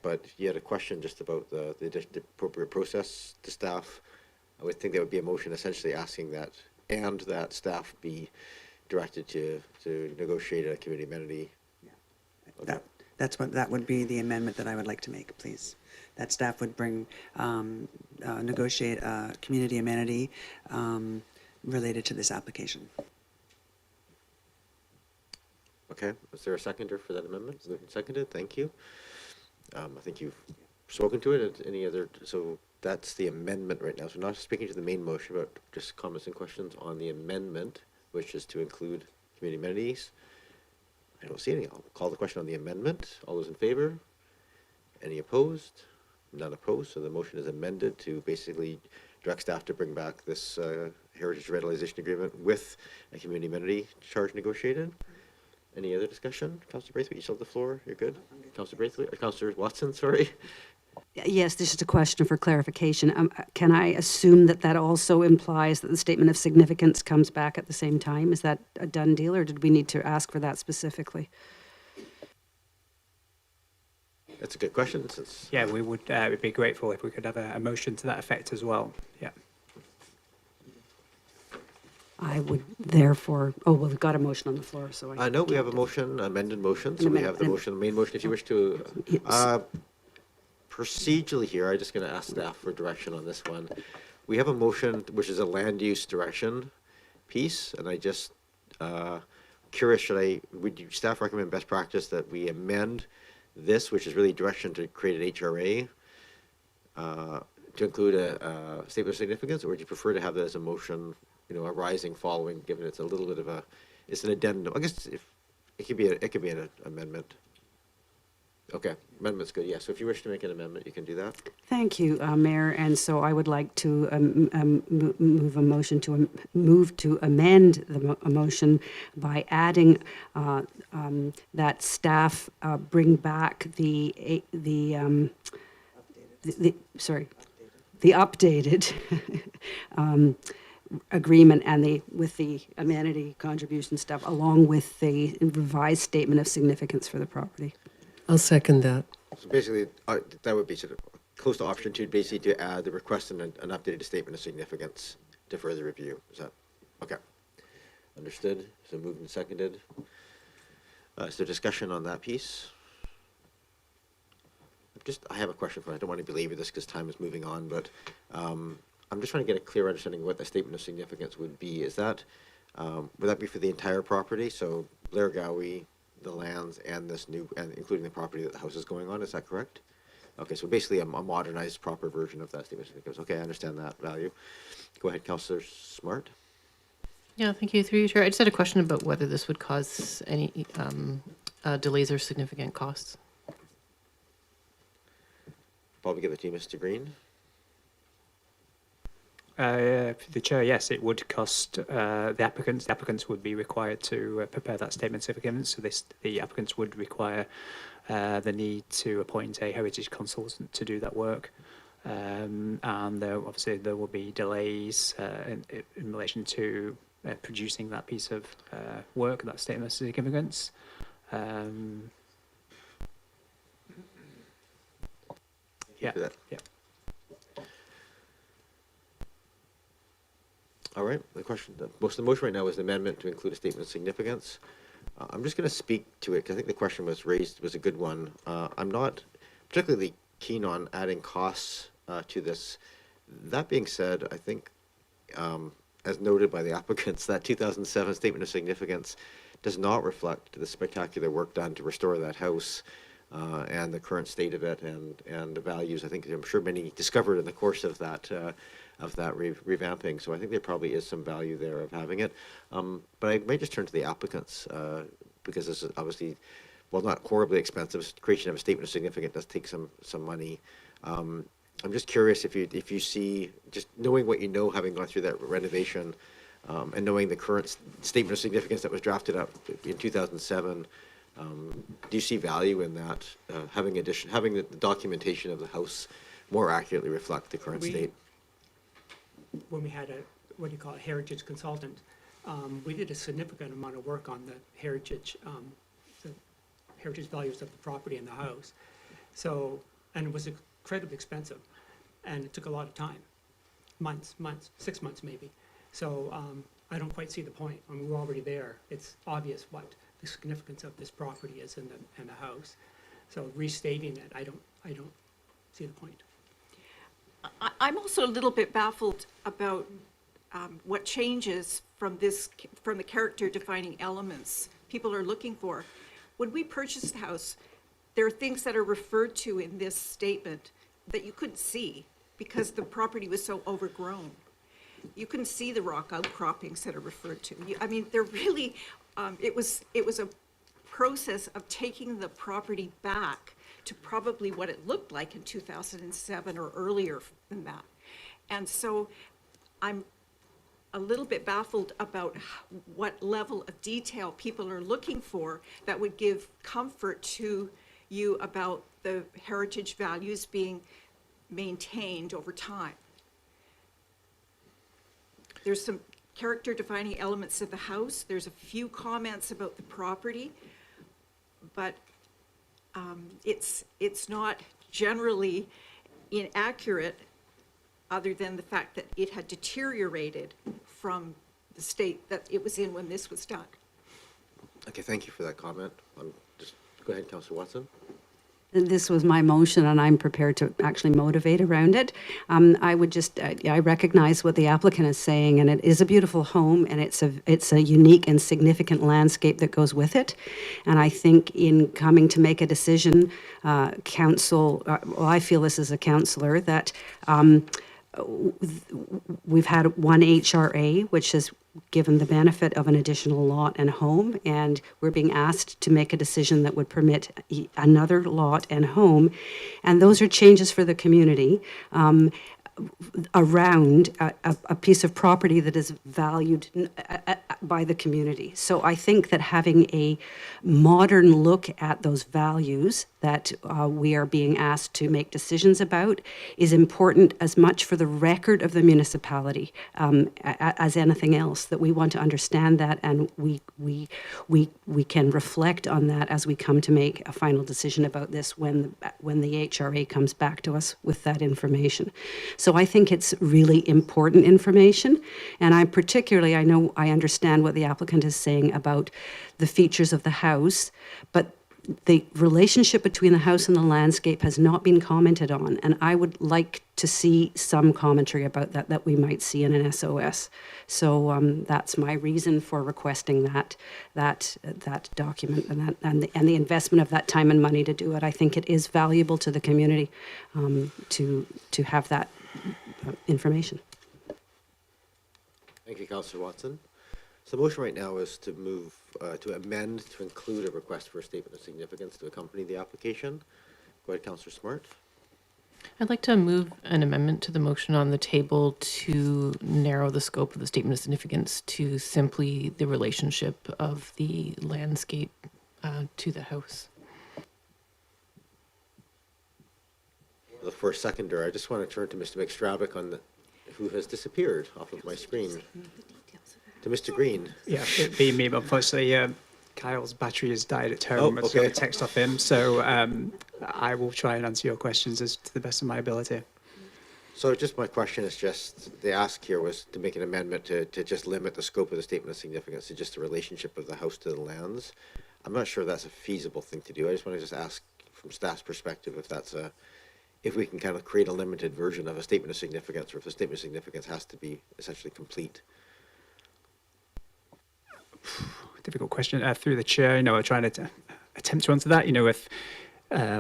But if you had a question just about the appropriate process to staff, I would think there would be a motion essentially asking that, and that staff be directed to negotiate a community amenity. Yeah. Okay. That would be the amendment that I would like to make, please. That staff would bring negotiate a community amenity related to this application. Okay, is there a seconder for that amendment? Seconded, thank you. I think you've spoken to it. Any other, so that's the amendment right now. So not speaking to the main motion, but just comments and questions on the amendment, which is to include community amenities. I don't see any. I'll call the question on the amendment. All those in favor? Any opposed? None opposed. So the motion is amended to basically direct staff to bring back this Heritage Revitalization Agreement with a community amenity charge negotiated. Any other discussion? Councillor Braithwaite, you still have the floor. You're good. Councillor Braithwaite, or Councillor Watson, sorry. Yes, this is a question for clarification. Can I assume that that also implies that the statement of significance comes back at the same time? Is that a done deal, or did we need to ask for that specifically? That's a good question. Since Yeah, we would we'd be grateful if we could have a motion to that effect as well. Yeah. I would therefore, oh, well, we've got a motion on the floor, so I. no, we have a motion, amended motion. So An we amend- have the motion, the main motion. If you wish to, procedurally here, I'm just going to ask staff for direction on this one. We have a motion which is a land use direction piece, and I just curious, would you staff recommend best practice that we amend this, which is really direction to create an HRA, to include a statement of significance, or would you prefer to have that as a motion, arising following, given it's a little bit of it's an addendum. I guess if it could be an amendment. Okay, amendment's good. Yeah. So if you wish to make an amendment, you can do that. Thank you, Mayor. And so I would like to move a motion to move to amend a motion by adding that staff bring back the updated agreement and with the amenity contribution stuff, along with the revised statement of significance for the property. I'll second that. So basically, that would be sort of close to option 2, basically to add the request and an updated statement of significance to further review. Is that okay? Understood. So moved and seconded. Is there discussion on that piece? I have a question for you. I don't want to belabor this because time is moving on, but I'm just trying to get a clear understanding of what the statement of significance would be. Is that would that be for the entire property? So Blair Gowie, the lands, and and including the property that the house is going on. Is that correct? Okay, so basically a modernized, proper version of that statement of significance. Okay, I understand that value. Go ahead, Councillor Smart. Yeah, thank you. Through you, Chair. I just had a question about whether this would cause any delays or significant costs. Probably give it to you, Mr. Green. For the chair, yes, it would cost the applicants would be required to prepare that statement of significance. So the applicants would require the need to appoint a heritage consultant to do that work. And obviously there will be delays in relation to producing that piece of work, that statement of significance. Yeah. All right. The motion right now is the amendment to include a statement of significance. I'm just going to speak to it because I think the question was a good one. I'm not particularly keen on adding costs to this. That being said, I think, as noted by the applicants, that 2007 statement of significance does not reflect the spectacular work done to restore that house and the current state of it and the values. I think I'm sure many discovered in the course of that revamping. So I think there probably is some value there of having it. But I might just turn to the applicants because this is obviously, well, not horribly expensive. Creation of a statement of significance does take some money. I'm just curious if you see, just knowing what you know, having gone through that renovation and knowing the current statement of significance that was drafted up in 2007, do you see value in that, having the documentation of the house more accurately reflect the current state? When we had a heritage consultant, we did a significant amount of work on the heritage values of the property and the house. So, and it was incredibly expensive, and it took a lot of time, months, 6 months maybe. So I don't quite see the point. I mean, we're already there. It's obvious what the significance of this property is in the house. So restating it, I don't see the point. I'm also a little bit baffled about what changes from the character defining elements people are looking for. When we purchased the house, there are things that are referred to in this statement that you couldn't see because the property was so overgrown. You couldn't see the rock outcroppings that are referred to. I mean, they're really, it was a process of taking the property back to probably what it looked like in 2007 or earlier than that. And so I'm a little bit baffled about what level of detail people are looking for that would give comfort to you about the heritage values being maintained over time. There's some character defining elements of the house. There's a few comments about the property, but it's not generally inaccurate, other than the fact that it had deteriorated from the state that it was in when this was done. Okay, thank you for that comment. Just go ahead, Councillor Watson. This was my motion, and I'm prepared to actually motivate around it. I would just, I recognize what the applicant is saying, and it is a beautiful home, and it's a unique and significant landscape that goes with it. And I think in coming to make a decision, council, well, I feel this as a councillor, that we've had one HRA, which has given the benefit of an additional lot and home, and we're being asked to make a decision that would permit another lot and home. And those are changes for the community around a piece of property that is valued by the community. So I think that having a modern look at those values that we are being asked to make decisions about is important as much for the record of the municipality as anything else, that we want to understand that, and we can reflect on that as we come to make a final decision about this when the HRA comes back to us with that information. So I think it's really important information, and I understand what the applicant is saying about the features of the house, but the relationship between the house and the landscape has not been commented on, and I would like to see some commentary about that we might see in an SOS. So that's my reason for requesting that document and the investment of that time and money to do it. I think it is valuable to the community to have that information. Thank you, Councillor Watson. So the motion right now is to move, to amend to include a request for a statement of significance to accompany the application. Go ahead, Councillor Smart. I'd like to move an amendment to the motion on the table to narrow the scope of the statement of significance to simply the relationship of the landscape to the house. For a seconder, I just want to turn to Mr. McStravick who has disappeared off of my screen. To Mr. Green. Yeah, it'd be me, but unfortunately, Kyle's battery has died at home. I just got a text off him, so I will try and answer your questions as to the best of my ability. So just my question is just, the ask here was to make an amendment to just limit the scope of the statement of significance to just the relationship of the house to the lands. I'm not sure that's a feasible thing to do. I just want to just ask from staff's perspective if we can kind of create a limited version of a statement of significance, or if the statement of significance has to be essentially complete. Difficult question. Through the chair, I'm trying to attempt to answer that. If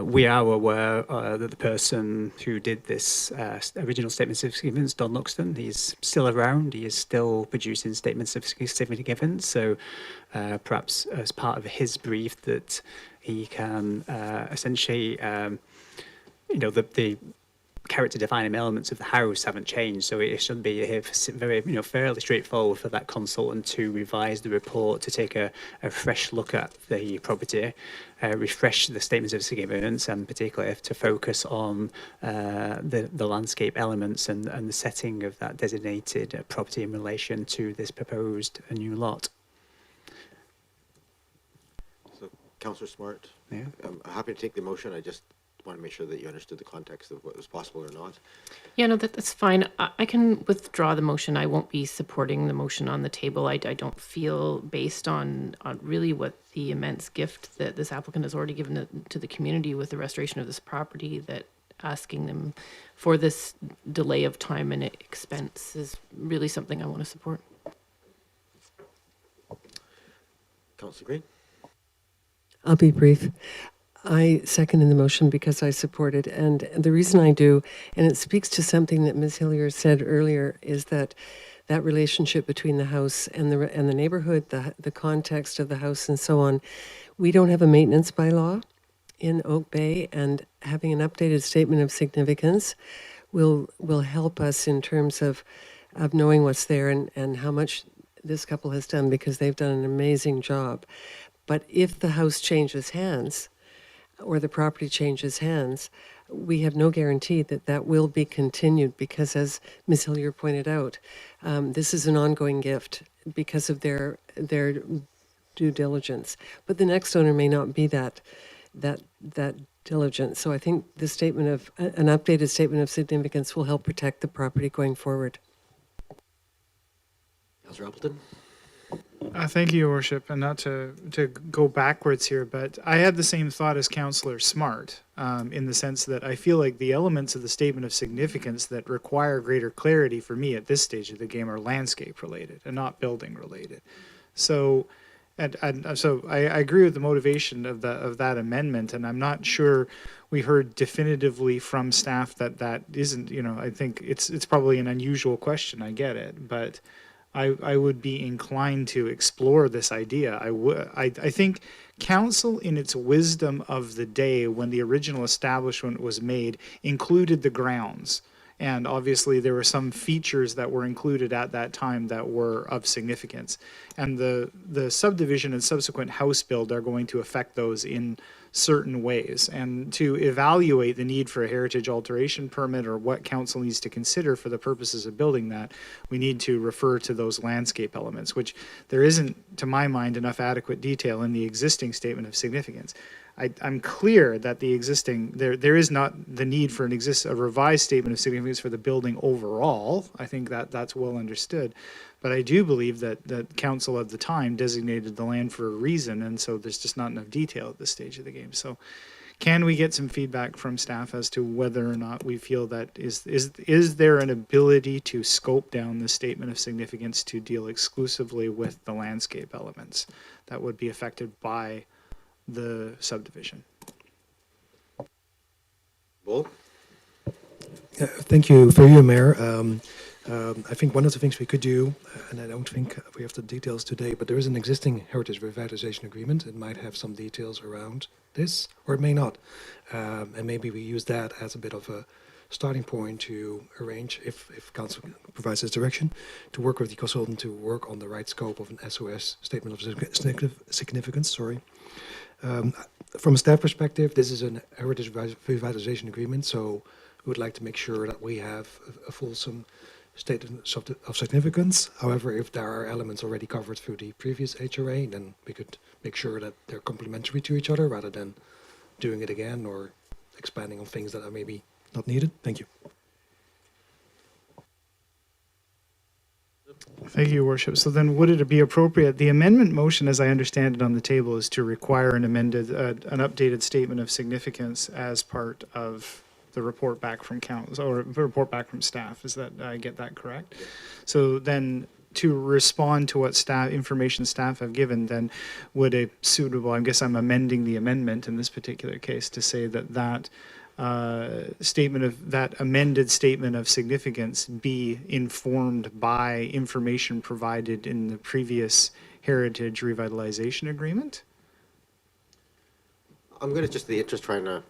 we are aware that the person who did this original statements of significance, Don Luxton, he's still around. He is still producing statements of significance. So perhaps as part of his brief, that he can essentially, the character defining elements of the house haven't changed, so it should be very, fairly straightforward for that consultant to revise the report, to take a fresh look at the property, refresh the statements of significance, and particularly to focus on the landscape elements and the setting of that designated property in relation to this proposed new lot. So, Councillor Smart, yeah, I'm happy to take the motion. I just want to make sure that you understood the context of what was possible or not. Yeah, no, that's fine. I can withdraw the motion. I won't be supporting the motion on the table. I don't feel, based on really what the immense gift that this applicant has already given to the community with the restoration of this property, that asking them for this delay of time and expense is really something I want to support. Councillor Green. I'll be brief. I second in the motion because I support it. And the reason I do, and it speaks to something that Ms. Hillier said earlier, is that relationship between the house and the neighborhood, the context of the house and so on. We don't have a maintenance bylaw in Oak Bay, and having an updated statement of significance will help us in terms of knowing what's there and how much this couple has done, because they've done an amazing job. But if the house changes hands, or the property changes hands, we have no guarantee that that will be continued because, as Ms. Hillier pointed out, this is an ongoing gift because of their due diligence. But the next owner may not be that diligent. So I think the statement of an updated statement of significance will help protect the property going forward. Councillor Appleton? Thank you, Your Worship, and not to go backwards here, but I had the same thought as Councillor Smart, in the sense that I feel like the elements of the statement of significance that require greater clarity for me at this stage of the game are landscape related and not building related. So, so I agree with the motivation of that amendment, and I'm not sure we heard definitively from staff that isn't. I think it's probably an unusual question. I get it, but I would be inclined to explore this idea. I think council, in its wisdom of the day when the original establishment was made, included the grounds. And obviously there were some features that were included at that time that were of significance. And the subdivision and subsequent house build are going to affect those in certain ways. And to evaluate the need for a heritage alteration permit or what council needs to consider for the purposes of building that, we need to refer to those landscape elements, which there isn't, to my mind, enough adequate detail in the existing statement of significance. I'm clear that the existing, there is not the need for a revised statement of significance for the building overall. I think that's well understood. But I do believe that council at the time designated the land for a reason, and so there's just not enough detail at this stage of the game. So can we get some feedback from staff as to whether or not we feel that is there an ability to scope down the statement of significance to deal exclusively with the landscape elements that would be affected by the subdivision? Bull? Thank you for you, Mayor. I think one of the things we could do, and I don't think we have the details today, but there is an existing heritage revitalization agreement. It might have some details around this, or it may not. And maybe we use that as a bit of a starting point to arrange, if council provides this direction, to work with the consultant to work on the right scope of an SOS, statement of significance. From a staff perspective, this is an heritage revitalization agreement, so we would like to make sure that we have a fulsome statement of significance. However, if there are elements already covered through the previous HRA, then we could make sure that they're complementary to each other rather than doing it again or expanding on things that are maybe not needed. Thank you. Thank you, Your Worship. So then would it be appropriate, the amendment motion, as I understand it on the table, is to require an updated statement of significance as part of the report back from council, or the report back from staff. Is that, I get that correct? So then to respond to what information staff have given, then would a suitable, I guess I'm amending the amendment in this particular case to say that amended statement of significance be informed by information provided in the previous heritage revitalization agreement? I'm going to just, in the interest, trying to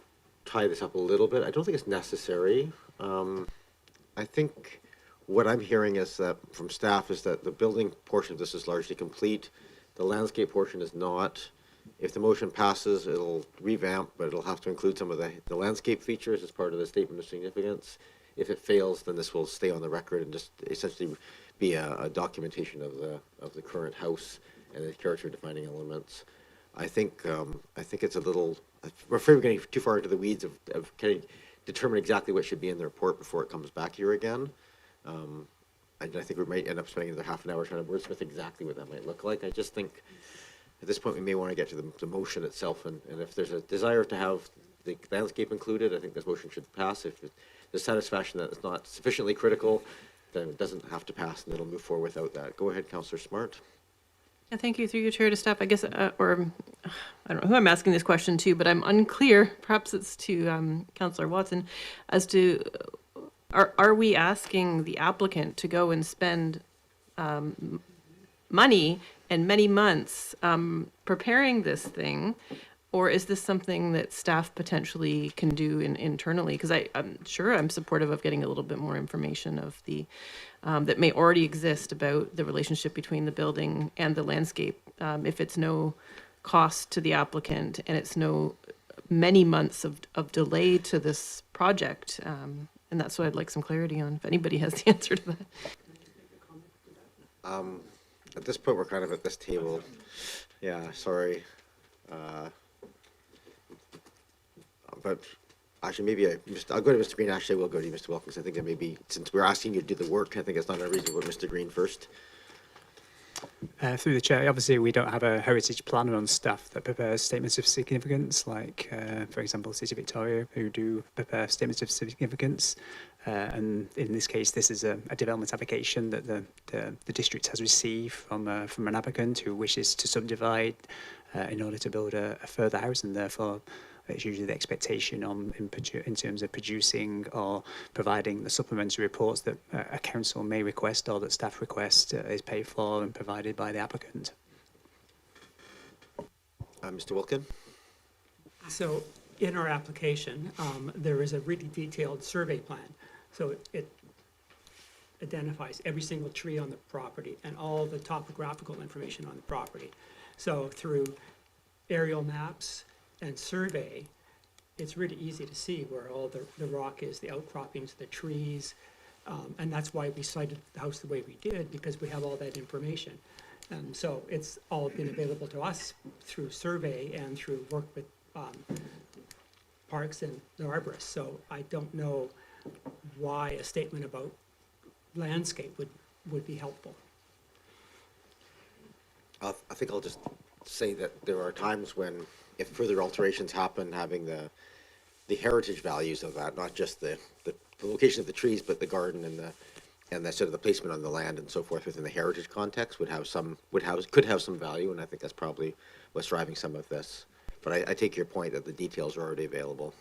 tie this up a little bit. I don't think it's necessary. I think what I'm hearing is that from staff is that the building portion of this is largely complete. The landscape portion is not. If the motion passes, it'll revamp, but it'll have to include some of the landscape features as part of the statement of significance. If it fails, then this will stay on the record and just essentially be a documentation of the current house and the character defining elements. I think it's a little, we're afraid we're getting too far into the weeds of kind of determine exactly what should be in the report before it comes back here again. I think we might end up spending another half an hour trying to wordsmith exactly what that might look like. I just think at this point we may want to get to the motion itself, and if there's a desire to have the landscape included, I think this motion should pass. If there's satisfaction that it's not sufficiently critical, then it doesn't have to pass, and it'll move forward without that. Go ahead, Councillor Smart. Yeah, thank you. Through your chair to staff, I guess, or I don't know who I'm asking this question to, but I'm unclear, perhaps it's to Councillor Watson, as to are we asking the applicant to go and spend money and many months preparing this thing, or is this something that staff potentially can do internally? Because I'm sure I'm supportive of getting a little bit more information of the that may already exist about the relationship between the building and the landscape. If it's no cost to the applicant and it's no many months of delay to this project. And that's what I'd like some clarity on, if anybody has the answer to that. At this point, we're kind of at this table. Yeah, sorry. But actually, maybe I'll go to Mr. Green. Actually, we'll go to you, Mr. Wilkins. I think that maybe, since we're asking you to do the work, I think it's not unreasonable. Mr. Green first. Through the chair, obviously we don't have a heritage planner on staff that prepares statements of significance, like, for example, City of Victoria, who do prepare statements of significance. And in this case, this is a development application that the district has received from an applicant who wishes to subdivide in order to build a further house, and therefore it's usually the expectation in terms of producing or providing the supplementary reports that a council may request or that staff request is paid for and provided by the applicant. Mr. Wilkin? So in our application, there is a really detailed survey plan. So it identifies every single tree on the property and all the topographical information on the property. So through aerial maps and survey, it's really easy to see where all the rock is, the outcroppings, the trees, and that's why we cited the house the way we did, because we have all that information. So it's all been available to us through survey and through work with parks and the arborists. So I don't know why a statement about landscape would be helpful. I think I'll just say that there are times when, if further alterations happen, having the heritage values of that, not just the location of the trees, but the garden and the sort of the placement on the land and so forth within the heritage context could have some value, and I think that's probably what's driving some of this. But I take your point that the details are already available.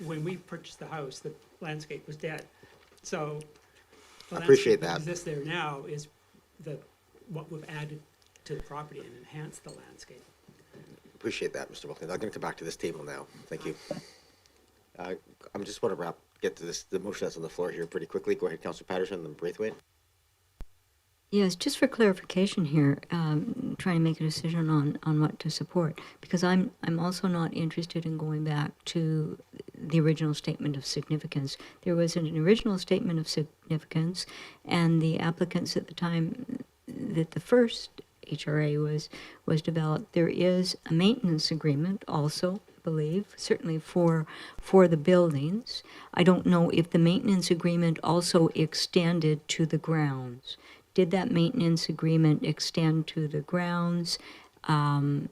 When we purchased the house, the landscape was dead. So the I appreciate landscape that. exists there now is what we've added to the property and enhanced the landscape. Appreciate that, Mr. Wilkins. I'm going to come back to this table now. Thank you. I just want to get to the motion that's on the floor here pretty quickly. Go ahead, Councillor Patterson, and then Braithwaite. Yes, just for clarification here, trying to make a decision on what to support, because I'm also not interested in going back to the original statement of significance. There was an original statement of significance, and the applicants at the time that the first HRA was developed, there is a maintenance agreement also, I believe, certainly for the buildings. I don't know if the maintenance agreement also extended to the grounds. Did that maintenance agreement extend to the grounds and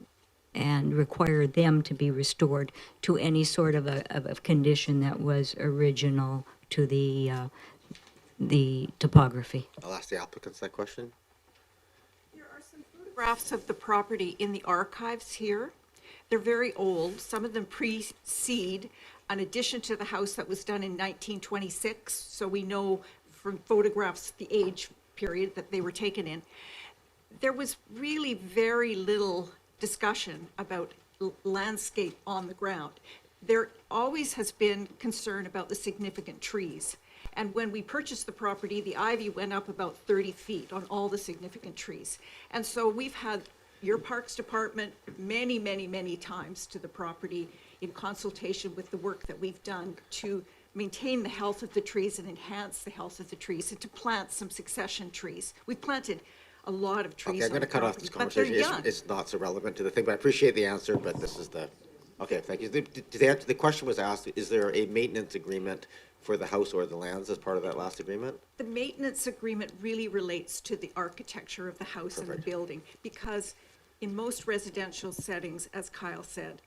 require them to be restored to any sort of a condition that was original to the topography? I'll ask the applicants that question. There are some photographs of the property in the archives here. They're very old. Some of them precede an addition to the house that was done in 1926. So we know from photographs the age period that they were taken in. There was really very little discussion about landscape on the ground. There always has been concern about the significant trees. And when we purchased the property, the ivy went up about 30 feet on all the significant trees. And so we've had your Parks Department many, many, many times to the property in consultation with the work that we've done to maintain the health of the trees and enhance the health of the trees and to plant some succession trees. We've planted a lot of trees. Okay, I'm going to cut off this conversation. It's not so relevant to the thing, but I appreciate the answer, but this is the... Okay, thank you. The question was asked, is there a maintenance agreement for the house or the lands as part of that last agreement? The maintenance agreement really relates to the architecture of the house and the building, because in most residential settings, as Kyle said,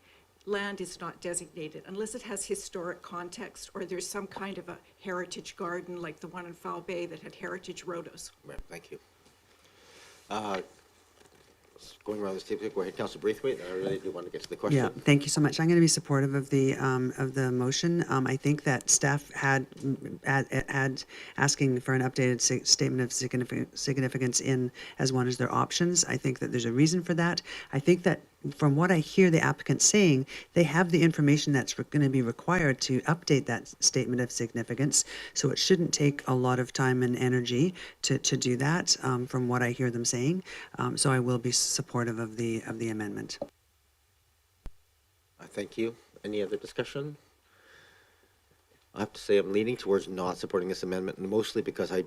land is not designated unless it has historic context or there's some kind of a heritage garden like the one in Foul Bay that had heritage rhodos. Right, thank you. Going around this table, go ahead, Councillor Braithwaite. I really do want to get to the question. Yeah, thank you so much. I'm going to be supportive of the motion. I think that staff had asking for an updated statement of significance in as one of their options. I think that there's a reason for that. I think that from what I hear the applicant saying, they have the information that's going to be required to update that statement of significance. So it shouldn't take a lot of time and energy to do that, from what I hear them saying. So I will be supportive of the amendment. Thank you. Any other discussion? I have to say I'm leaning towards not supporting this amendment, and mostly because I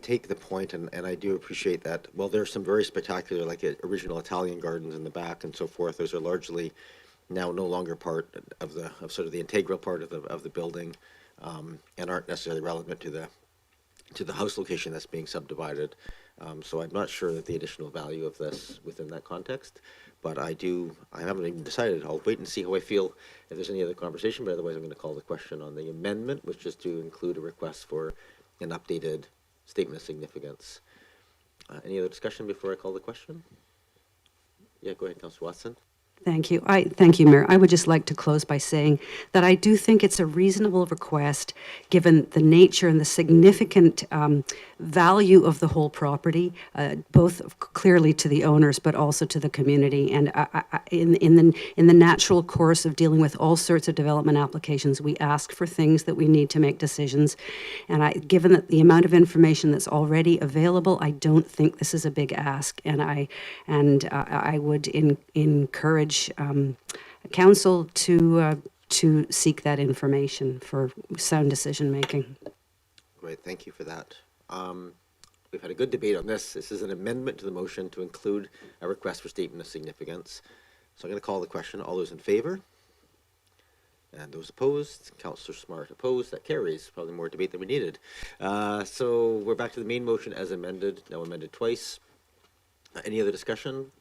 take the point, and I do appreciate that. Well, there's some very spectacular, like original Italian gardens in the back and so forth. Those are largely now no longer part of sort of the integral part of the building, and aren't necessarily relevant to the house location that's being subdivided. So I'm not sure that the additional value of this within that context, but I haven't even decided. I'll wait and see how I feel if there's any other conversation, but otherwise I'm going to call the question on the amendment, which is to include a request for an updated statement of significance. Any other discussion before I call the question? Yeah, go ahead, Councillor Watson. Thank you. Thank you, Mayor. I would just like to close by saying that I do think it's a reasonable request, given the nature and the significant value of the whole property, both clearly to the owners, but also to the community. And in the natural course of dealing with all sorts of development applications, we ask for things that we need to make decisions. And given that the amount of information that's already available, I don't think this is a big ask. And I would encourage council to seek that information for sound decision making. Great, thank you for that. We've had a good debate on this. This is an amendment to the motion to include a request for statement of significance. So I'm going to call the question. All those in favor? And those opposed? Councillor Smart opposed. That carries. Probably more debate than we needed. So we're back to the main motion as amended, now amended twice. Any other discussion?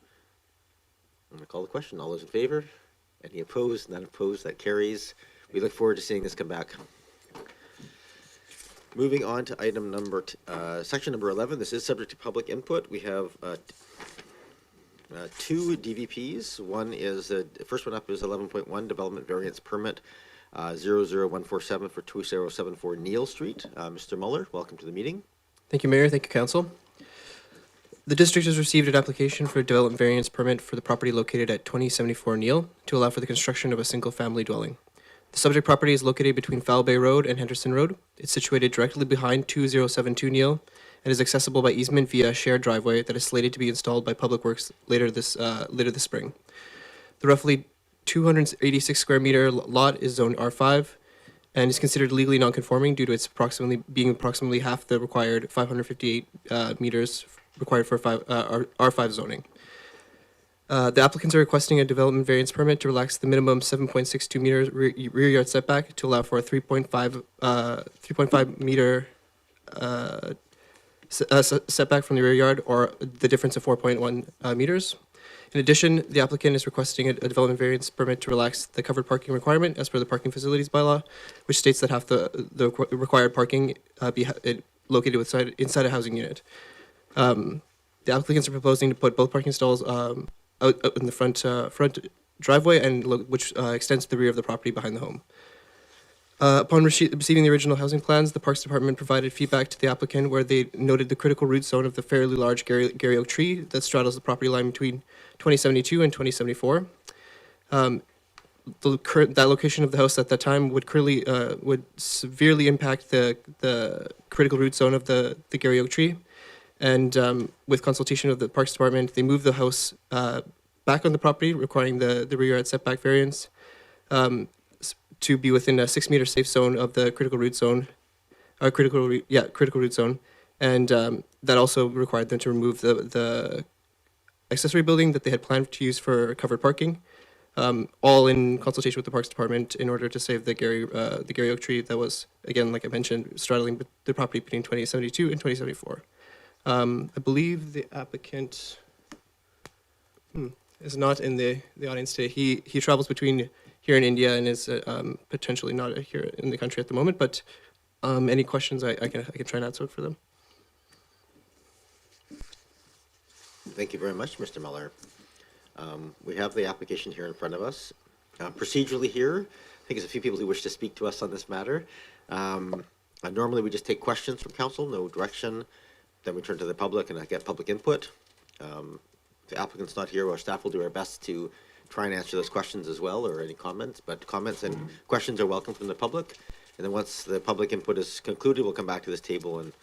I'm going to call the question. All those in favor? Any opposed? None opposed. That carries. We look forward to seeing this come back. Moving on to item section number 11. This is subject to public input. We have two DVPs. One is, the first one up is 11.1, Development Variance Permit 00147 for 2074 Neil Street. Mr. Muller, welcome to the meeting. Thank you, Mayor. Thank you, Council. The district has received an application for a development variance permit for the property located at 2074 Neil to allow for the construction of a single-family dwelling. The subject property is located between Foul Bay Road and Henderson Road. It's situated directly behind 2072 Neil and is accessible by easement via a shared driveway that is slated to be installed by Public Works later this spring. The roughly 286 square meter lot is zoned R5 and is considered legally non-conforming due to its being approximately half the required 558 meters required for R5 zoning. The applicants are requesting a development variance permit to relax the minimum 7.62 meters rear yard setback to allow for a 3.5 meter setback from the rear yard, or the difference of 4.1 meters. In addition, the applicant is requesting a development variance permit to relax the covered parking requirement as per the parking facilities bylaw, which states that half the required parking be located inside a housing unit. The applicants are proposing to put both parking stalls out in the front driveway, and which extends to the rear of the property behind the home. Upon receiving the original housing plans, the Parks Department provided feedback to the applicant where they noted the critical root zone of the fairly large Gary oak tree that straddles the property line between 2072 and 2074. That location of the house at that time would severely impact the critical root zone of the Gary oak tree. And with consultation of the Parks Department, they moved the house back on the property, requiring the rear yard setback variance to be within a 6 meter safe zone of the critical root zone, critical root zone, and that also required them to remove the accessory building that they had planned to use for covered parking, all in consultation with the Parks Department in order to save the Gary oak tree that was, again, like I mentioned, straddling the property between 2072 and 2074. I believe the applicant is not in the audience today. He travels between here in India and is potentially not here in the country at the moment. But any questions, I can try and answer for them. Thank you very much, Mr. Muller. We have the application here in front of us. Procedurally here, I think there's a few people who wish to speak to us on this matter. Normally we just take questions from council, no direction. Then we turn to the public and I get public input. If the applicant's not here, our staff will do our best to try and answer those questions as well, or any comments. But comments and questions are welcome from the public. And then once the public input is concluded, we'll come back to this table and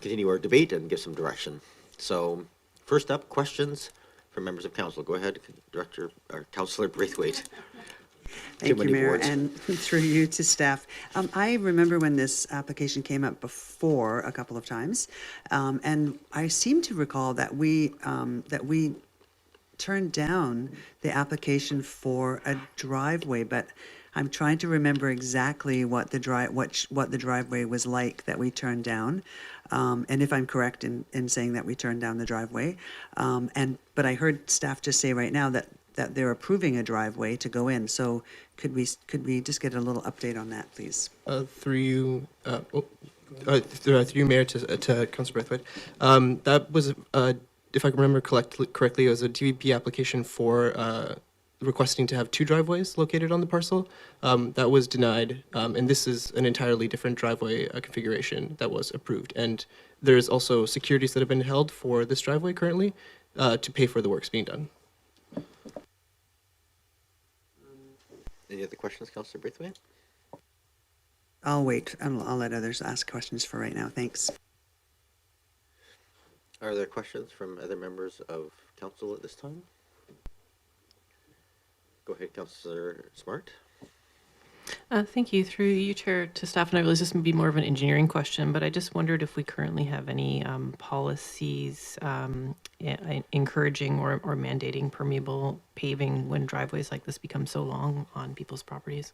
continue our debate and give some direction. So first up, questions from members of council. Go ahead, Councillor Braithwaite. Thank many you, Mayor, boards. and through you to staff. I remember when this application came up before a couple of times, and I seem to recall that we turned down the application for a driveway, but I'm trying to remember exactly what the driveway was like that we turned down, and if I'm correct in saying that we turned down the driveway, but I heard staff just say right now that they're approving a driveway to go in. So could we just get a little update on that, please? Through you, through you, Mayor, to Councillor Braithwaite. That was, if I can remember correctly, it was a DVP application for requesting to have 2 driveways located on the parcel. That was denied, and this is an entirely different driveway configuration that was approved. And there's also securities that have been held for this driveway currently to pay for the works being done. Any other questions, Councillor Braithwaite? I'll wait. I'll let others ask questions for right now. Thanks. Are there questions from other members of council at this time? Go ahead, Councillor Smart. Thank you. Through you, Chair, to staff, and I realize this may be more of an engineering question, but I just wondered if we currently have any policies encouraging or mandating permeable paving when driveways like this become so long on people's properties.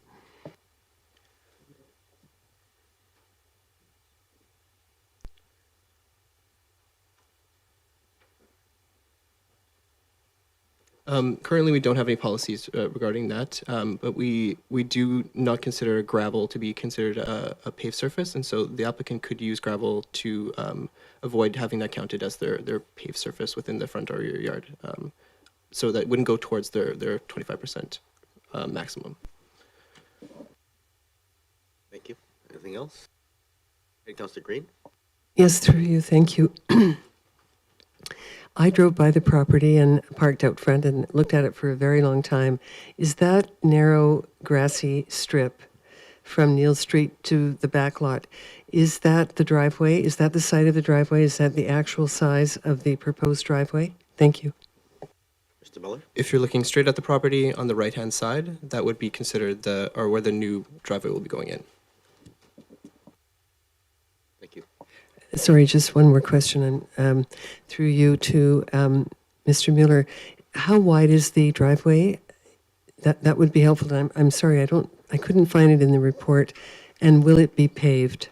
Currently, we don't have any policies regarding that, but we do not consider gravel to be considered a paved surface, and so the applicant could use gravel to avoid having that counted as their paved surface within the front or rear yard, so that wouldn't go towards their 25% maximum. Thank you. Anything else? Hey, Councillor Green. Yes, through you. Thank you. I drove by the property and parked out front and looked at it for a very long time. Is that narrow grassy strip from Neil Street to the back lot, is that the driveway? Is that the site of the driveway? Is that the actual size of the proposed driveway? Thank you. Mr. Miller? If you're looking straight at the property on the right-hand side, that would be considered where the new driveway will be going in. Thank you. Sorry, just one more question, and through you to Mr. Mueller. How wide is the driveway? That would be helpful. I'm sorry, I couldn't find it in the report. And will it be paved?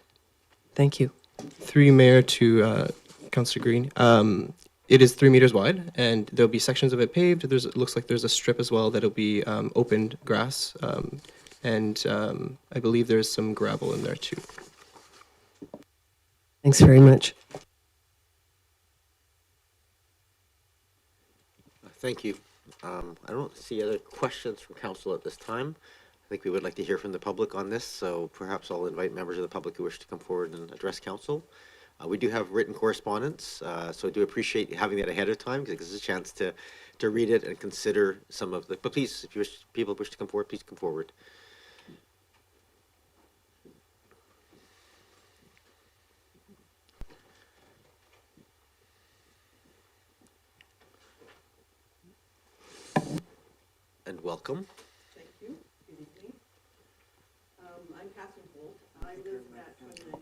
Thank you. Through you, Mayor, to Councillor Green. It is 3 meters wide, and there'll be sections of it paved. It looks like there's a strip as well that'll be open grass, and I believe there's some gravel in there too. Thanks very much. Thank you. I don't see other questions from council at this time. I think we would like to hear from the public on this, so perhaps I'll invite members of the public who wish to come forward and address council. We do have written correspondence, so I do appreciate having that ahead of time because it gives us a chance to read it and consider some of the. But please, if people wish to come forward, please come forward. And welcome. Thank you. Good evening. I'm Catherine Holt. I live at 29.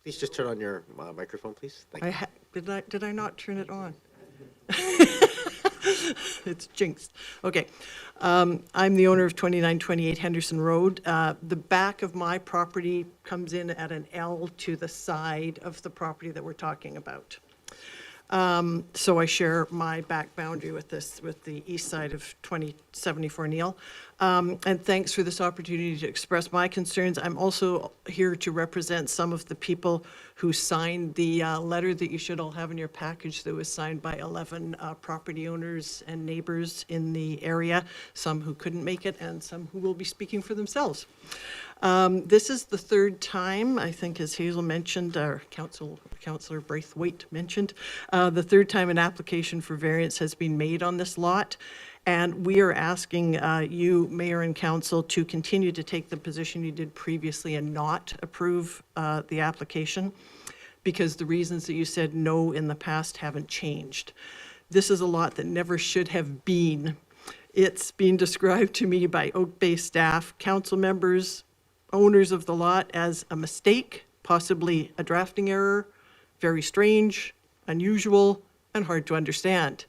Please just turn on your microphone, please. Thank you. Did I not turn it on? It's jinxed. Okay. I'm the owner of 2928 Henderson Road. The back of my property comes in at an L to the side of the property that we're talking about. So I share my back boundary with the east side of 2074 Neil. And thanks for this opportunity to express my concerns. I'm also here to represent some of the people who signed the letter that you should all have in your package that was signed by 11 property owners and neighbors in the area, some who couldn't make it and some who will be speaking for themselves. This is the third time, I think, as Hazel mentioned, or Councillor Braithwaite mentioned, the third time an application for variance has been made on this lot. And we are asking you, Mayor and Council, to continue to take the position you did previously and not approve the application because the reasons that you said no in the past haven't changed. This is a lot that never should have been It's being described to me by Oak Bay staff, council members, owners of the lot as a mistake, possibly a drafting error, very strange, unusual, and hard to understand.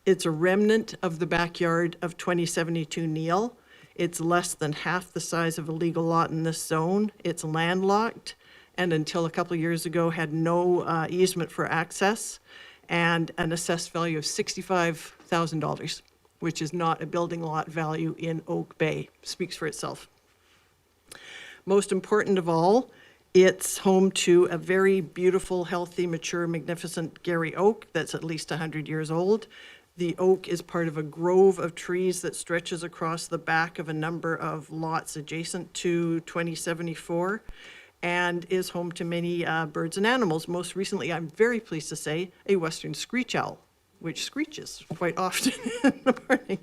It's a remnant of the backyard of 2072 Neil. It's less than half the size of a legal lot in this zone. It's landlocked, and until a couple of years ago had no easement for access, and an assessed value of $65,000, which is not a building lot value in Oak Bay. Speaks for itself. Most important of all, it's home to a very beautiful, healthy, mature, magnificent Gary oak that's at least 100 years old. The oak is part of a grove of trees that stretches across the back of a number of lots adjacent to 2074 and is home to many birds and animals. Most recently, I'm very pleased to say, a western screech owl, which screeches quite often in the morning.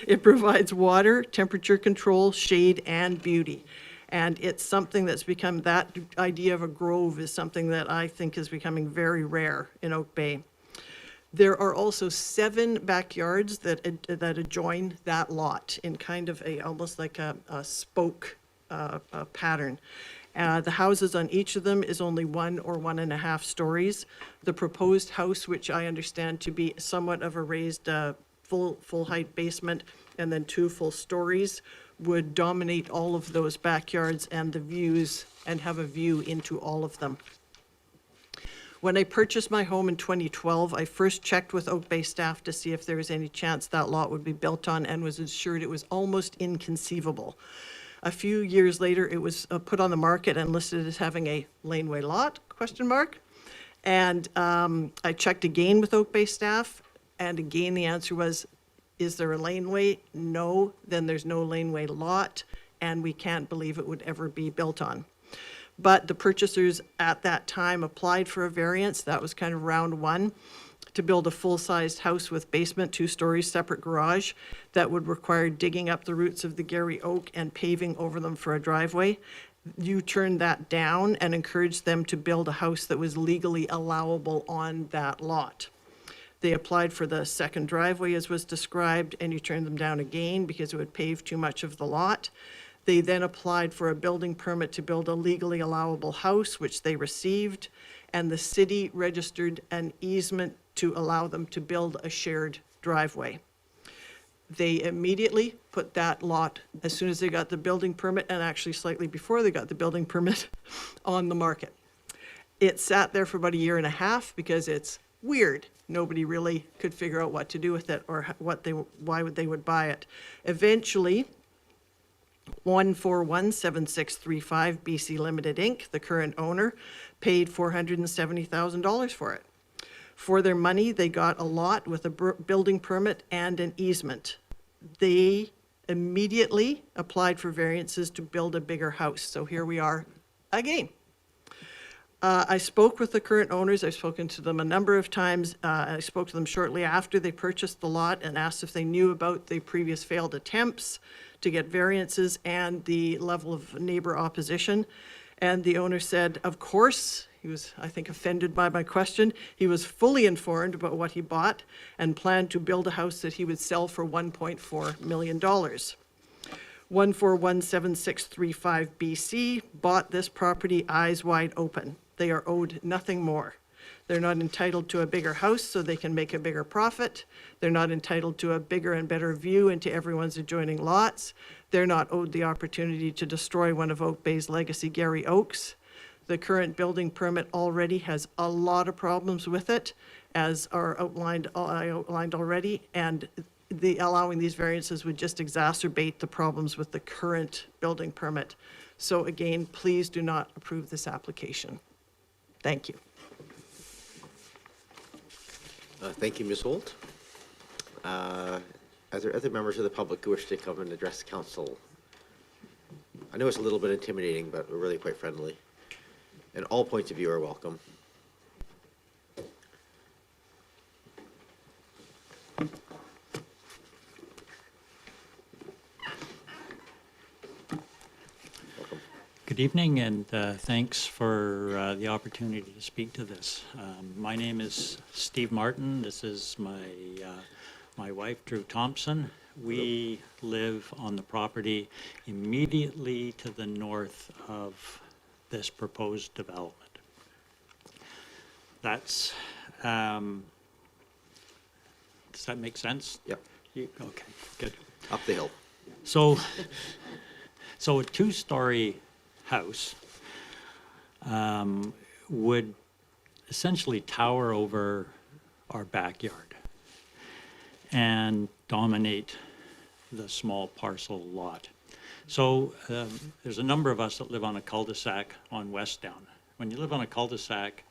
It provides water, temperature control, shade, and beauty. And it's something that's become, that idea of a grove is something that I think is becoming very rare in Oak Bay. There are also 7 backyards that adjoin that lot in kind of almost like a spoke pattern. The houses on each of them is only 1 or 1.5 stories. The proposed house, which I understand to be somewhat of a raised full height basement and then 2 full stories, would dominate all of those backyards and the views and have a view into all of them. When I purchased my home in 2012, I first checked with Oak Bay staff to see if there was any chance that lot would be built on and was assured it was almost inconceivable. A few years later, it was put on the market and listed as having a laneway lot, ? And I checked again with Oak Bay staff, and again the answer was, is there a laneway? No, then there's no laneway lot, and we can't believe it would ever be built on. But the purchasers at that time applied for a variance, that was kind of round 1, to build a full-sized house with basement, 2 stories, separate garage, that would require digging up the roots of the Gary oak and paving over them for a driveway. You turned that down and encouraged them to build a house that was legally allowable on that lot. They applied for the second driveway as was described, and you turned them down again because it would pave too much of the lot. They then applied for a building permit to build a legally allowable house, which they received, and the city registered an easement to allow them to build a shared driveway. They immediately put that lot, as soon as they got the building permit, and actually slightly before they got the building permit, on the market. It sat there for about 1.5 years because it's weird. Nobody really could figure out what to do with it or why they would buy it. Eventually, 1417635 BC Limited Inc., the current owner, paid $470,000 for it. For their money, they got a lot with a building permit and an easement. They immediately applied for variances to build a bigger house. So here we are again. I spoke with the current owners. I've spoken to them a number of times. I spoke to them shortly after they purchased the lot and asked if they knew about the previous failed attempts to get variances and the level of neighbor opposition. And the owner said, of course. He was, I think, offended by my question. He was fully informed about what he bought and planned to build a house that he would sell for $1.4 million. 1417635 BC bought this property eyes wide open. They are owed nothing more. They're not entitled to a bigger house so they can make a bigger profit. They're not entitled to a bigger and better view into everyone's adjoining lots. They're not owed the opportunity to destroy one of Oak Bay's legacy Gary oaks. The current building permit already has a lot of problems with it, as I outlined already, and allowing these variances would just exacerbate the problems with the current building permit. So again, please do not approve this application. Thank you. Thank you, Ms. Holt. Are there other members of the public who wish to come and address council? I know it's a little bit intimidating, but we're really quite friendly. And all points of view are welcome. Good evening, and thanks for the opportunity to speak to this. My name is Steve Martin. This is my my wife, Drew Thompson. We live on the property immediately to the north of this proposed development. That's, does that make sense? Yep. Okay, good. Up the hill. So a two-story house would essentially tower over our backyard and dominate the small parcel lot. So there's a number of us that live on a cul-de-sac on West Down. When you live on a cul-de-sac,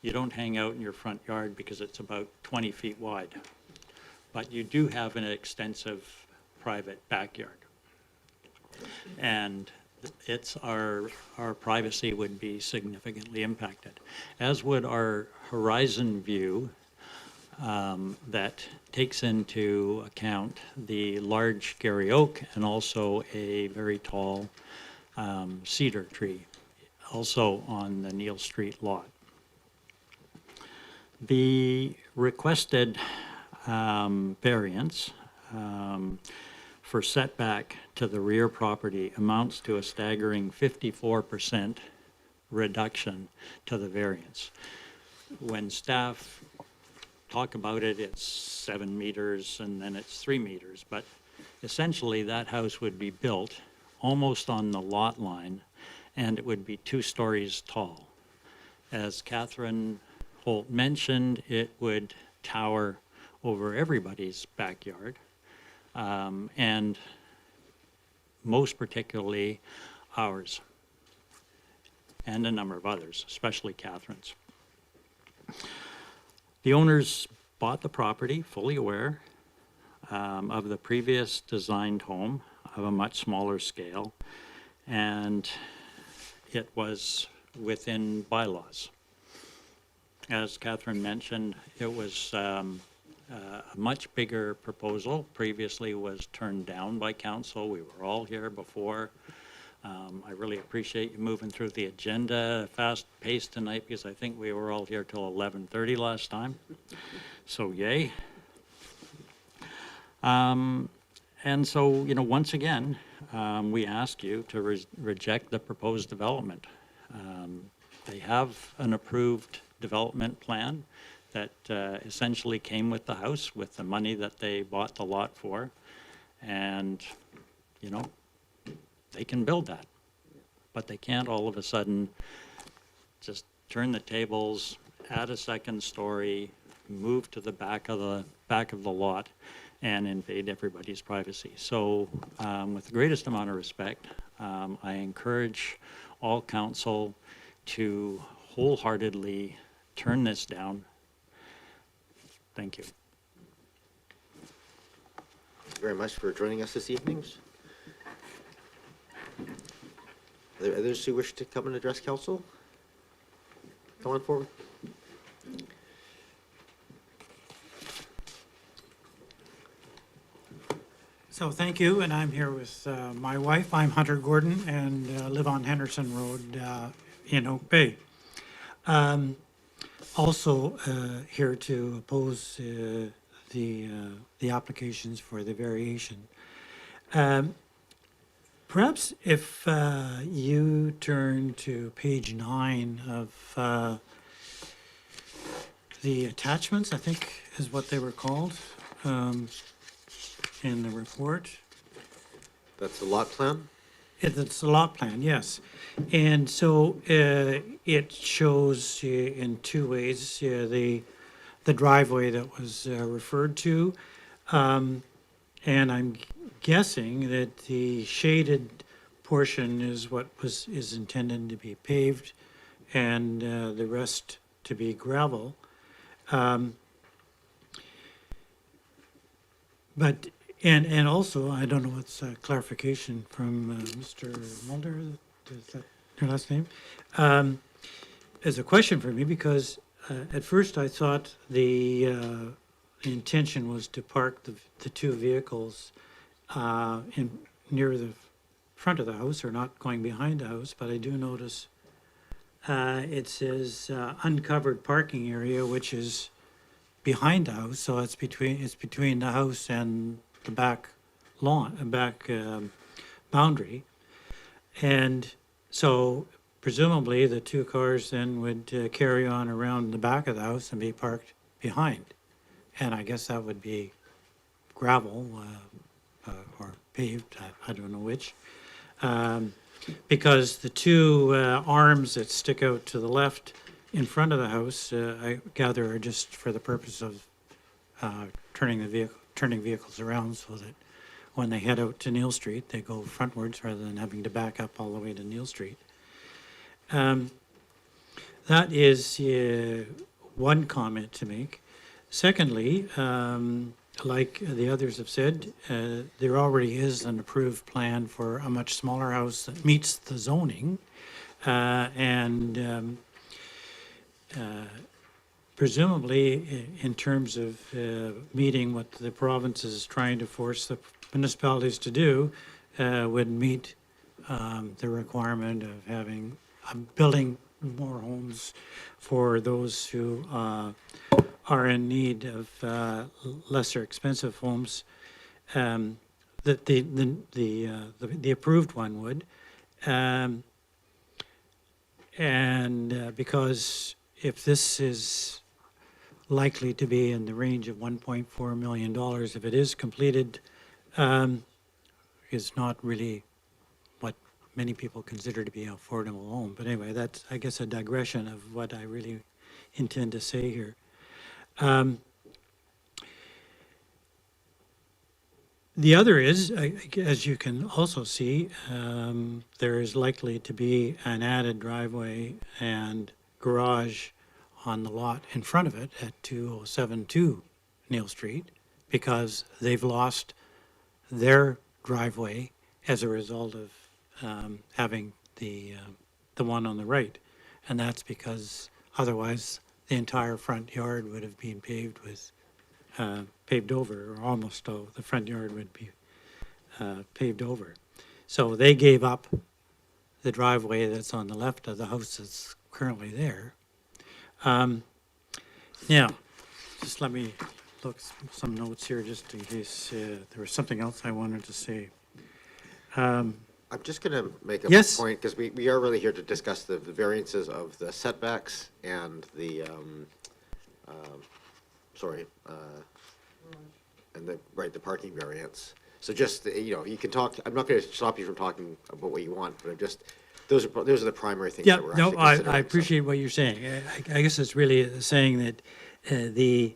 you don't hang out in your front yard because it's about 20 feet wide. But you do have an extensive private backyard. And it's our privacy would be significantly impacted, as would our horizon view that takes into account the large Gary oak and also a very tall cedar tree, also on the Neil Street lot. The requested variance for setback to the rear property amounts to a staggering 54% reduction to the variance. When staff talk about it, it's 7 meters and then it's 3 meters, but essentially that house would be built almost on the lot line and it would be 2 stories tall. As Catherine Holt mentioned, it would tower over everybody's backyard, and most particularly ours, and a number of others, especially Catherine's. The owners bought the property fully aware of the previous designed home of a much smaller scale, and it was within bylaws. As Catherine mentioned, it was a much bigger proposal. Previously was turned down by council. We were all here before. I really appreciate you moving through the agenda fast paced tonight because I think we were all here till 11:30 last time. So yay. And so, you know, once again, we ask you to reject the proposed development. They have an approved development plan that essentially came with the house with the money that they bought the lot for, and you know, they can build that, but they can't all of a sudden just turn the tables, add a second story, move to the back of the lot and invade everybody's privacy. So with the greatest amount of respect, I encourage all council to wholeheartedly turn this down. Thank you. Thank you very much for joining us this evening. Are there others who wish to come and address council? Come on forward. So thank you, and I'm here with my wife. I'm Hunter Gordon and live on Henderson Road in Oak Bay. Also here to oppose the applications for the variation. Perhaps if you turn to page 9 of the attachments, I think is what they were called, in the report. That's the lot plan? It's the lot plan, yes. And so it shows in 2 ways the driveway that was referred to. And I'm guessing that the shaded portion is what is intended to be paved and the rest to be gravel. But and also, I don't know what's clarification from Mr. Mulder, is that your last name? Is a question for me because at first I thought the intention was to park the 2 vehicles near the front of the house or not going behind the house, but I do notice it says uncovered parking area, which is behind the house, so it's between the house and the back lawn, back boundary. And so presumably the two cars then would carry on around the back of the house and be parked behind. And I guess that would be gravel or paved, I don't know which. Because the two arms that stick out to the left in front of the house, I gather are just for the purpose of turning vehicles around so that when they head out to Neil Street, they go frontwards rather than having to back up all the way to Neil Street. That is one comment to make. Secondly, like the others have said, there already is an approved plan for a much smaller house that meets the zoning. Presumably, in terms of meeting what the province is trying to force the municipalities to do, would meet the requirement of having building more homes for those who are in need of lesser expensive homes. That the approved one would, because if this is likely to be in the range of $1.4 million, if it is completed, is not really what many people consider to be an affordable home. But anyway, that's, I guess, a digression of what I really intend to say here. The other is, as you can also see, there is likely to be an added driveway and garage on the lot in front of it at 2072 Neil Street, because they've lost their driveway as a result of having the one on the right. And that's because otherwise the entire front yard would have been paved with, paved over, or almost the front yard would be paved over. So they gave up the driveway that's on the left of the house that's currently there. Now, just let me look some notes here just in case there was something else I wanted to say. I'm just going to make a Yes. point, because we are really here to discuss the variances of the setbacks and the, the parking variance. So just, you can talk, I'm not going to stop you from talking about what you want, but I'm just, those are the primary things Yeah, that we're no, actually I considering. appreciate what you're saying. I guess it's really saying that the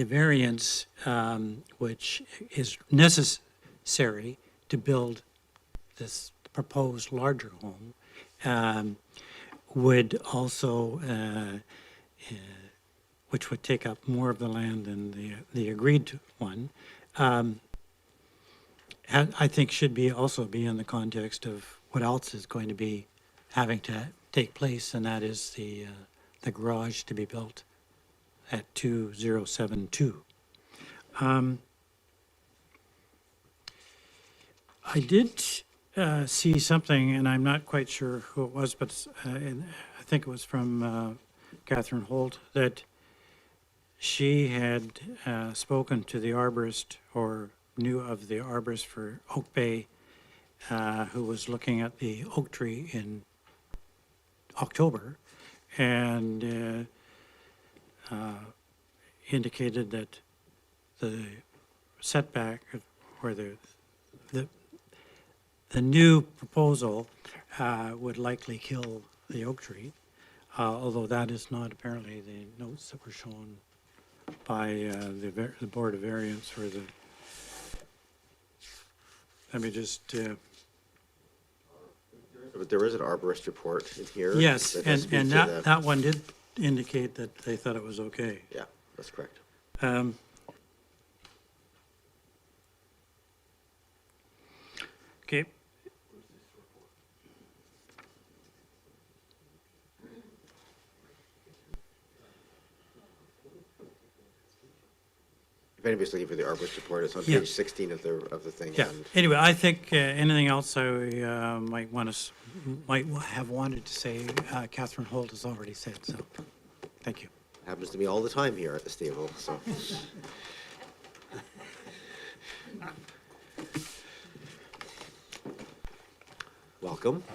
variance, which is necessary to build this proposed larger home, would also, which would take up more of the land than the agreed one, I think should also be in the context of what else is going to be having to take place, and that is the garage to be built at 2072. I did see something, and I'm not quite sure who it was, but I think it was from Catherine Holt, that she had spoken to the arborist, or knew of the arborist for Oak Bay, who was looking at the oak tree in October, and indicated that the setback, or the new proposal would likely kill the oak tree, although that is not apparently the notes that were shown by the Board of Variance for the. Let me just. But there is an arborist report in here. Yes, that speaks and to that one did indicate that they thought it was okay. Yeah, that's correct. Okay. If anybody's looking for the arborist report, it's on Yeah. page 16 of the thing. Yeah. And Anyway, I think anything else I might have wanted to say, Catherine Holt has already said. So, thank you. Happens to me all the time here at this table, so. Welcome.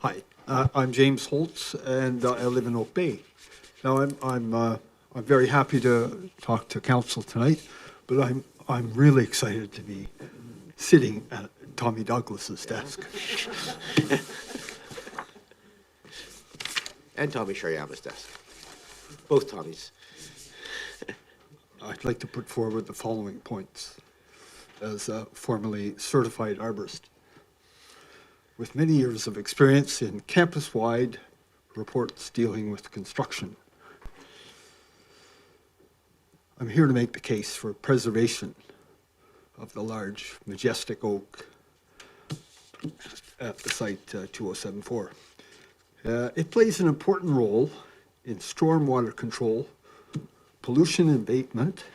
Hi, I'm James Holtz, and I live in Oak Bay. Now, I'm very happy to talk to council tonight, but I'm really excited to be sitting at Tommy Douglas's desk. And Tommy Shariyama's desk. Both Tommies. I'd like to put forward the following points as a formerly certified arborist. With many years of experience in campus-wide reports dealing with construction, I'm here to make the case for preservation of the large, majestic oak at the site 2074. It plays an important role in stormwater control, pollution abatement,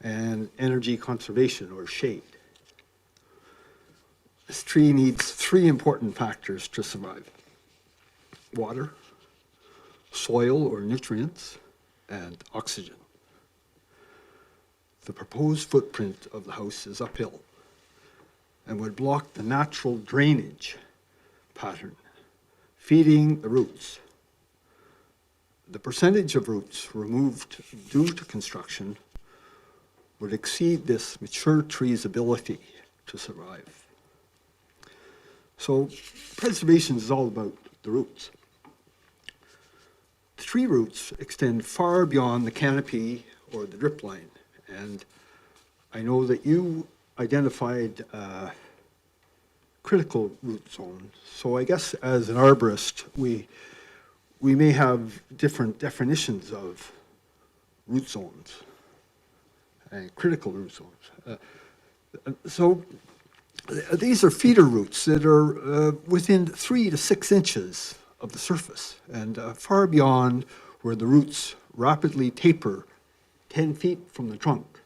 and energy conservation, or shade. This tree needs three important factors to survive: water, soil or nutrients, and oxygen. The proposed footprint of the house is uphill and would block the natural drainage pattern, feeding the roots. The percentage of roots removed due to construction would exceed this mature tree's ability to survive. So preservation is all about the roots. The tree roots extend far beyond the canopy or the drip line, and I know that you identified critical root zones. So I guess as an arborist, we may have different definitions of root zones and critical root zones. So these are feeder roots that are within 3 to 6 inches of the surface and far beyond where the roots rapidly taper 10 feet from the trunk.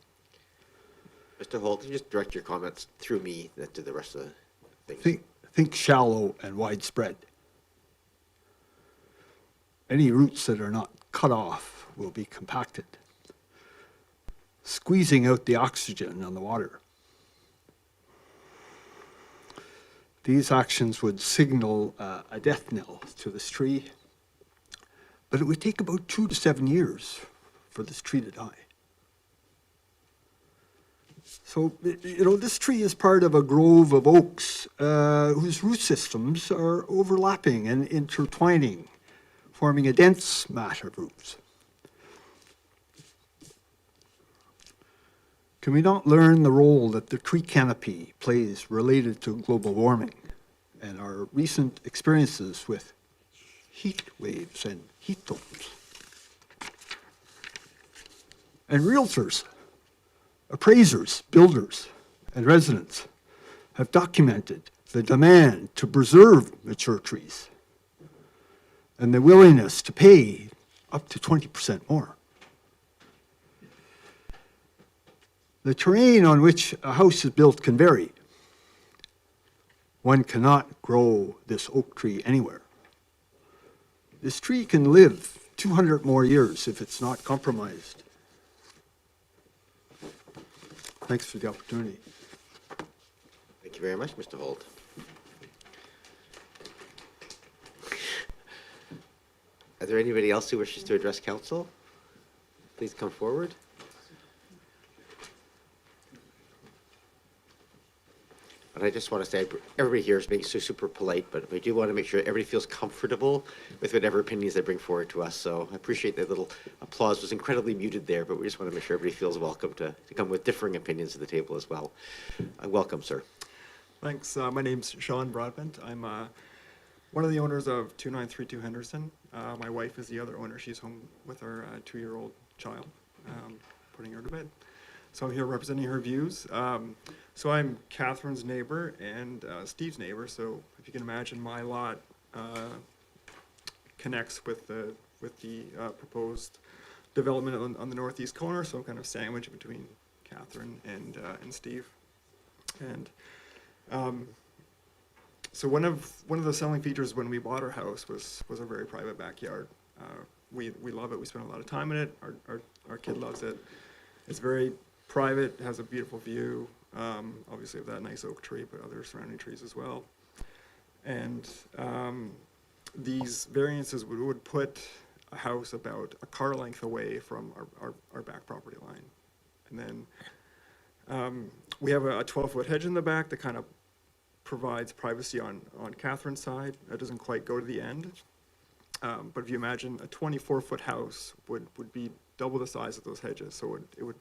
Mr. Holt, can you just direct your comments through me to the rest of the things? Think shallow and widespread. Any roots that are not cut off will be compacted, squeezing out the oxygen and the water. These actions would signal a death knell to this tree, but it would take about 2 to 7 years for this tree to die. So, you know, this tree is part of a grove of oaks whose root systems are overlapping and intertwining, forming a dense mat of roots. Can we not learn the role that the tree canopy plays related to global warming and our recent experiences with heat waves and heat domes? And realtors, appraisers, builders, and residents have documented the demand to preserve mature trees and the willingness to pay up to 20% more. The terrain on which a house is built can vary. One cannot grow this oak tree anywhere. This tree can live 200 more years if it's not compromised. Thanks for the opportunity. Thank you very much, Mr. Holt. Is there anybody else who wishes to address council? Please come forward. And I just want to say, everybody here is being so super polite, but we do want to make sure everybody feels comfortable with whatever opinions they bring forward to us. So I appreciate that little applause was incredibly muted there, but we just want to make sure everybody feels welcome to come with differing opinions to the table as well. Welcome, sir. Thanks. My name's Sean Broadbent. I'm one of the owners of 2932 Henderson. My wife is the other owner. She's home with our 2-year-old child, putting her to bed. So I'm here representing her views. So I'm Catherine's neighbor and Steve's neighbor. So if you can imagine, my lot connects with the proposed development on the northeast corner. So I'm kind of sandwiched between Catherine and Steve. And so one of the selling features when we bought our house was a very private backyard. we love it. We spend a lot of time in it. Our kid loves it. It's very private, has a beautiful view, obviously of that nice oak tree, but other surrounding trees as well. And these variances would put a house about a car length away from our back property line. And then we have a 12-foot hedge in the back that kind of provides privacy on Catherine's side. That doesn't quite go to the end. But if you imagine a 24-foot house would be double the size of those hedges. So it would,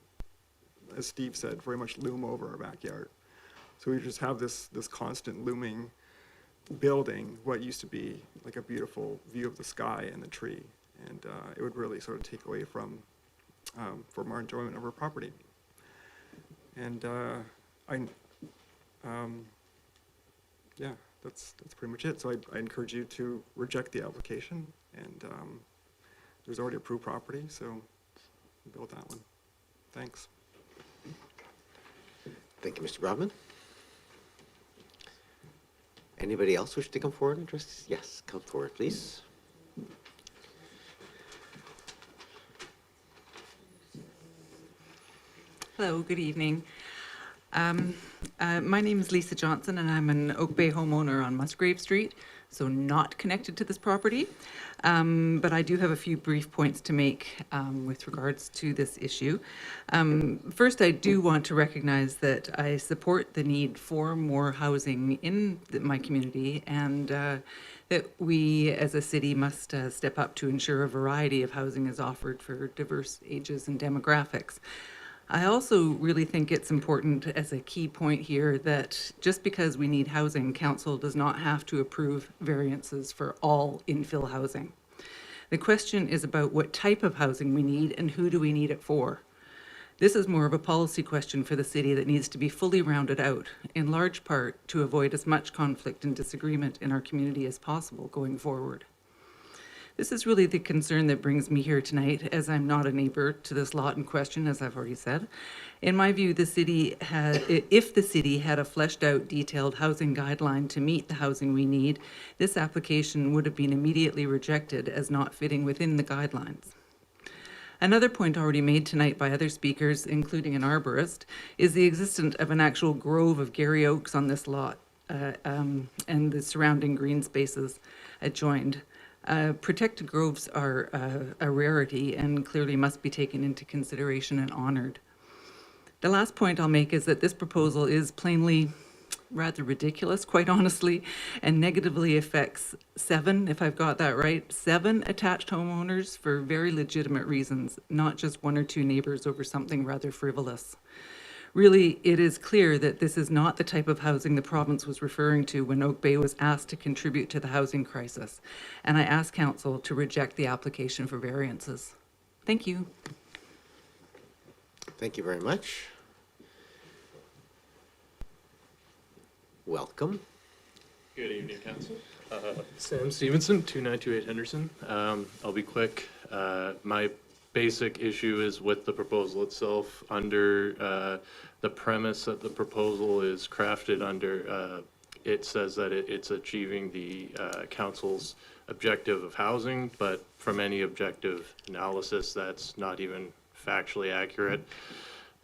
as Steve said, very much loom over our backyard. So we just have this constant looming building, what used to be like a beautiful view of the sky and the tree. And it would really sort of take away from our enjoyment of our property. And yeah, that's pretty much it. So I encourage you to reject the application, and there's already approved property, so build that one. Thanks. Thank you, Mr. Broadman. Anybody else wish to come forward and address? Yes, come forward, please. Hello, good evening. My name is Lisa Johnson, and I'm an Oak Bay homeowner on Musgrave Street, so not connected to this property. But I do have a few brief points to make with regards to this issue. First, I do want to recognize that I support the need for more housing in my community, and that we as a city must step up to ensure a variety of housing is offered for diverse ages and demographics. I also really think it's important as a key point here that just because we need housing, council does not have to approve variances for all infill housing. The question is about what type of housing we need and who do we need it for. This is more of a policy question for the city that needs to be fully rounded out, in large part to avoid as much conflict and disagreement in our community as possible going forward. This is really the concern that brings me here tonight, as I'm not a neighbor to this lot in question, as I've already said. In my view, if the city had a fleshed out, detailed housing guideline to meet the housing we need, this application would have been immediately rejected as not fitting within the guidelines. Another point already made tonight by other speakers, including an arborist, is the existence of an actual grove of Gary oaks on this lot and the surrounding green spaces adjoined. Protected groves are a rarity and clearly must be taken into consideration and honored. The last point I'll make is that this proposal is plainly rather ridiculous, quite honestly, and negatively affects 7, if I've got that right, 7 attached homeowners for very legitimate reasons, not just 1 or 2 neighbors over something rather frivolous. Really, it is clear that this is not the type of housing the province was referring to when Oak Bay was asked to contribute to the housing crisis. And I ask council to reject the application for variances. Thank you. Thank you very much. Welcome. Good evening, Council. Sam Stevenson, 2928 Henderson. I'll be quick. My basic issue is with the proposal itself. Under the premise that the proposal is crafted under, it says that it's achieving the council's objective of housing, but from any objective analysis, that's not even factually accurate.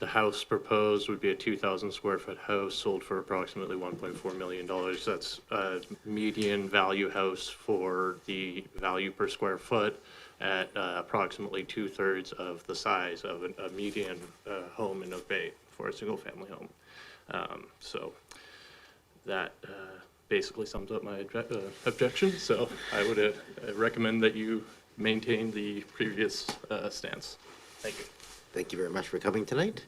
The house proposed would be a 2,000 square foot house sold for approximately $1.4 million. That's a median value house for the value per square foot at approximately 2/3 of the size of a median home in Oak Bay for a single family home. So that basically sums up my objection. So I would recommend that you maintain the previous stance. Thank you. Thank you very much for coming tonight.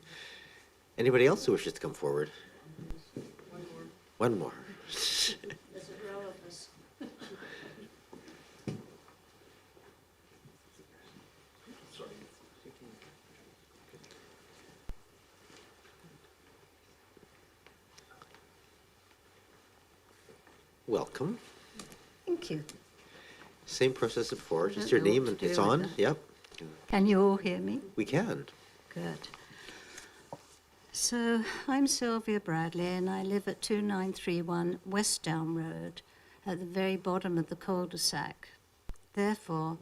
Anybody else who wishes to come forward? One more. Welcome. Thank you. Same process as before, just your Don't know name what and to it's do with on. that. Yep. Can you all hear me? We can. Good. So I'm Sylvia Bradley and I live at 2931 West Down Road at the very bottom of the cul-de-sac. Therefore,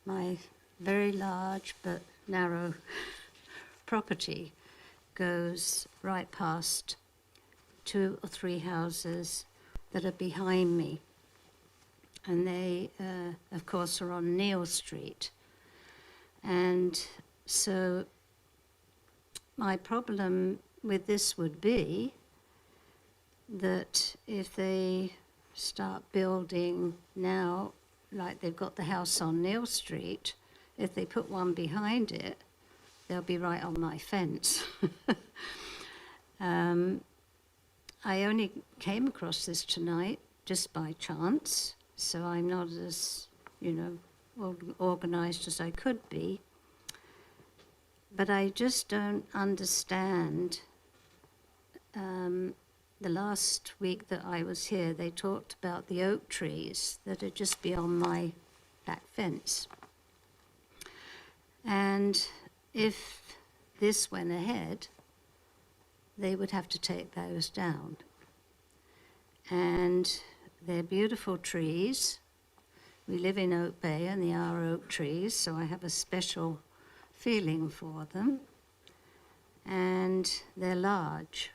my very large but narrow property goes right past 2 or 3 houses that are behind me. And they, of course, are on Neil Street. And so my problem with this would be that if they start building now, like they've got the house on Neil Street, if they put one behind it, they'll be right on my fence. I only came across this tonight just by chance, so I'm not as, organized as I could be. But I just don't understand. The last week that I was here, they talked about the oak trees that are just beyond my back fence. And if this went ahead, they would have to take those down. And they're beautiful trees. We live in Oak Bay and they are oak trees, so I have a special feeling for them. And they're large.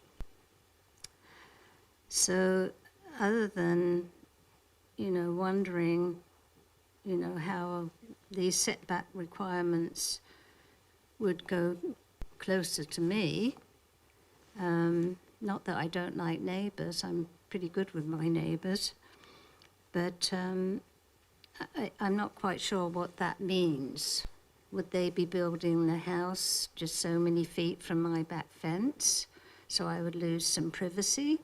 So other than, wondering, how these setback requirements would go closer to me, not that I don't like neighbours, I'm pretty good with my neighbours, but I'm not quite sure what that means. Would they be building the house just so many feet from my back fence, so I would lose some privacy?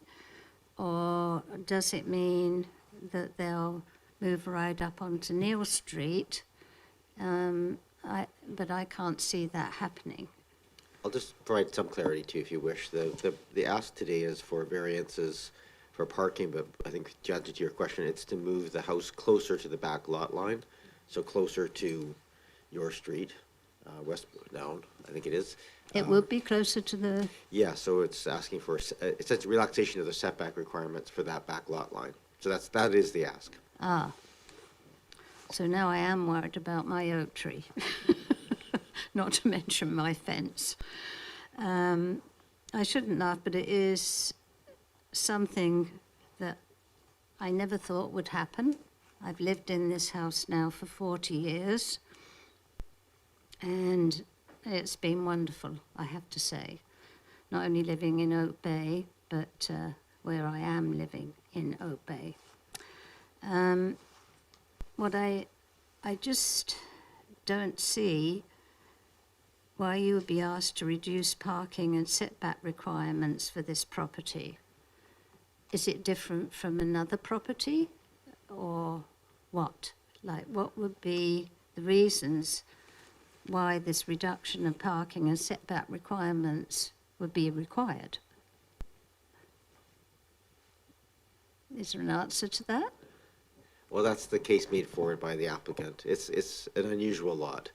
Or does it mean that they'll move right up onto Neil Street? But I can't see that happening. I'll just provide some clarity too, if you wish. The ask today is for variances for parking, but I think to answer to your question, it's to move the house closer to the back lot line, so closer to your street, westbound, I think it is. It would be closer to the... Yeah, so it's asking for, it's a relaxation of the setback requirements for that back lot line. So that is the ask. Ah. So now I am worried about my oak tree, not to mention my fence. I shouldn't laugh, but it is something that I never thought would happen. I've lived in this house now for 40 years, and it's been wonderful, I have to say. Not only living in Oak Bay, but where I am living in Oak Bay. What I just don't see why you would be asked to reduce parking and setback requirements for this property. Is it different from another property, or what? Like, what would be the reasons why this reduction of parking and setback requirements would be required? Is there an answer to that? Well, that's the case made forward by the applicant. It's an unusual lot.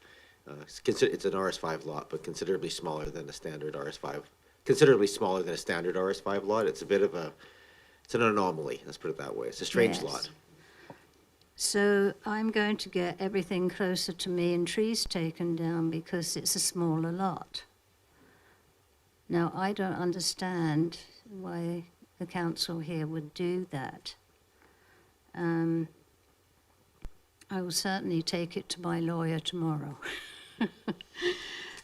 It's an RS5 lot, but considerably smaller than a standard RS5. Considerably smaller than a standard RS5 lot. It's a bit of it's an anomaly, let's put it that way. It's a strange Yes. lot. So I'm going to get everything closer to me and trees taken down because it's a smaller lot. Now, I don't understand why the council here would do that. I will certainly take it to my lawyer tomorrow.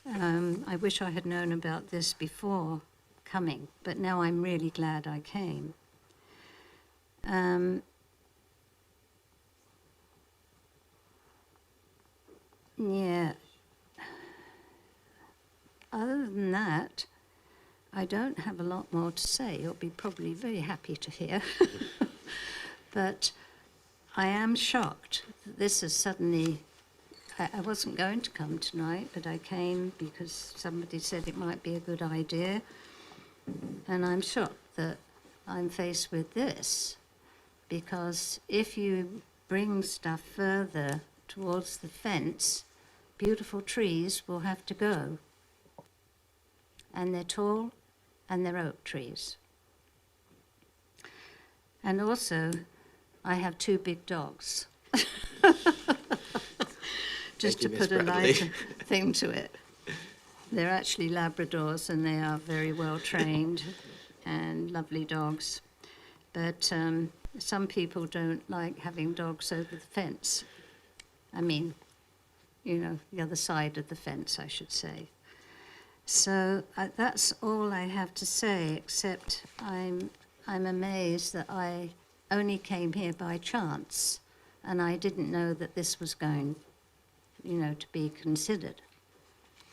I wish I had known about this before coming, but now I'm really glad I came. Yeah. Other than that, I don't have a lot more to say. You'll be probably very happy to hear. But I am shocked that this is suddenly... I wasn't going to come tonight, but I came because somebody said it might be a good idea. And I'm shocked that I'm faced with this, because if you bring stuff further towards the fence, beautiful trees will have to go. And they're tall, and they're oak trees. And also, I have 2 big dogs. just you, to Miss put a Bradley. lighter thing to it. They're actually Labradors and they are very well trained and lovely dogs. But some people don't like having dogs over the fence. I mean, you know, the other side of the fence, I should say. So that's all I have to say, except I'm amazed that I only came here by chance, and I didn't know that this was going, you know, to be considered.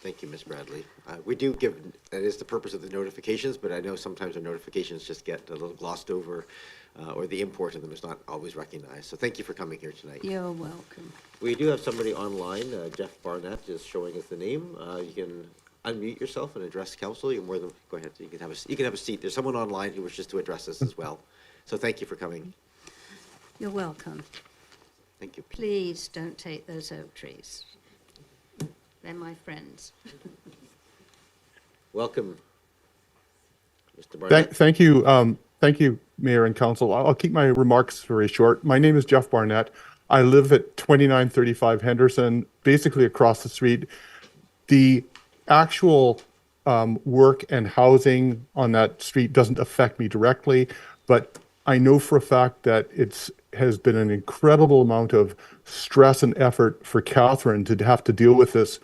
Thank you, Ms. Bradley. We do give, that is the purpose of the notifications, but I know sometimes our notifications just get a little glossed over, or the import of them is not always recognized. So thank you for coming here tonight. You're welcome. We do have somebody online, Jeff Barnett is showing us the name. You can unmute yourself and address council. You're more than, go ahead, you can have a seat. There's someone online who wishes to address us as well. So thank you for coming. You're welcome. Thank you. Please don't take those oak trees. They're my friends. Welcome, Mr. Barnett. Thank you, Mayor and Council. I'll keep my remarks very short. My name is Jeff Barnett. I live at 2935 Henderson, basically across the street. The actual work and housing on that street doesn't affect me directly, but I know for a fact that has been an incredible amount of stress and effort for Catherine to have to deal with this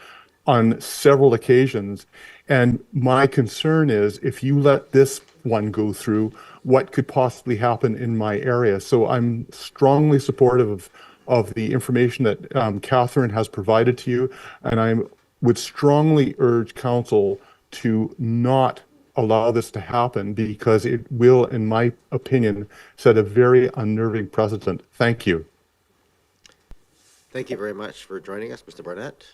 on several occasions. And my concern is if you let this one go through, what could possibly happen in my area? So I'm strongly supportive of the information that Catherine has provided to you, and I would strongly urge council to not allow this to happen because it will, in my opinion, set a very unnerving precedent. Thank you. Thank you very much for joining us, Mr. Barnett.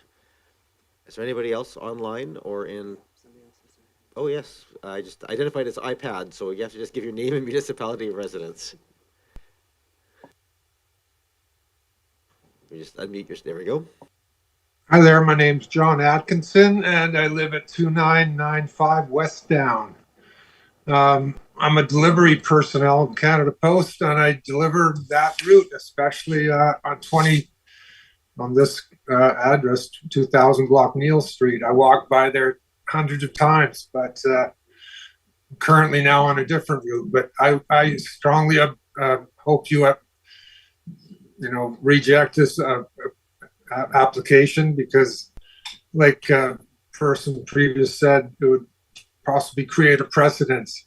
Is there anybody else online or in? Oh, yes. I just identified as iPad, so you have to just give your name and municipality of residence. You just unmute your, there we go. Hi there, my name's John Atkinson and I live at 2995 West Down. I'm a delivery personnel in Canada Post and I deliver that route, especially on this address, 2000 block Neal Street. I walk by there hundreds of times, but currently now on a different route. But I strongly hope you reject this application because, like person previous said, it would possibly create a precedence.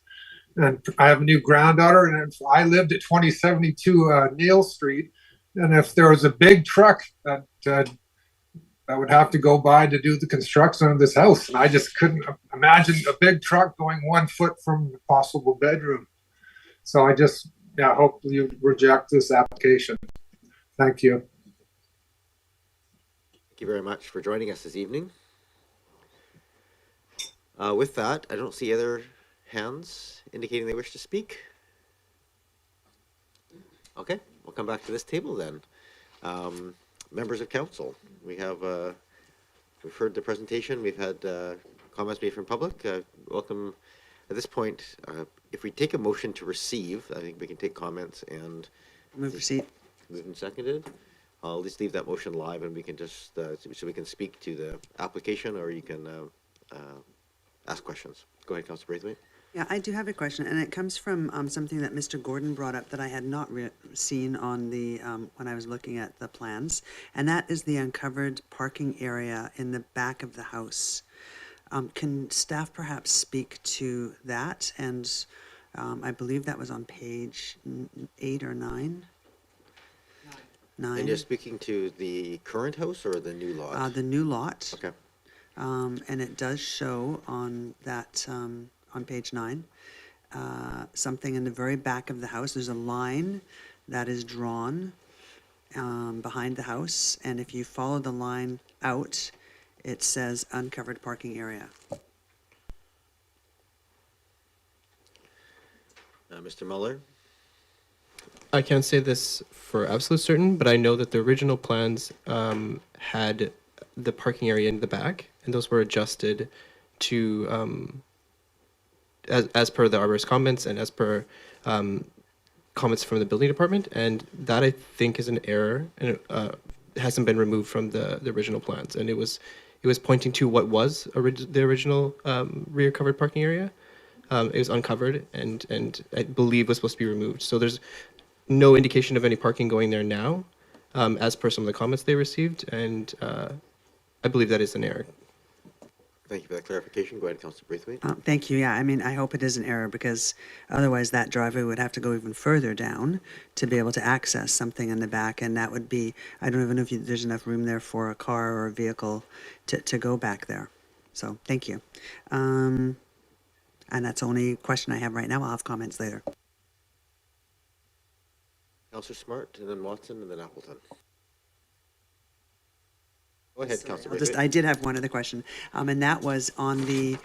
And I have a new granddaughter, and if I lived at 2072 Neal Street, and if there was a big truck that I would have to go by to do the construction of this house, and I just couldn't imagine a big truck going 1 foot from the possible bedroom. So I just, hope you reject this application. Thank you. Thank you very much for joining us this evening. With that, I don't see other hands indicating they wish to speak. Okay, we'll come back to this table then. Members of council, we've heard the presentation, we've had comments made from public. Welcome. At this point, if we take a motion to receive, I think we can take comments and Move receipt. moved and seconded. I'll just leave that motion live and we can just, so we can speak to the application or you can ask questions. Go ahead, Councilor Braithwaite. Yeah, I do have a question, and it comes from something that Mr. Gordon brought up that I had not seen on the when I was looking at the plans, and that is the uncovered parking area in the back of the house. Can staff perhaps speak to that? And I believe that was on page 8 or 9. 9. And you're speaking to the current house or the new lot? The new lot. Okay. And it does show on that, on page 9, something in the very back of the house. There's a line that is drawn behind the house, and if you follow the line out, it says uncovered parking area. Mr. Muller? I can't say this for absolute certain, but I know that the original plans had the parking area in the back, and those were adjusted to as per the arborist comments and as per comments from the building department, and that I think is an error, and hasn't been removed from the original plans, and it was pointing to what was the original rear covered parking area. It was uncovered and I believe was supposed to be removed. So there's no indication of any parking going there now, as per some of the comments they received, and I believe that is an error. Thank you for that clarification. Go ahead, Councillor Braithwaite. Thank you. Yeah, I mean, I hope it is an error because otherwise that driveway would have to go even further down to be able to access something in the back. And that would be, I don't even know if there's enough room there for a car or a vehicle to go back there. So thank you. And that's the only question I have right now. I'll have comments later. Councillor Smart, and then Watson, and then Appleton. Go ahead, Councillor Braithwaite. I did have one other question, and that was on the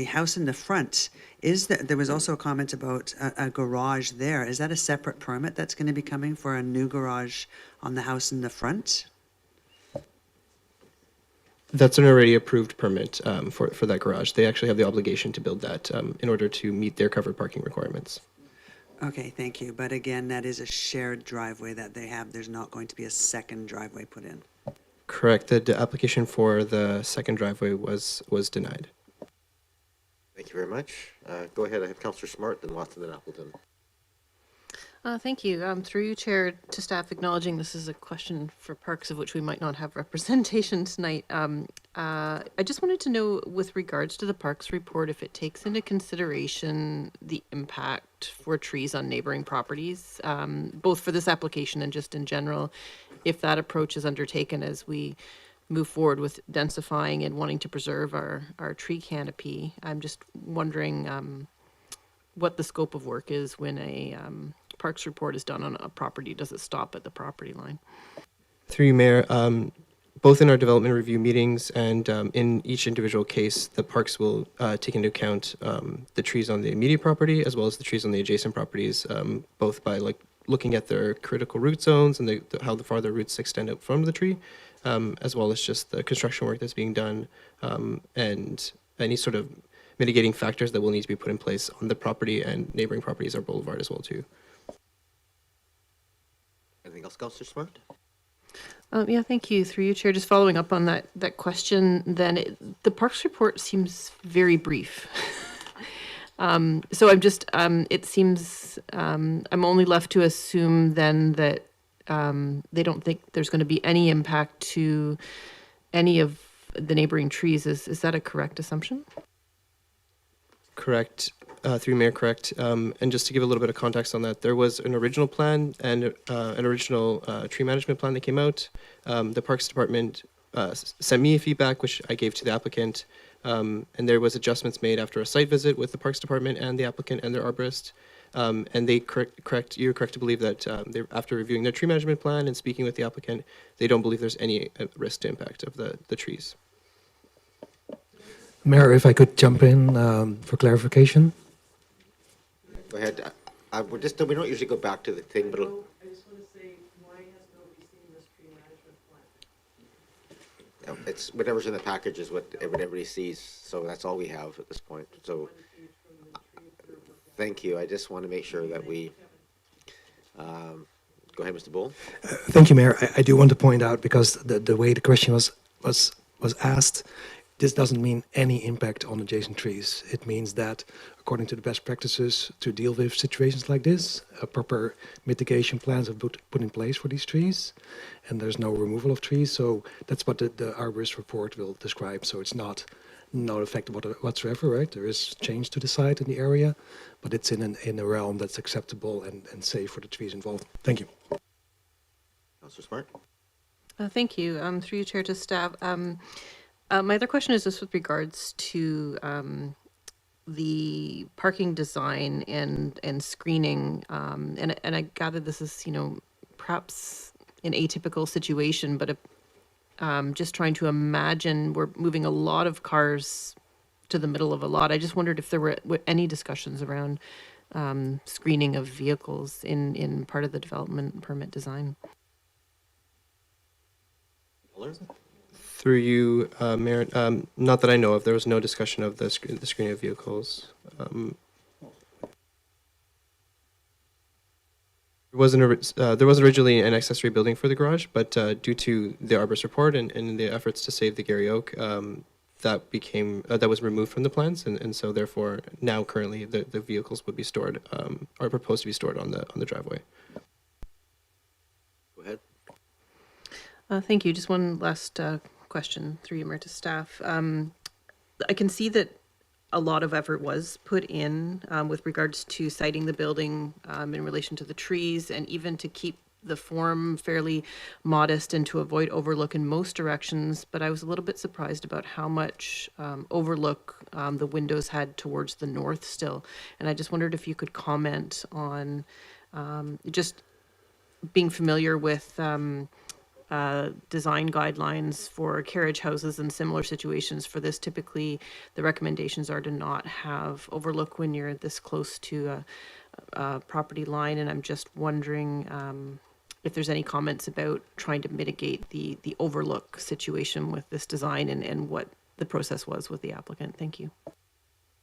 house in the front. There was also a comment about a garage there. Is that a separate permit that's going to be coming for a new garage on the house in the front? That's an already approved permit for that garage. They actually have the obligation to build that in order to meet their covered parking requirements. Okay, thank you. But again, that is a shared driveway that they have. There's not going to be a second driveway put in. Correct. The application for the second driveway was denied. Thank you very much. Go ahead. I have Councillor Smart, then Watson, then Appleton. Thank you. Through you, Chair, to staff, acknowledging this is a question for parks of which we might not have representation tonight. I just wanted to know, with regards to the parks report, if it takes into consideration the impact for trees on neighboring properties, both for this application and just in general, if that approach is undertaken as we move forward with densifying and wanting to preserve our tree canopy. I'm just wondering what the scope of work is when a parks report is done on a property. Does it stop at the property line? Through you, Mayor, both in our development review meetings and in each individual case, the parks will take into account the trees on the immediate property as well as the trees on the adjacent properties, both by looking at their critical root zones and how far the roots extend out from the tree, as well as just the construction work that's being done and any sort of mitigating factors that will need to be put in place on the property and neighboring properties, our boulevard as well too. Anything else, Councillor Smart? Yeah, thank you. Through you, Chair, just following up on that question, then the parks report seems very brief. So I'm just, it seems, I'm only left to assume then that they don't think there's going to be any impact to any of the neighboring trees. Is that a correct assumption? Correct. Through Mayor, correct. And just to give a little bit of context on that, there was an original plan and an original tree management plan that came out. The Parks Department sent me feedback, which I gave to the applicant, and there was adjustments made after a site visit with the Parks Department and the applicant and their arborist. And they you're correct to believe that after reviewing their tree management plan and speaking with the applicant, they don't believe there's any risk to impact of the trees. Mayor, if I could jump in for clarification. Go ahead. We don't usually go back to the thing, but I just want to say, why has nobody seen this tree management plan? it's whatever's in the package is what everybody sees. So that's all we have at this point. So thank you. I just want to make sure that we. Go ahead, Mr. Bull. Thank you, Mayor. I do want to point out, because the way the question was asked, this doesn't mean any impact on adjacent trees. It means that, according to the best practices to deal with situations like this, proper mitigation plans have put in place for these trees, and there's no removal of trees. So that's what the arborist report will describe. So it's not affected whatsoever, right? There is change to the site in the area, but it's in a realm that's acceptable and safe for the trees involved. Thank you. Councillor Smart. Thank you. Through you, Chair, to staff. My other question is just with regards to the parking design and screening, and I gather this is, perhaps an atypical situation, but just trying to imagine we're moving a lot of cars to the middle of a lot. I just wondered if there were any discussions around screening of vehicles in part of the development permit design. Through you, Mayor, not that I know of, there was no discussion of the screening of vehicles. There was originally an accessory building for the garage, but due to the arborist report and the efforts to save the Gary Oak, that became that was removed from the plans, and so therefore now currently the vehicles would be stored, are proposed to be stored on the driveway. Go ahead. Thank you. Just one last question through you, to staff. I can see that a lot of effort was put in with regards to siting the building in relation to the trees, and even to keep the form fairly modest and to avoid overlook in most directions. But I was a little bit surprised about how much overlook the windows had towards the north still. And I just wondered if you could comment on just being familiar with design guidelines for carriage houses and similar situations. For this, typically the recommendations are to not have overlook when you're this close to a property line, and I'm just wondering if there's any comments about trying to mitigate the overlook situation with this design, and what the process was with the applicant. Thank you.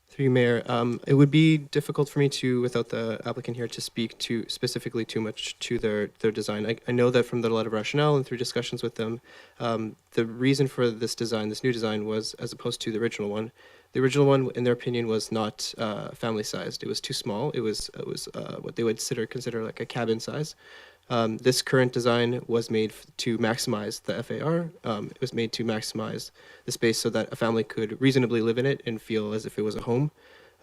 Through you, Mayor, it would be difficult for me to, without the applicant here, to speak to specifically too much to their design. I know that from the letter of rationale and through discussions with them, the reason for this design, this new design, was as opposed to the original one. The original one, in their opinion, was not family sized. It was too small. It was what they would consider like a cabin size. This current design was made to maximize the FAR. It was made to maximize the space so that a family could reasonably live in it and feel as if it was a home.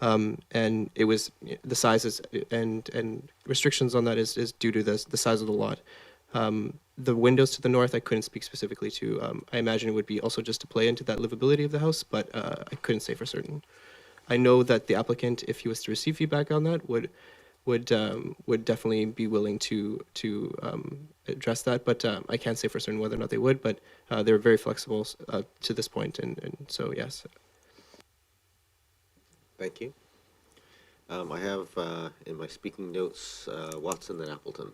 And it was the sizes and restrictions on that is due to the size of the lot. The windows to the north, I couldn't speak specifically to. I imagine it would be also just to play into that livability of the house, but I couldn't say for certain. I know that the applicant, if he was to receive feedback on that, would definitely be willing to address that, but I can't say for certain whether or not they would, but they're very flexible to this point, and so yes. Thank you. I have in my speaking notes Watson and Appleton.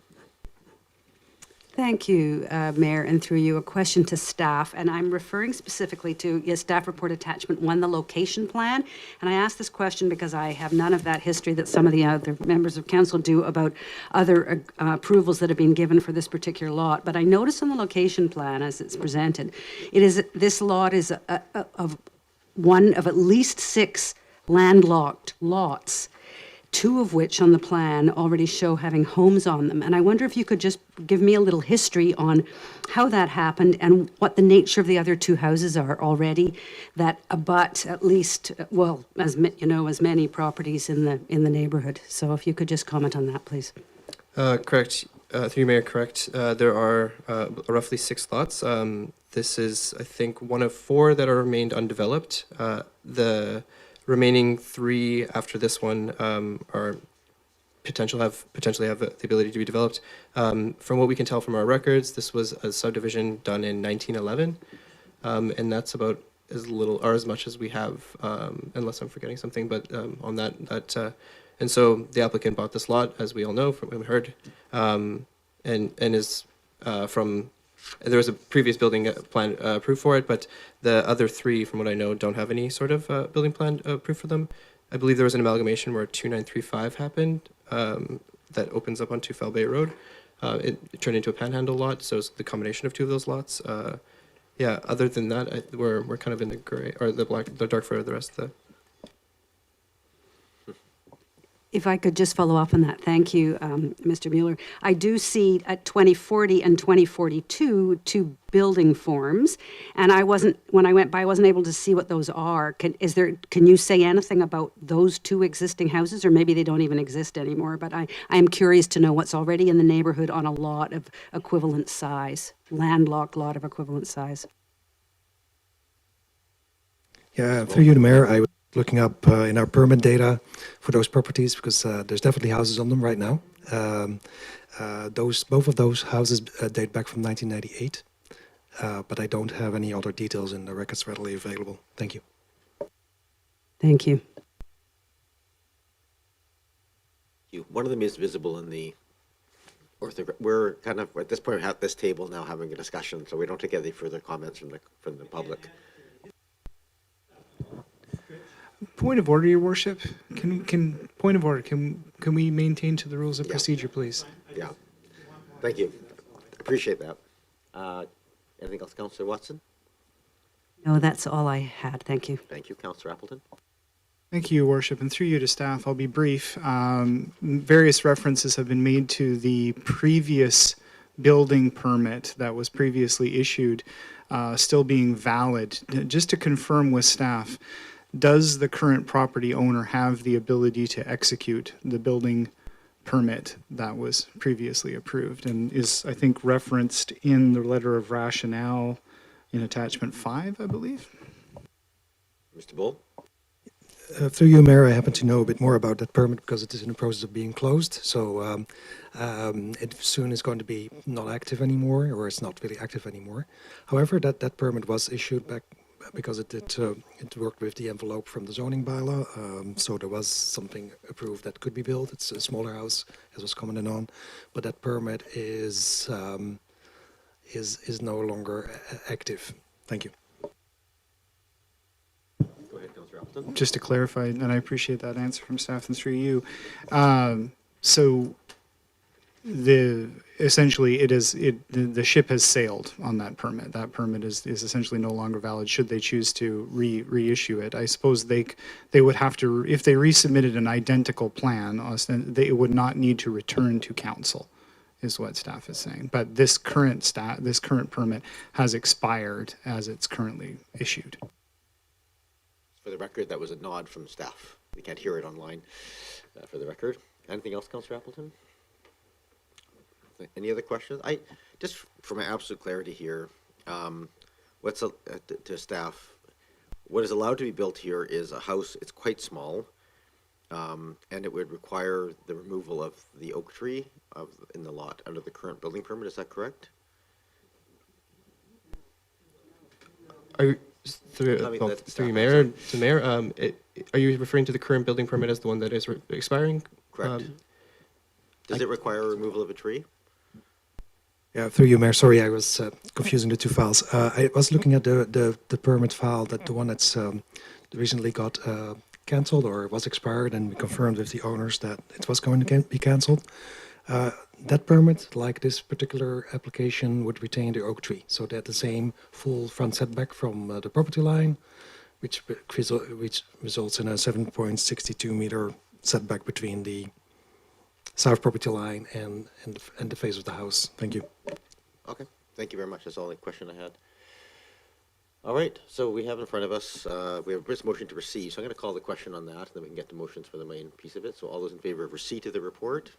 Thank you, Mayor, and through you, a question to staff, and I'm referring specifically to Staff Report Attachment 1, the location plan. And I ask this question because I have none of that history that some of the other members of council do about other approvals that have been given for this particular lot. But I notice on the location plan, as it's presented, this lot is of one of at least 6 landlocked lots, 2 of which on the plan already show having homes on them. And I wonder if you could just give me a little history on how that happened and what the nature of the other 2 houses are already that abut at least, well, as many properties in the neighborhood. So if you could just comment on that, please. Correct. Through you, Mayor, correct. There are roughly 6 lots. This is, I think, one of 4 that are remained undeveloped. The remaining 3 after this one are potentially have the ability to be developed. From what we can tell from our records, this was a subdivision done in 1911, and that's about as little or as much as we have, unless I'm forgetting something. But on that, and so the applicant bought this lot, as we all know from what we heard, and is from. There was a previous building plan approved for it, but the other 3, from what I know, don't have any sort of building plan approved for them. I believe there was an amalgamation where 2935 happened that opens up onto Fell Bay Road. It turned into a panhandle lot, so it's the combination of 2 of those lots. Yeah, other than that, we're kind of in the gray, or the dark for the rest of the. If I could just follow up on that, thank you, Mr. Mueller. I do see at 2040 and 2042 2 building forms, and when I went by, I wasn't able to see what those are. Can you say anything about those 2 existing houses, or maybe they don't even exist anymore? But I am curious to know what's already in the neighborhood on a lot of equivalent size, landlocked lot of equivalent size. Yeah, through you, the Mayor, I was looking up in our permit data for those properties because there's definitely houses on them right now. Both of those houses date back from 1998, but I don't have any other details in the records readily available. Thank you. Thank you. One of them is visible in the we're kind of at this point at this table now having a discussion, so we don't take any further comments from the public. Point of order, Your Worship. Can we maintain to the rules of procedure, please? Yeah. Thank you. Appreciate that. Anything else, Councillor Watson? No, that's all I had. Thank you. Thank you, Councillor Appleton. Thank you, Your Worship, and through you to staff, I'll be brief. Various references have been made to the previous building permit that was previously issued still being valid. Just to confirm with staff, does the current property owner have the ability to execute the building permit that was previously approved and is, I think, referenced in the letter of rationale in attachment 5, I believe? Mr. Bull? Through you, Mayor, I happen to know a bit more about that permit because it is in the process of being closed. So it soon is going to be not active anymore, or it's not really active anymore. However, that permit was issued back because it worked with the envelope from the zoning bylaw. So there was something approved that could be built. It's a smaller house, as was commented on, but that permit is no longer active. Thank you. Go ahead, Councillor Appleton. Just to clarify, and I appreciate that answer from staff and through you. So essentially the ship has sailed on that permit. That permit is essentially no longer valid should they choose to reissue it. I suppose they would have to, if they resubmitted an identical plan, they would not need to return to council, is what staff is saying. But this current permit has expired as it's currently issued. For the record, that was a nod from staff. We can't hear it online, for the record. Anything else, Councillor Appleton? Any other questions? Just for my absolute clarity here, to staff, what is allowed to be built here is a house. It's quite small, and it would require the removal of the oak tree in the lot under the current building permit. Is that correct? Through you, Mayor, to Mayor, are you referring to the current building permit as the one that is expiring? Correct. Does it require removal of a tree? Yeah, through you, Mayor. Sorry, I was confusing the two files. I was looking at the permit file, the one that's recently got cancelled or was expired, and we confirmed with the owners that it was going to be cancelled. That permit, like this particular application, would retain the oak tree, so that the same full front setback from the property line, which results in a 7.62 meter setback between the south property line and the face of the house. Thank you. Okay, thank you very much. That's all the question I had. All right, so we have in front of us, we have a motion to receive. So I'm going to call the question on that, and then we can get the motions for the main piece of it. So all those in favor of receipt of the report?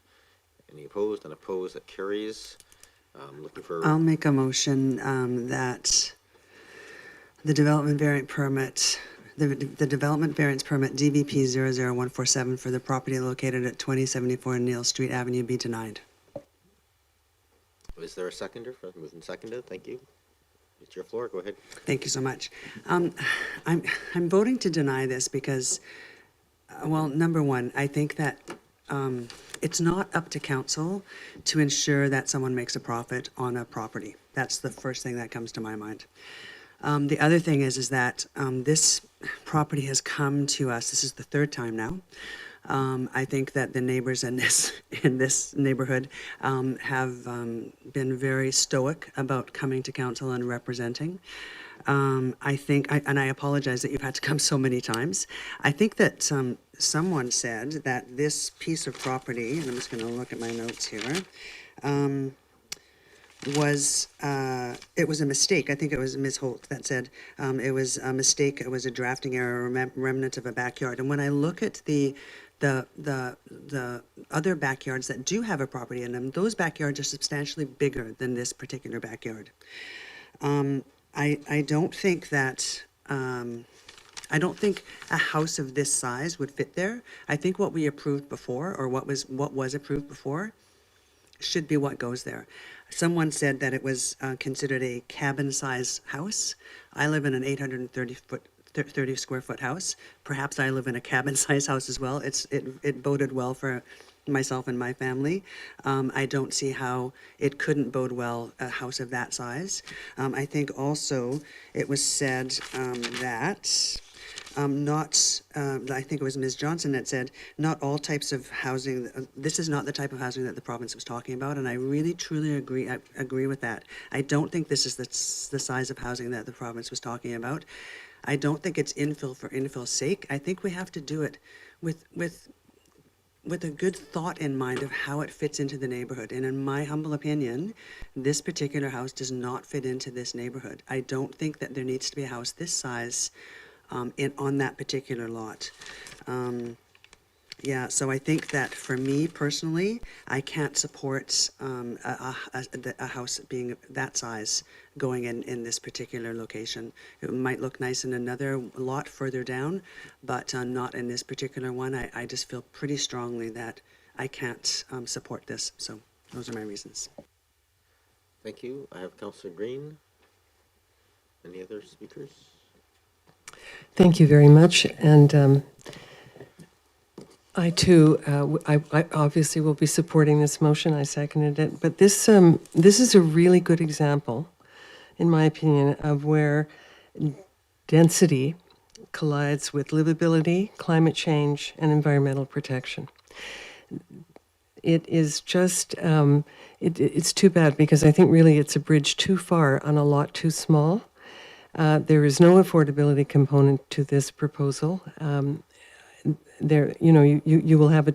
Any opposed? Unopposed? That carries. Looking for. I'll make a motion that the development variant permit, the development variance permit DVP 00147 for the property located at 2074 Neil Street Avenue be denied. Is there a seconder? Moved and seconded. Thank you. It's your floor. Go ahead. Thank you so much. I'm voting to deny this because, well, number one, I think that it's not up to council to ensure that someone makes a profit on a property. That's the first thing that comes to my mind. The other thing is that this property has come to us. This is the third time now. I think that the neighbors in this neighborhood have been very stoic about coming to council and representing. I think, and I apologize that you've had to come so many times. I think that someone said that this piece of property, and I'm just going to look at my notes here, it was a mistake. I think it was Ms. Holt that said it was a mistake. It was a drafting error, a remnant of a backyard. And when I look at the other backyards that do have a property in them, those backyards are substantially bigger than this particular backyard. I don't think that, I don't think a house of this size would fit there. I think what we approved before, or what was approved before, should be what goes there. Someone said that it was considered a cabin-sized house. I live in an 830 square foot house. Perhaps I live in a cabin-sized house as well. It boded well for myself and my family. I don't see how it couldn't bode well a house of that size. I think also it was said that I think it was Ms. Johnson that said, not all types of housing, this is not the type of housing that the province was talking about, and I really truly agree with that. I don't think this is the size of housing that the province was talking about. I don't think it's infill for infill's sake. I think we have to do it with a good thought in mind of how it fits into the neighborhood. And in my humble opinion, this particular house does not fit into this neighborhood. I don't think that there needs to be a house this size on that particular lot. Yeah, so I think that for me personally, I can't support a house being that size going in this particular location. It might look nice in another lot further down, but not in this particular one. I just feel pretty strongly that I can't support this. So those are my reasons. Thank you. I have Councillor Green. Any other speakers? Thank you very much. And I too, I obviously will be supporting this motion. I seconded it. But this is a really good example, in my opinion, of where density collides with livability, climate change, and environmental protection. It is just, it's too bad because I think really it's a bridge too far on a lot too small. There is no affordability component to this proposal. There, you will have a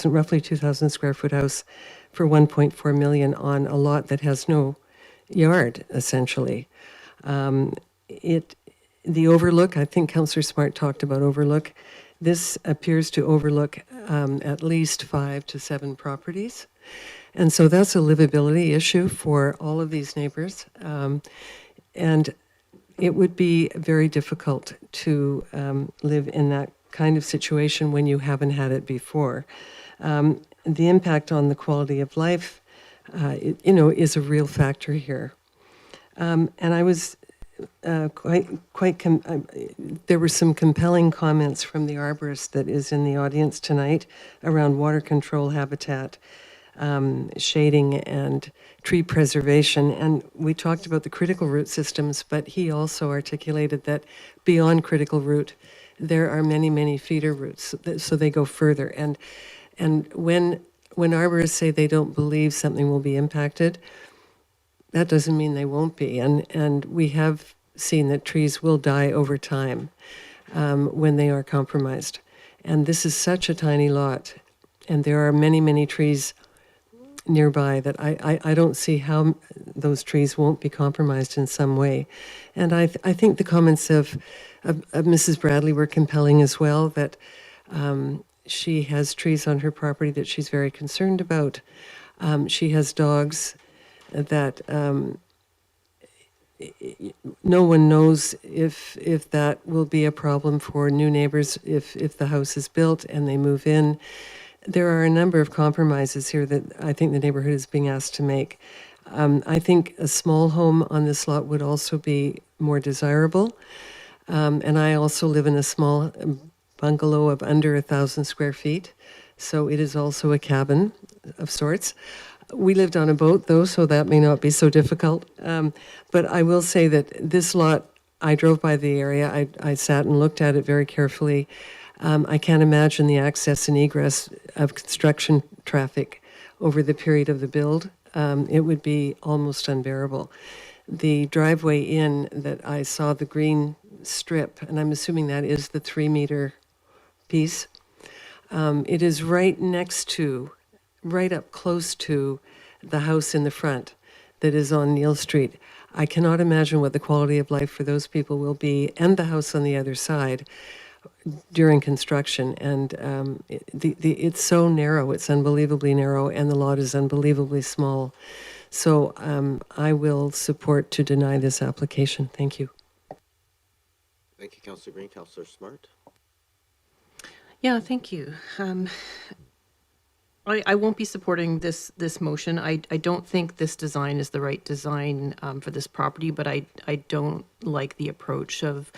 roughly 2,000 square foot house for 1.4 million on a lot that has no yard, essentially. The overlook, I think Councillor Smart talked about overlook. This appears to overlook at least 5 to 7 properties. And so that's a livability issue for all of these neighbors. And it would be very difficult to live in that kind of situation when you haven't had it before. The impact on the quality of life, is a real factor here. And I was there were some compelling comments from the arborist that is in the audience tonight around water control, habitat, shading, and tree preservation. And we talked about the critical root systems, but he also articulated that beyond critical root, there are many, many feeder roots, so they go further. And when arborists say they don't believe something will be impacted, that doesn't mean they won't be. And we have seen that trees will die over time when they are compromised. And this is such a tiny lot, and there are many, many trees nearby that I don't see how those trees won't be compromised in some way. And I think the comments of Mrs. Bradley were compelling as well, that she has trees on her property that she's very concerned about. She has dogs that no one knows if that will be a problem for new neighbors if the house is built and they move in. There are a number of compromises here that I think the neighborhood is being asked to make. I think a small home on this lot would also be more desirable. And I also live in a small bungalow of under 1,000 square feet. So it is also a cabin of sorts. We lived on a boat, though, so that may not be so difficult. But I will say that this lot, I drove by the area. I sat and looked at it very carefully. I can't imagine the access and egress of construction traffic over the period of the build. It would be almost unbearable. The driveway in that I saw, the green strip, and I'm assuming that is the 3-meter piece, it is right next to, right up close to the house in the front that is on Neal Street. I cannot imagine what the quality of life for those people will be, and the house on the other side during construction. And it's so narrow, it's unbelievably narrow, and the lot is unbelievably small. So I will support to deny this application. Thank you. Thank you, Councillor Green. Councillor Smart. Yeah, thank you. I won't be supporting this motion. I don't think this design is the right design for this property, but I don't like the approach of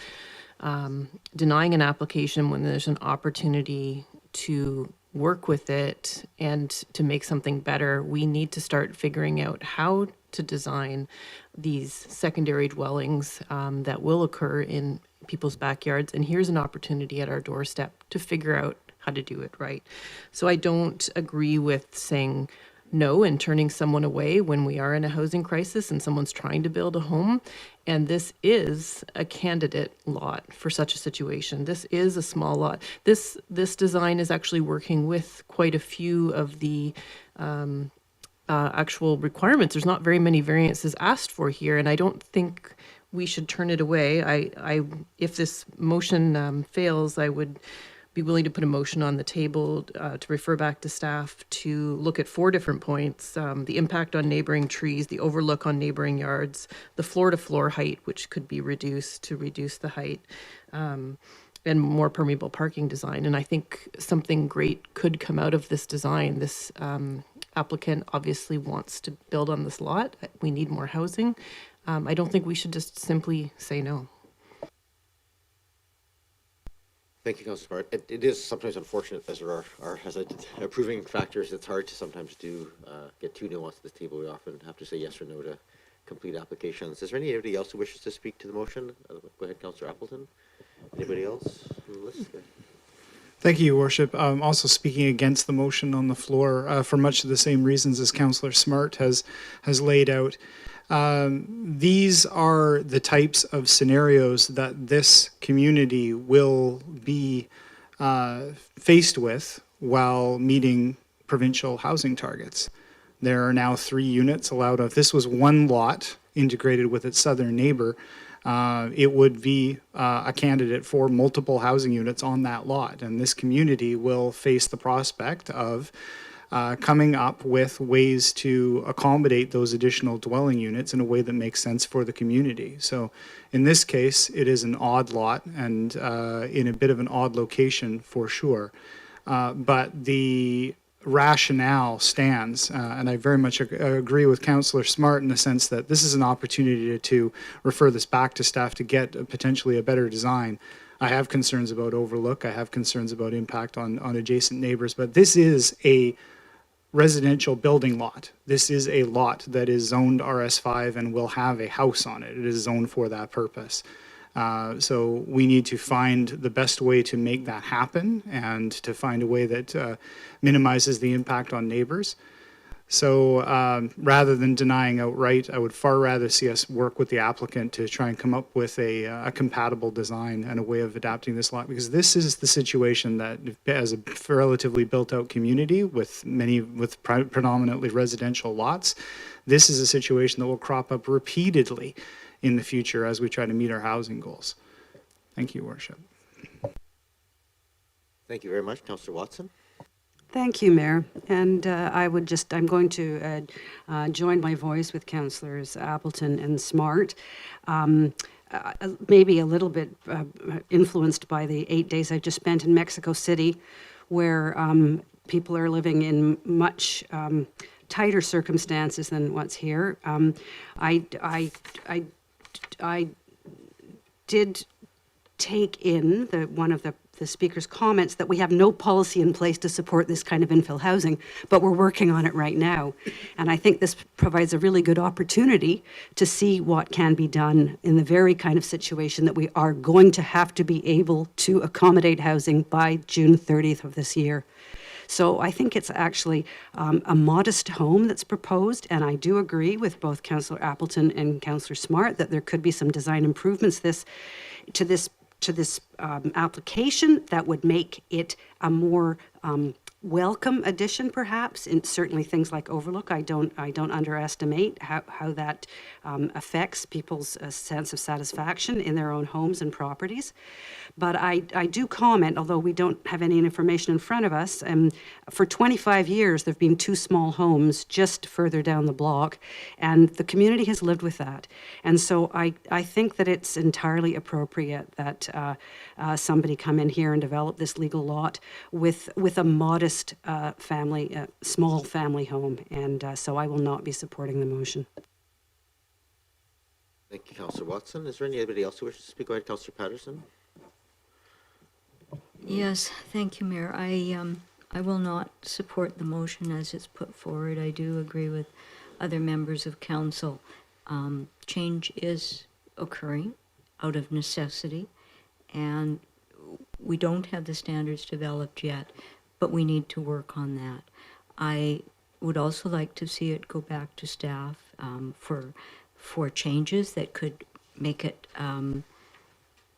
denying an application when there's an opportunity to work with it and to make something better. We need to start figuring out how to design these secondary dwellings that will occur in people's backyards, and here's an opportunity at our doorstep to figure out how to do it right. So I don't agree with saying no and turning someone away when we are in a housing crisis and someone's trying to build a home. And this is a candidate lot for such a situation. This is a small lot. This design is actually working with quite a few of the actual requirements. There's not very many variances asked for here, and I don't think we should turn it away. If this motion fails, I would be willing to put a motion on the table to refer back to staff to look at 4 different points: the impact on neighboring trees, the overlook on neighboring yards, the floor-to-floor height, which could be reduced to reduce the height, and more permeable parking design. And I think something great could come out of this design. This applicant obviously wants to build on this lot. We need more housing. I don't think we should just simply say no. Thank you, Councilor Smart. It is sometimes unfortunate as there are as approving factors. It's hard to sometimes get too nuanced at this table. We often have to say yes or no to complete applications. Is there anybody else who wishes to speak to the motion? Go ahead, Councilor Appleton. Anybody else on the list? Thank you, Your Worship. Also speaking against the motion on the floor for much of the same reasons as Councillor Smart has laid out. These are the types of scenarios that this community will be faced with while meeting provincial housing targets. There are now 3 units allowed. If this was one lot integrated with its southern neighbor, it would be a candidate for multiple housing units on that lot. And this community will face the prospect of coming up with ways to accommodate those additional dwelling units in a way that makes sense for the community. So in this case, it is an odd lot and in a bit of an odd location for sure. But the rationale stands, and I very much agree with Councillor Smart in the sense that this is an opportunity to refer this back to staff to get potentially a better design. I have concerns about overlook. I have concerns about impact on adjacent neighbors, but this is a residential building lot. This is a lot that is zoned RS5 and will have a house on it. It is zoned for that purpose. So we need to find the best way to make that happen and to find a way that minimizes the impact on neighbors. So rather than denying outright, I would far rather see us work with the applicant to try and come up with a compatible design and a way of adapting this lot, because this is the situation that as a relatively built-out community with predominantly residential lots, this is a situation that will crop up repeatedly in the future as we try to meet our housing goals. Thank you, Worship. Thank you very much, Councillor Watson. Thank you, Mayor. And I'm going to join my voice with Councillors Appleton and Smart. Maybe a little bit influenced by the 8 days I just spent in Mexico City, where people are living in much tighter circumstances than what's here. I did take in one of the speaker's comments that we have no policy in place to support this kind of infill housing, but we're working on it right now. And I think this provides a really good opportunity to see what can be done in the very kind of situation that we are going to have to be able to accommodate housing by June 30th of this year. So I think it's actually a modest home that's proposed, and I do agree with both Councillor Appleton and Councillor Smart that there could be some design improvements to this application that would make it a more welcome addition, perhaps. And certainly things like overlook, I don't underestimate how that affects people's sense of satisfaction in their own homes and properties. But I do comment, although we don't have any information in front of us, for 25 years there have been 2 small homes just further down the block, and the community has lived with that. And so I think that it's entirely appropriate that somebody come in here and develop this legal lot with a modest small family home. And so I will not be supporting the motion. Thank you, Councillor Watson. Is there anybody else who wishes to speak? Go ahead, Councillor Patterson. Yes, thank you, Mayor. I will not support the motion as it's put forward. I do agree with other members of council. Change is occurring out of necessity, and we don't have the standards developed yet, but we need to work on that. I would also like to see it go back to staff for changes that could make it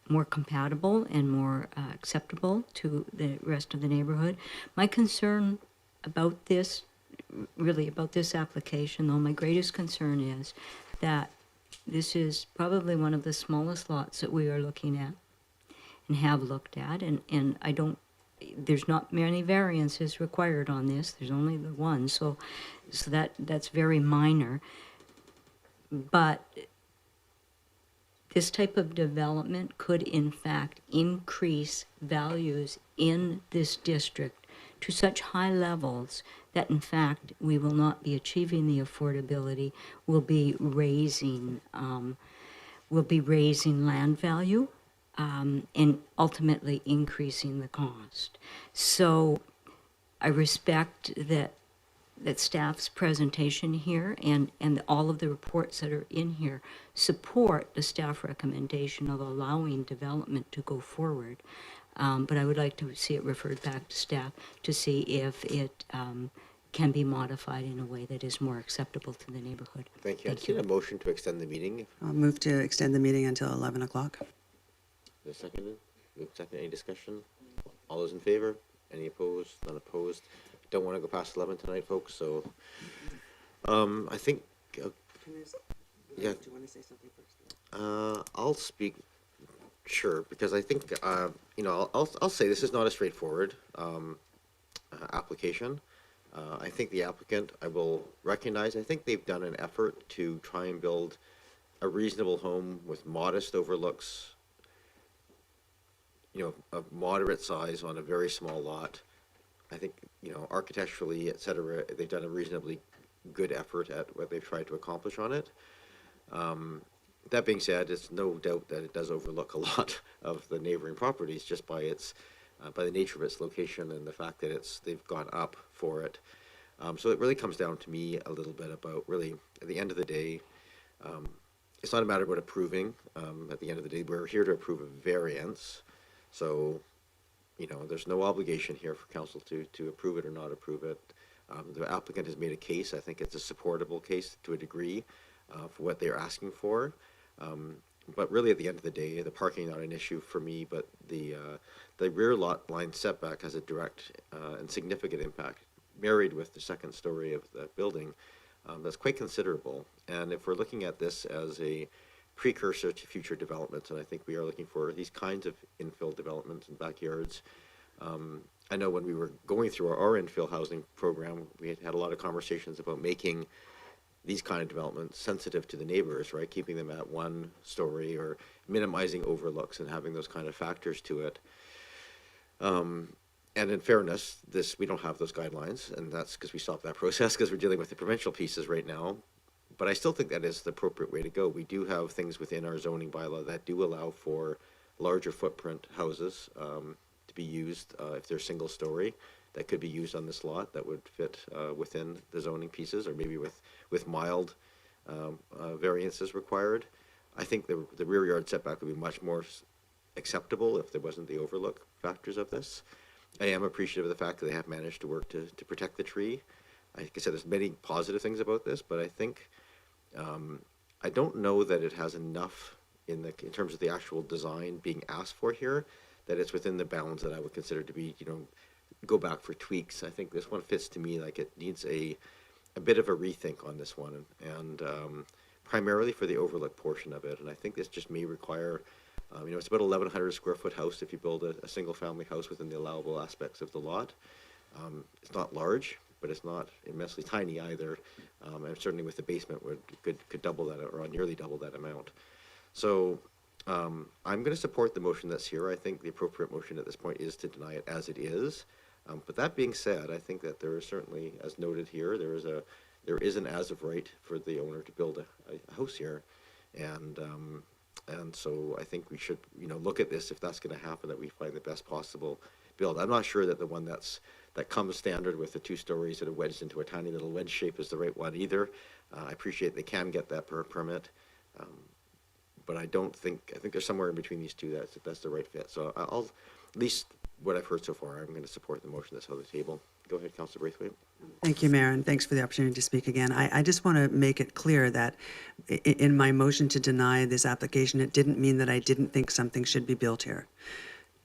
more compatible and more acceptable to the rest of the neighborhood. My concern about this, really about this application, though, my greatest concern is that this is probably one of the smallest lots that we are looking at and have looked at, and I don't, there's not many variances required on this. There's only the one, so that's very minor. But this type of development could in fact increase values in this district to such high levels that in fact we will not be achieving the affordability. We'll be raising land value and ultimately increasing the cost. So I respect that staff's presentation here and all of the reports that are in here support the staff recommendation of allowing development to go forward. But I would like to see it referred back to staff to see if it can be modified in a way that is more acceptable to the neighborhood. Thank you. I'd see a motion to extend the meeting. I'll move to extend the meeting until 11 o'clock. Is it seconded? Second, any discussion? All those in favor? Any opposed? None opposed? Don't want to go past 11 tonight, folks, so I think, yeah. Do you want to say something first? I'll speak, sure, because I think, I'll say this is not a straightforward application. I think the applicant, I will recognize, I think they've done an effort to try and build a reasonable home with modest overlooks, of moderate size on a very small lot. I think, architecturally, et cetera, they've done a reasonably good effort at what they've tried to accomplish on it. That being said, it's no doubt that it does overlook a lot of the neighboring properties just by its, by the nature of its location and the fact that they've gone up for it. So it really comes down to me a little bit about really, at the end of the day, it's not a matter about approving. At the end of the day, we're here to approve a variance. So, there's no obligation here for council to approve it or not approve it. The applicant has made a case. I think it's a supportable case to a degree for what they're asking for. But really, at the end of the day, the parking not an issue for me, but the rear lot line setback has a direct and significant impact, married with the second story of the building. That's quite considerable. And if we're looking at this as a precursor to future developments, and I think we are looking for these kinds of infill developments in backyards. I know when we were going through our infill housing program, we had a lot of conversations about making these kind of developments sensitive to the neighbors, right? Keeping them at one story or minimizing overlooks and having those kind of factors to it. And in fairness, we don't have those guidelines, and that's because we stopped that process because we're dealing with the provincial pieces right now. But I still think that is the appropriate way to go. We do have things within our zoning bylaw that do allow for larger footprint houses to be used if they're single story, that could be used on this lot that would fit within the zoning pieces, or maybe with mild variances required. I think the rear yard setback would be much more acceptable if there wasn't the overlook factors of this. I am appreciative of the fact that they have managed to work to protect the tree. Like I said, there's many positive things about this, but I think I don't know that it has enough in terms of the actual design being asked for here, that it's within the bounds that I would consider to be, go back for tweaks. I think this one fits to me like it needs a bit of a rethink on this one, and primarily for the overlook portion of it. And I think this just may require, it's about 1,100 square foot house if you build a single family house within the allowable aspects of the lot. It's not large, but it's not immensely tiny either. And certainly with the basement could double that or nearly double that amount. So I'm going to support the motion that's here. I think the appropriate motion at this point is to deny it as it is. But that being said, I think that there is certainly, as noted here, there is an as of right for the owner to build a house here, and so I think we should look at this if that's going to happen, that we find the best possible build. I'm not sure that the one that comes standard with the 2 stories that are wedged into a tiny little wedge shape is the right one either. I appreciate they can get that permit, but I think there's somewhere in between these two that's the right fit. So I'll, at least what I've heard so far, I'm going to support the motion that's on the table. Go ahead, Councillor Braithwaite. Thank you, Mayor, and thanks for the opportunity to speak again. I just want to make it clear that in my motion to deny this application, it didn't mean that I didn't think something should be built here.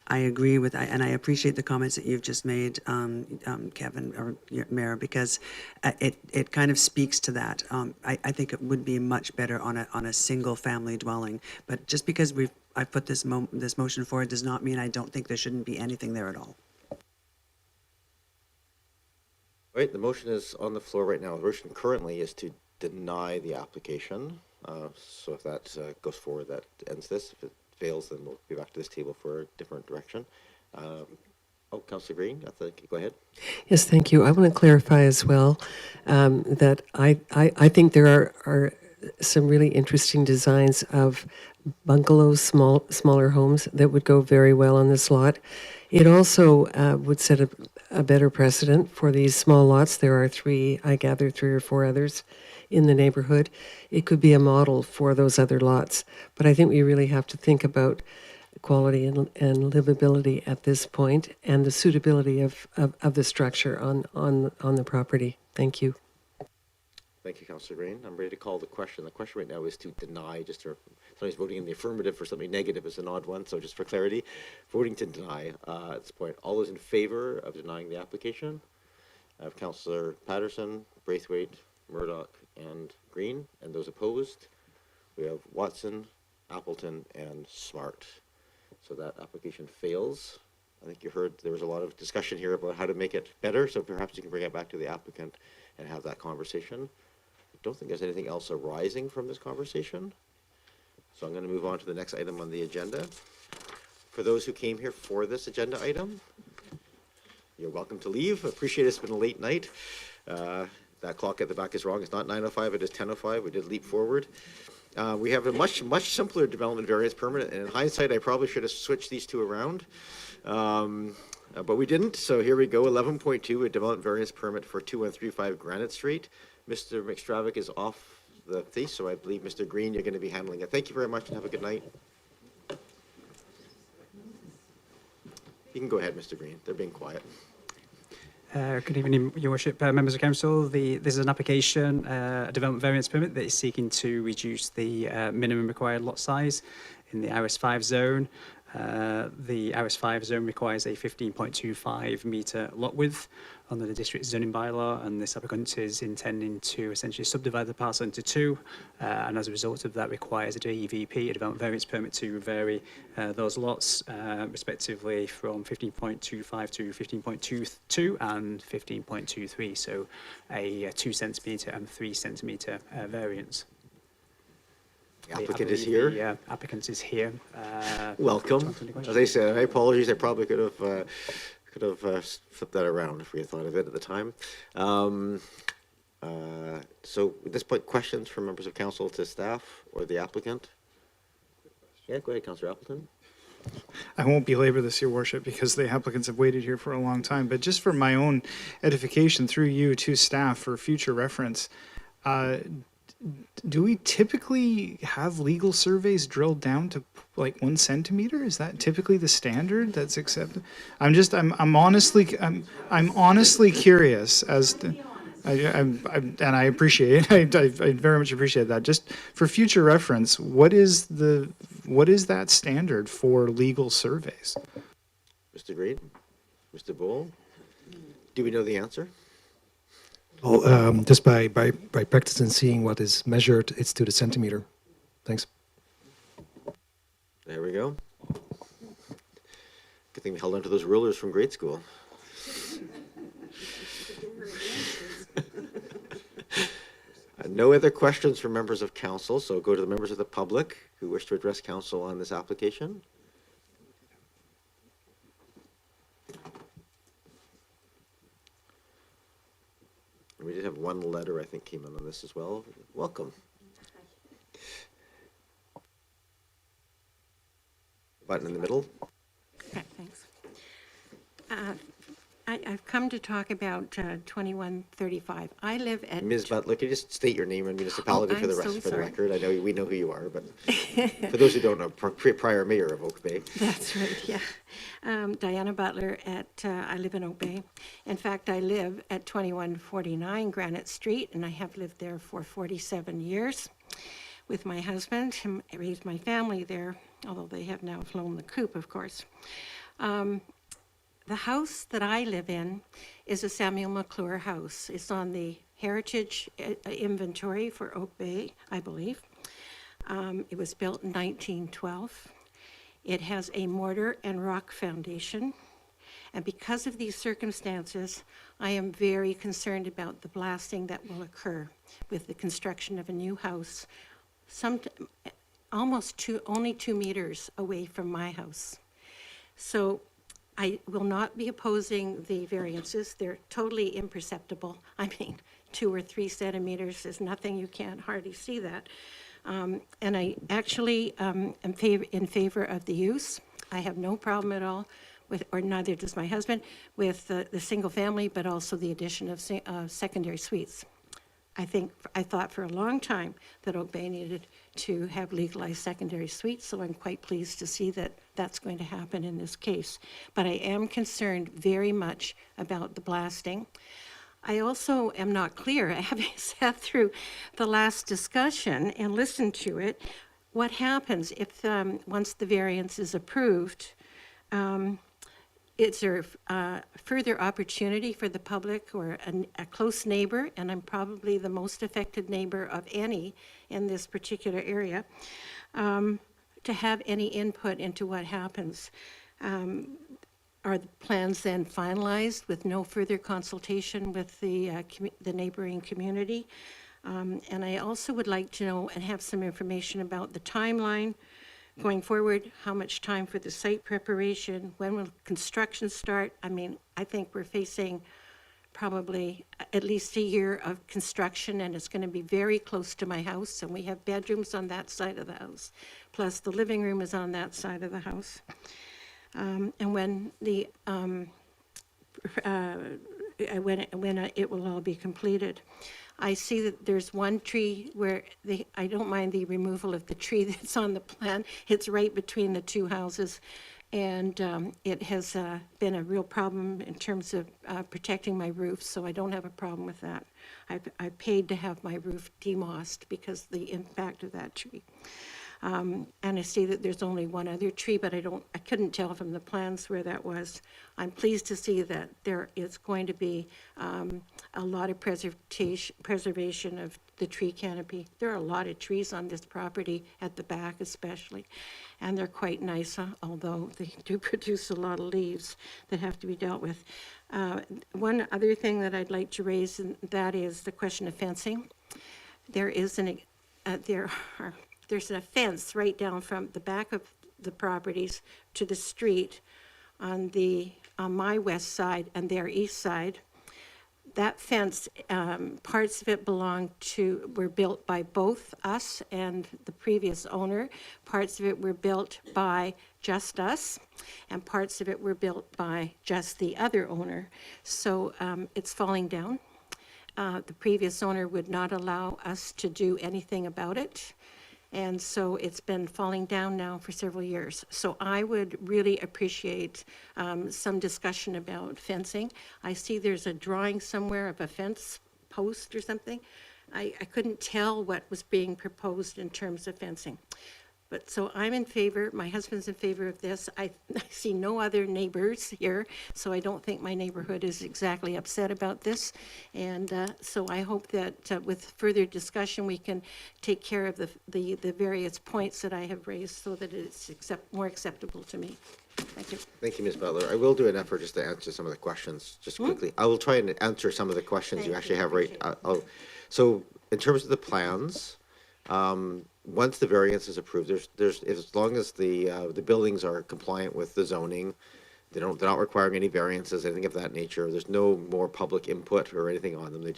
I agree with, and I appreciate the comments that you've just made, Kevin, or Mayor, because it kind of speaks to that. I think it would be much better on a single family dwelling. But just because I put this motion forward does not mean I don't think there shouldn't be anything there at all. All right, the motion is on the floor right now. The motion currently is to deny the application. So if that goes forward, that ends this. If it fails, then we'll be back to this table for a different direction. Councillor Green, go ahead. Yes, thank you. I want to clarify as well that I think there are some really interesting designs of bungalows, smaller homes that would go very well on this lot. It also would set a better precedent for these small lots. There are I gather 3 or 4 others in the neighborhood. It could be a model for those other lots. But I think we really have to think about quality and livability at this point and the suitability of the structure on the property. Thank you. Thank you, Councillor Green. I'm ready to call the question. The question right now is to deny, somebody's voting in the affirmative for something negative is an odd one, so just for clarity, voting to deny at this point. All those in favor of denying the application? I have Councillor Patterson, Braithwaite, Murdoch, and Green, and those opposed, we have Watson, Appleton, and Smart. So that application fails. I think you heard there was a lot of discussion here about how to make it better, so perhaps you can bring it back to the applicant and have that conversation. I don't think there's anything else arising from this conversation. So I'm going to move on to the next item on the agenda. For those who came here for this agenda item, you're welcome to leave. I appreciate it's been a late night. That clock at the back is wrong. It's not 9:05, it is 10:05. We did leap forward. We have a much simpler development variance permit, and in hindsight, I probably should have switched these two around, but we didn't. So here we go, 11.2, a development variance permit for 2135 Granite Street. Mr. McStravick is off the piece, so I believe Mr. Green, you're going to be handling it. Thank you very much, and have a good night. You can go ahead, Mr. Green. They're being quiet. Good evening, Your Worship, members of Council. This is an application, a development variance permit that is seeking to reduce the minimum required lot size in the RS5 zone. The RS5 zone requires a 15.25 metre lot width under the district zoning bylaw, and this applicant is intending to essentially subdivide the parcel into 2, and as a result of that requires a DEVP, a development variance permit, to vary those lots respectively from 15.25 to 15.22 and 15.23, so a 2 centimetre and 3 centimetre variance. The applicant is here. The applicant is here. Welcome. As I said, my apologies. I probably could have flipped that around if we had thought of it at the time. So at this point, questions from members of council to staff or the applicant? Yeah, go ahead, Councillor Appleton. I won't belabor this, Your Worship, because the applicants have waited here for a long time, but just for my own edification through you to staff for future reference, do we typically have legal surveys drilled down to like 1 centimeter? Is that typically the standard that's accepted? I'm honestly curious as to, and I appreciate it. I very much appreciate that. Just for future reference, what is that standard for legal surveys? Mr. Green, Mr. Bull, do we know the answer? Well, just by practice and seeing what is measured, it's to the centimeter. Thanks. There we go. Good thing we held on to those rulers from grade school. No other questions from members of council, so go to the members of the public who wish to address council on this application. We did have one letter, I think, came in on this as well. Welcome. Button in the middle. Okay, thanks. I've come to talk about 2135. I live at... Ms. Butler, can you just state your name and municipality Oh, for the I'm rest, so for the sorry. record? I know we know who you are, but for those who don't know, prior mayor of Oak Bay. That's right, yeah. Diana Butler I live in Oak Bay. In fact, I live at 2149 Granite Street, and I have lived there for 47 years with my husband. I raised my family there, although they have now flown the coop, of course. The house that I live in is a Samuel McClure house. It's on the heritage inventory for Oak Bay, I believe. It was built in 1912. It has a mortar and rock foundation. And because of these circumstances, I am very concerned about the blasting that will occur with the construction of a new house, only 2 meters away from my house. So I will not be opposing the variances. They're totally imperceptible. I mean, 2 or 3 centimeters is nothing. You can't hardly see that. And I actually am in favor of the use. I have no problem at all with, or neither does my husband, with the single family, but also the addition of secondary suites. I thought for a long time that Oak Bay needed to have legalized secondary suites, so I'm quite pleased to see that that's going to happen in this case. But I am concerned very much about the blasting. I also am not clear, having sat through the last discussion and listened to it, what happens if, once the variance is approved, is there further opportunity for the public or a close neighbor, and I'm probably the most affected neighbor of any in this particular area, to have any input into what happens? Are the plans then finalized with no further consultation with the neighboring community? And I also would like to know and have some information about the timeline going forward, how much time for the site preparation, when will construction start? I mean, I think we're facing probably at least a year of construction, and it's going to be very close to my house, and we have bedrooms on that side of the house, plus the living room is on that side of the house. And when it will all be completed. I see that there's one tree where I don't mind the removal of the tree that's on the plan. It's right between the 2 houses, and it has been a real problem in terms of protecting my roof, so I don't have a problem with that. I paid to have my roof demossed because of the impact of that tree. And I see that there's only one other tree, but I couldn't tell from the plans where that was. I'm pleased to see that there is going to be a lot of preservation of the tree canopy. There are a lot of trees on this property, at the back especially, and they're quite nice, although they do produce a lot of leaves that have to be dealt with. One other thing that I'd like to raise, and that is the question of fencing. There's a fence right down from the back of the properties to the street on my west side and their east side. That fence, parts of it were built by both us and the previous owner. Parts of it were built by just us, and parts of it were built by just the other owner. So it's falling down. The previous owner would not allow us to do anything about it. And so it's been falling down now for several years. So I would really appreciate some discussion about fencing. I see there's a drawing somewhere of a fence post or something. I couldn't tell what was being proposed in terms of fencing. But so I'm in favor, my husband's in favor of this. I see no other neighbors here, so I don't think my neighborhood is exactly upset about this. And so I hope that with further discussion, we can take care of the various points that I have raised so that it's more acceptable to me. Thank you. Thank you, Ms. Butler. I will do an effort just to answer some of the questions, just quickly. I will try and answer some of the questions you actually have right. So in terms of the plans, once the variance is approved, there's as long as the buildings are compliant with the zoning, they're not requiring any variances, anything of that nature. There's no more public input or anything on them. They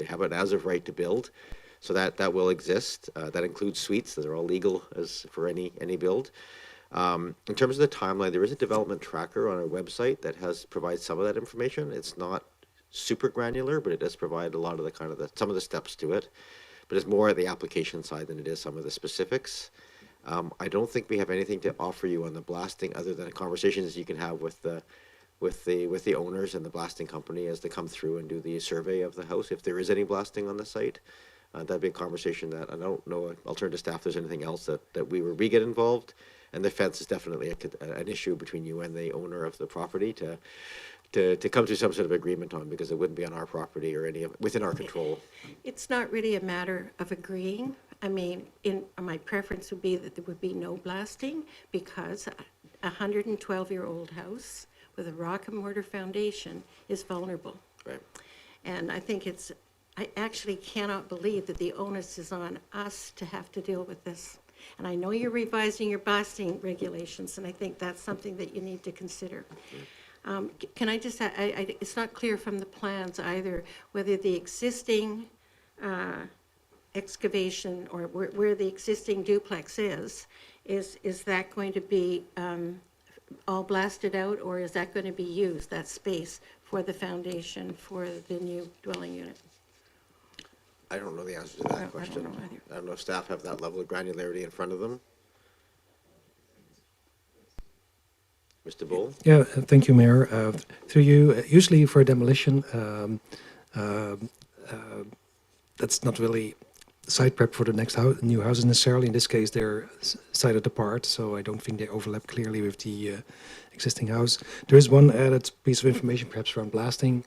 have it as of right to build, so that will exist. That includes suites. Those are all legal as for any build. In terms of the timeline, there is a development tracker on our website that provides some of that information. It's not super granular, but it does provide a lot of some of the steps to it. But it's more at the application side than it is some of the specifics. I don't think we have anything to offer you on the blasting other than conversations you can have with the owners and the blasting company as they come through and do the survey of the house. If there is any blasting on the site, that'd be a conversation that I don't know. I'll turn to staff if there's anything else that we get involved. And the fence is definitely an issue between you and the owner of the property to come to some sort of agreement on, because it wouldn't be on our property or within our control. It's not really a matter of agreeing. I mean, my preference would be that there would be no blasting, because a 112-year-old house with a rock and mortar foundation is vulnerable. Right. And I actually cannot believe that the onus is on us to have to deal with this. And I know you're revising your blasting regulations, and I think that's something that you need to consider. Can I just, it's not clear from the plans either whether the existing excavation or where the existing duplex is that going to be all blasted out, or is that going to be used, that space, for the foundation for the new dwelling unit? I don't know the answer to that question. I don't know if staff have that level of granularity in front of them. Mr. Bull? Yeah, thank you, Mayor. Through you, usually for demolition, that's not really site prep for the next new houses necessarily. In this case, they're sited apart, so I don't think they overlap clearly with the existing house. There is one added piece of information, perhaps around blasting.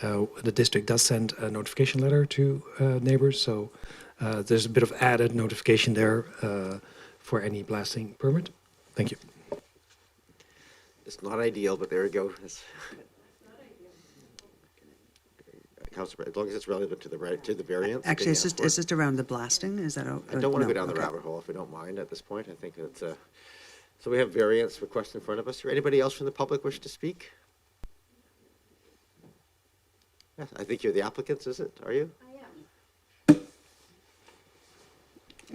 The district does send a notification letter to neighbors, so there's a bit of added notification there for any blasting permit. Thank you. It's not ideal, but there you go. Councilor, as long as it's relevant to the variance. Actually, it's just around the blasting. Is that? I don't want to go down the rabbit hole if we don't mind at this point. I think that's so we have variance requests in front of us. Or anybody else from the public wish to speak? Yes, I think you're the applicants, is it? Are you?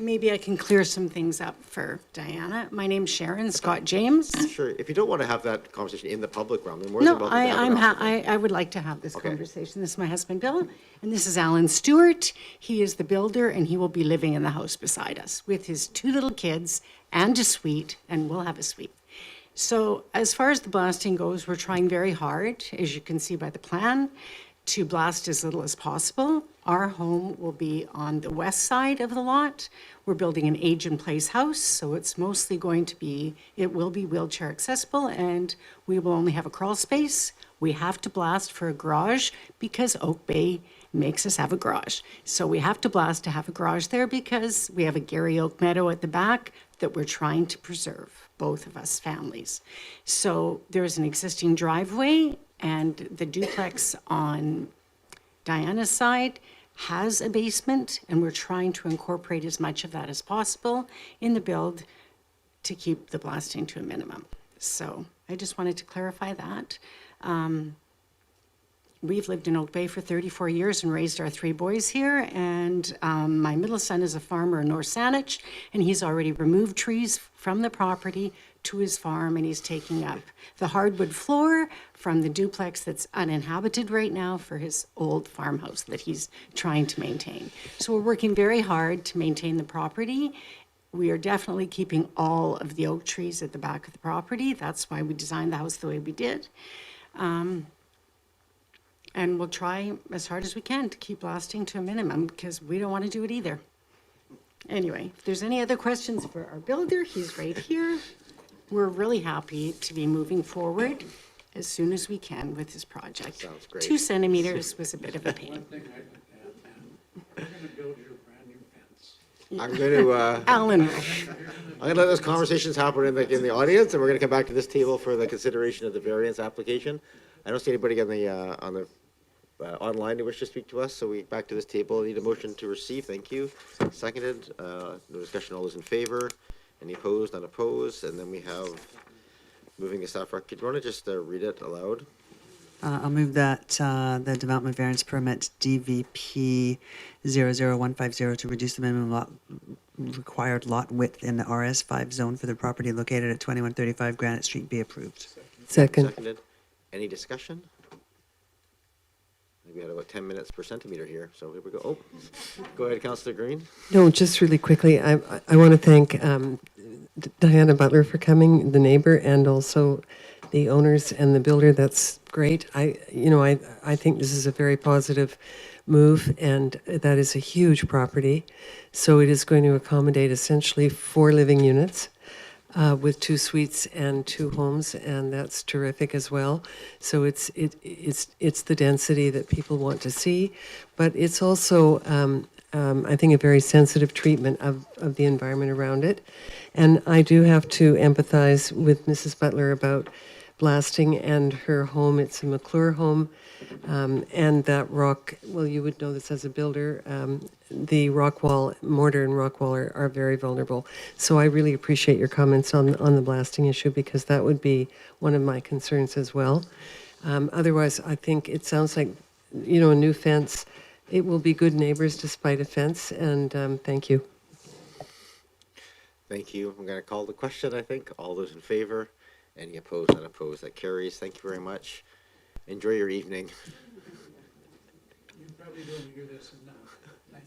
Maybe I can clear some things up for Diana. My name's Sharon Scott James. Sure. If you don't want to have that conversation in the public realm, then more than No, welcome to have it I would like to have this conversation. This is my husband, Bill, and this is Alan Stewart. He is the builder, and he will be living in the house beside us with his 2 little kids and a suite, and we'll have a suite. So as far as the blasting goes, we're trying very hard, as you can see by the plan, to blast as little as possible. Our home will be on the west side of the lot. We're building an age-in-place house, so it's mostly going to be, it will be wheelchair accessible, and we will only have a crawl space. We have to blast for a garage because Oak Bay makes us have a garage. So we have to blast to have a garage there because we have a Gary Oak meadow at the back that we're trying to preserve, both of us families. So there's an existing driveway, and the duplex on Diana's side has a basement, and we're trying to incorporate as much of that as possible in the build to keep the blasting to a minimum. So I just wanted to clarify that. We've lived in Oak Bay for 34 years and raised our 3 boys here, and my middle son is a farmer in North Saanich, and he's already removed trees from the property to his farm, and he's taking up the hardwood floor from the duplex that's uninhabited right now for his old farmhouse that he's trying to maintain. So we're working very hard to maintain the property. We are definitely keeping all of the oak trees at the back of the property. That's why we designed the house the way we did. And we'll try as hard as we can to keep blasting to a minimum because we don't want to do it either. Anyway, if there's any other questions for our builder, he's right here. We're really happy to be moving forward as soon as we can with this project. Sounds great. 2 centimeters was a bit of a pain. I'm going to Alan. I'm going to let those conversations happen in the audience, and we're going to come back to this table for the consideration of the variance application. I don't see anybody on the online who wish to speak to us, so we back to this table. I need a motion to receive. Thank you. Seconded. No discussion. All those in favor? Any opposed? Unopposed? And then we have moving the staff record. Do you want to just read it aloud? I'll move that the development variance permit DVP 00150 to reduce the minimum required lot width in the RS5 zone for the property located at 2135 Granite Street be approved. Second. Seconded. Any discussion? We had about 10 minutes per centimeter here, so here we go. Oh, go ahead, Councillor Green. No, just really quickly, I want to thank Diana Butler for coming, the neighbor, and also the owners and the builder. That's great. I think this is a very positive move, and that is a huge property. So it is going to accommodate essentially 4 living units. With 2 suites and 2 homes, and that's terrific as well. So it's the density that people want to see, but it's also I think a very sensitive treatment of the environment around it. And I do have to empathize with Mrs. Butler about blasting and her home. It's a McClure home, and that rock. Well, you would know this as a builder. The rock wall, mortar and rock wall are very vulnerable. So I really appreciate your comments on the blasting issue, because that would be one of my concerns as well. Otherwise, I think it sounds like, a new fence. It will be good neighbors despite a fence, and thank you. Thank you. I'm going to call the question, I think. All those in favor? Any opposed? None opposed. That carries. Thank you very much. Enjoy your evening. You probably don't hear this enough. Thank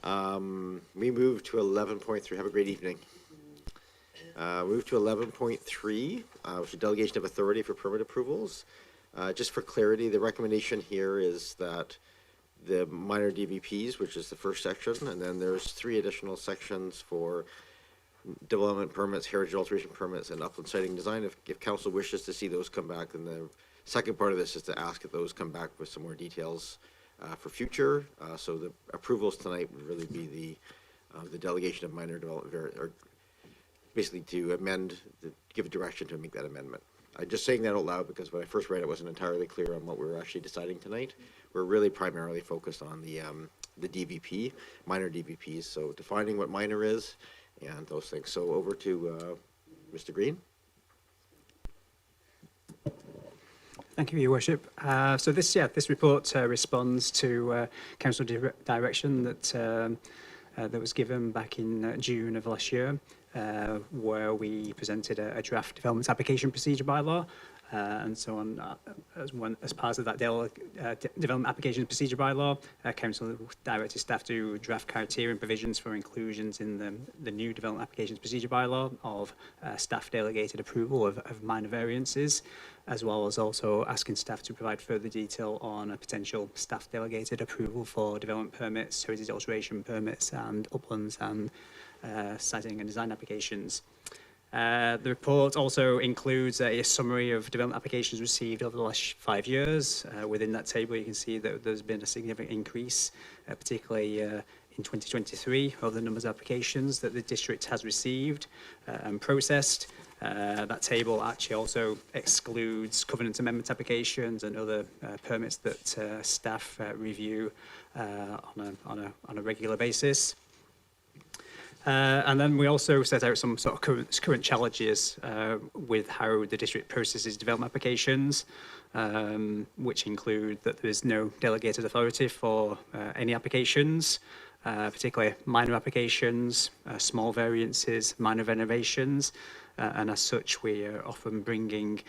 you. We move to 11.3. Have a great evening. Move to 11.3, which is delegation of authority for permit approvals. Just for clarity, the recommendation here is that the minor DVPs, which is the first section, and then there's 3 additional sections for development permits, heritage alteration permits, and upland siting design. If council wishes to see those come back, then the second part of this is to ask if those come back with some more details for future. So the approvals tonight would really be the delegation of minor development, or basically to amend, give a direction to make that amendment. I'm just saying that out loud because when I first read it, I wasn't entirely clear on what we were actually deciding tonight. We're really primarily focused on the DVP, minor DVPs, so defining what minor is and those things. So over to Mr. Green. Thank you, Your Worship. So this report responds to council direction that was given back in June of last year, where we presented a draft development application procedure bylaw. And so on, as part of that development application procedure bylaw, council directed staff to draft criteria and provisions for inclusions in the new development applications procedure bylaw of staff delegated approval of minor variances, as well as also asking staff to provide further detail on a potential staff delegated approval for development permits, heritage alteration permits, and uplands and siting and design applications. The report also includes a summary of development applications received over the last 5 years. Within that table, you can see that there's been a significant increase, particularly in 2023, of the numbers of applications that the district has received and processed. That table actually also excludes covenant amendment applications and other permits that staff review on a regular basis. And then we also set out some sort of current challenges with how the district processes development applications, which include that there is no delegated authority for any applications, particularly minor applications, small variances, minor renovations, and as such we are often bringing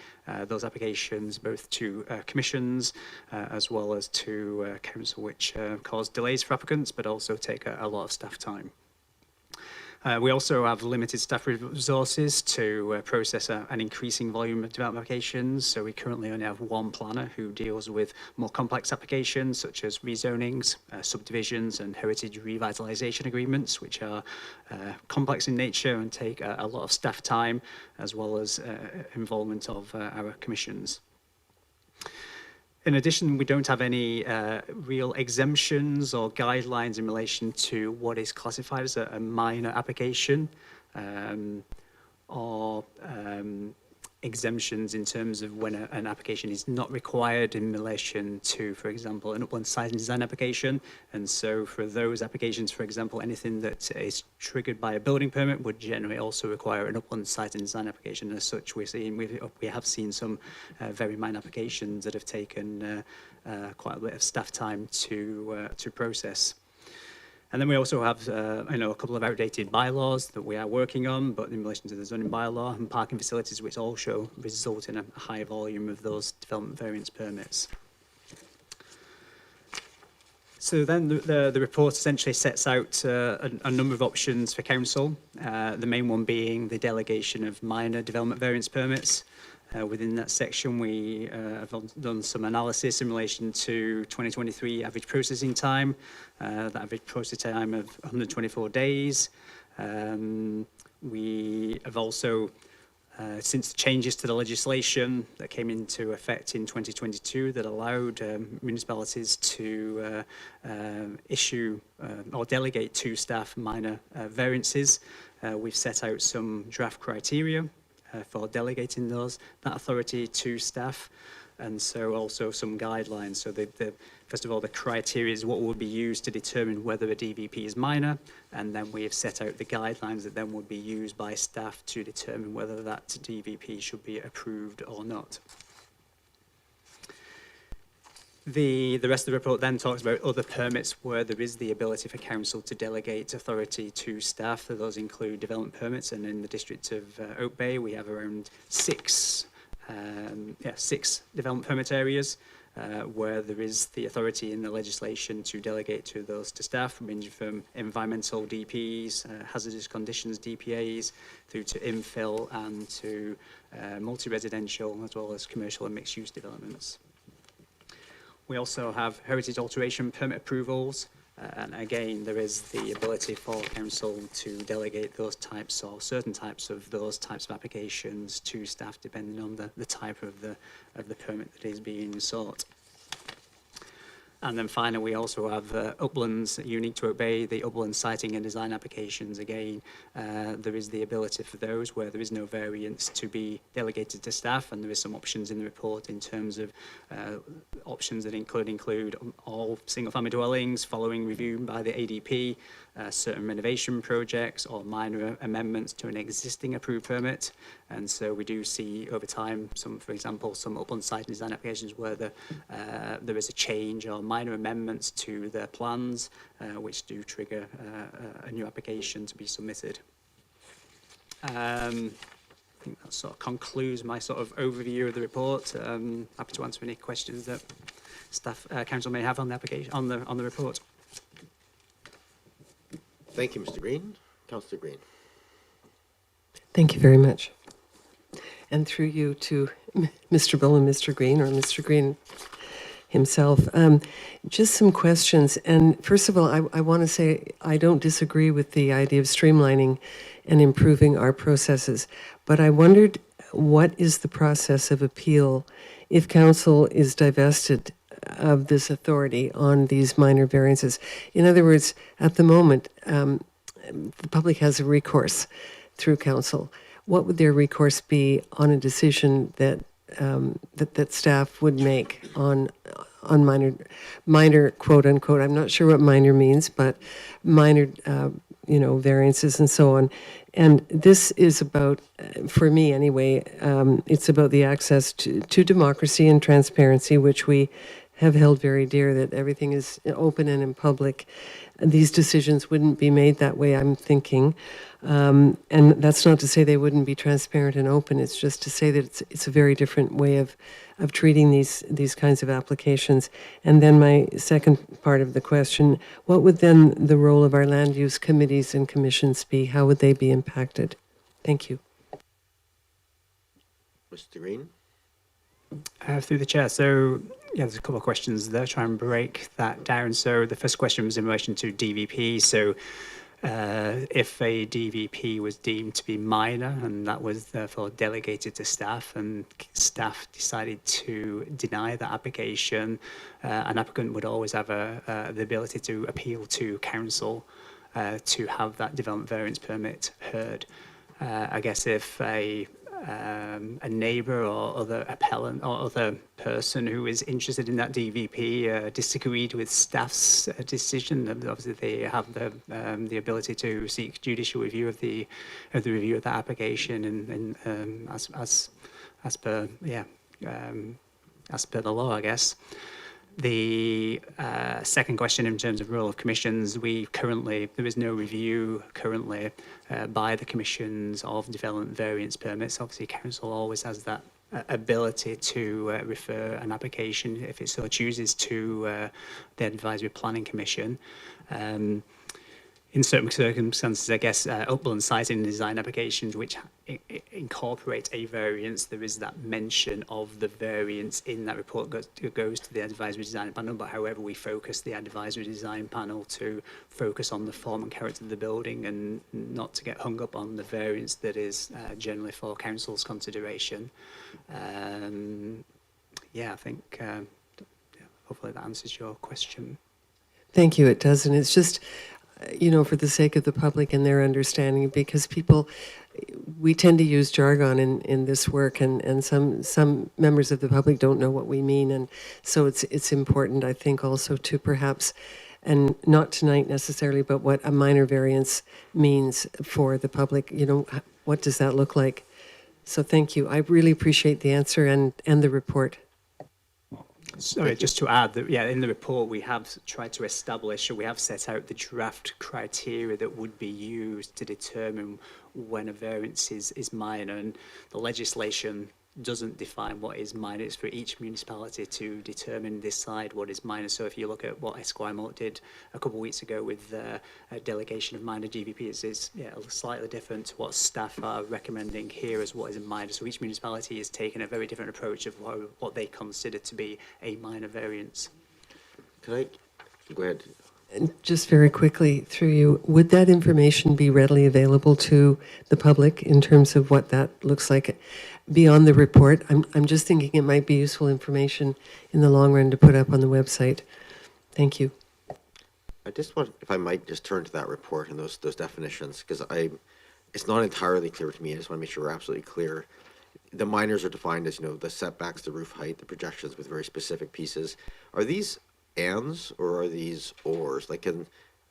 those applications both to commissions as well as to council, which cause delays for applicants but also take a lot of staff time. We also have limited staff resources to process an increasing volume of development applications. So we currently only have 1 planner who deals with more complex applications such as rezonings, subdivisions and heritage revitalization agreements, which are complex in nature and take a lot of staff time as well as involvement of our commissions. In addition, we don't have any real exemptions or guidelines in relation to what is classified as a minor application or exemptions in terms of when an application is not required in relation to, for example, an upland site and design application. And so for those applications, for example, anything that is triggered by a building permit would generally also require an upland site and design application. And as such, we have seen some very minor applications that have taken quite a bit of staff time to process. And then we also have, a couple of outdated bylaws that we are working on, but in relation to the zoning bylaw and parking facilities, which also result in a high volume of those development variance permits. So then the report essentially sets out a number of options for council, the main one being the delegation of minor development variance permits. Within that section, we have done some analysis in relation to 2023 average processing time, the average processing time of 124 days. We have also, since the changes to the legislation that came into effect in 2022 that allowed municipalities to issue or delegate to staff minor variances, we've set out some draft criteria for delegating that authority to staff, and so also some guidelines. So first of all, the criteria is what would be used to determine whether a DVP is minor, and then we have set out the guidelines that then would be used by staff to determine whether that DVP should be approved or not. The rest of the report then talks about other permits where there is the ability for council to delegate authority to staff. So those include development permits, and in the district of Oak Bay we have around six development permit areas where there is the authority in the legislation to delegate to those to staff, ranging from environmental DPs, hazardous conditions DPAs, through to infill and to multi-residential, as well as commercial and mixed-use developments. We also have heritage alteration permit approvals, and again, there is the ability for council to delegate those types or certain types of those types of applications to staff, depending on the type of the permit that is being sought. And then finally, we also have uplands unique to Oak Bay, the upland siting and design applications. Again, there is the ability for those where there is no variance to be delegated to staff, and there is some options in the report in terms of options that include all single-family dwellings following review by the ADP, certain renovation projects or minor amendments to an existing approved permit. And so we do see over time for example, some upland site design applications where there is a change or minor amendments to the plans, which do trigger a new application to be submitted. I think that sort of concludes my sort of overview of the report. Happy to answer any questions that staff council may have on the application, on the report. Thank you, Mr. Green. Councillor Green. Thank you very much. And through you to Mr. Bull and Mr. Green, or Mr. Green himself. Just some questions. And first of all, I want to say I don't disagree with the idea of streamlining and improving our processes, but I wondered what is the process of appeal if council is divested of this authority on these minor variances. In other words, at the moment, the public has a recourse through council. What would their recourse be on a decision that that staff would make on minor quote unquote? I'm not sure what minor means, but minor variances and so on. And this is about, for me anyway, it's about the access to democracy and transparency, which we have held very dear, that everything is open and in public. These decisions wouldn't be made that way, I'm thinking. And that's not to say they wouldn't be transparent and open. It's just to say that it's a very different way of treating these kinds of applications. And then my second part of the question, what would then the role of our land use committees and commissions be? How would they be impacted? Thank you. Mr. Green. Through the chair. So, yeah, there's a couple of questions there. Try and break that down. So the first question was in relation to DVP. So if a DVP was deemed to be minor and that was therefore delegated to staff and staff decided to deny that application, an applicant would always have the ability to appeal to council to have that development variance permit heard. I guess if a neighbour or other appellant or other person who is interested in that DVP disagreed with staff's decision, obviously they have the ability to seek judicial review of the review of that application, and as per the law, I guess. The second question in terms of role of commissions, there is no review currently by the commissions of development variance permits. Obviously, council always has that ability to refer an application, if it so chooses, to the Advisory Planning Commission. In certain circumstances, I guess, upland siting and design applications which incorporate a variance, there is that mention of the variance in that report goes to the advisory design panel. But however, we focus the advisory design panel to focus on the form and character of the building and not to get hung up on the variance that is generally for council's consideration. Yeah, I think hopefully that answers your question. Thank you, it does. And it's just, for the sake of the public and their understanding, because we tend to use jargon in this work, and some members of the public don't know what we mean. And so it's important, I think, also to perhaps, and not tonight necessarily, but what a minor variance means for the public. What does that look like? So thank you. I really appreciate the answer and the report. Sorry, just to add that, in the report we have tried to establish, or we have set out the draft criteria that would be used to determine when a variance is minor, and the legislation doesn't define what is minor. It's for each municipality to determine, decide what is minor. So if you look at what Esquimalt did a couple of weeks ago with a delegation of minor GBP, it's slightly different to what staff are recommending here as what is a minor. So each municipality is taking a very different approach of what they consider to be a minor variance. Can I go ahead? And just very quickly, through you, would that information be readily available to the public in terms of what that looks like beyond the report? I'm just thinking it might be useful information in the long run to put up on the website. Thank you. I just want, if I might, just turn to that report and those definitions, because it's not entirely clear to me. I just want to make sure we're absolutely clear. The minors are defined as, the setbacks, the roof height, the projections with very specific pieces. Are these ands or are these ors? Like, can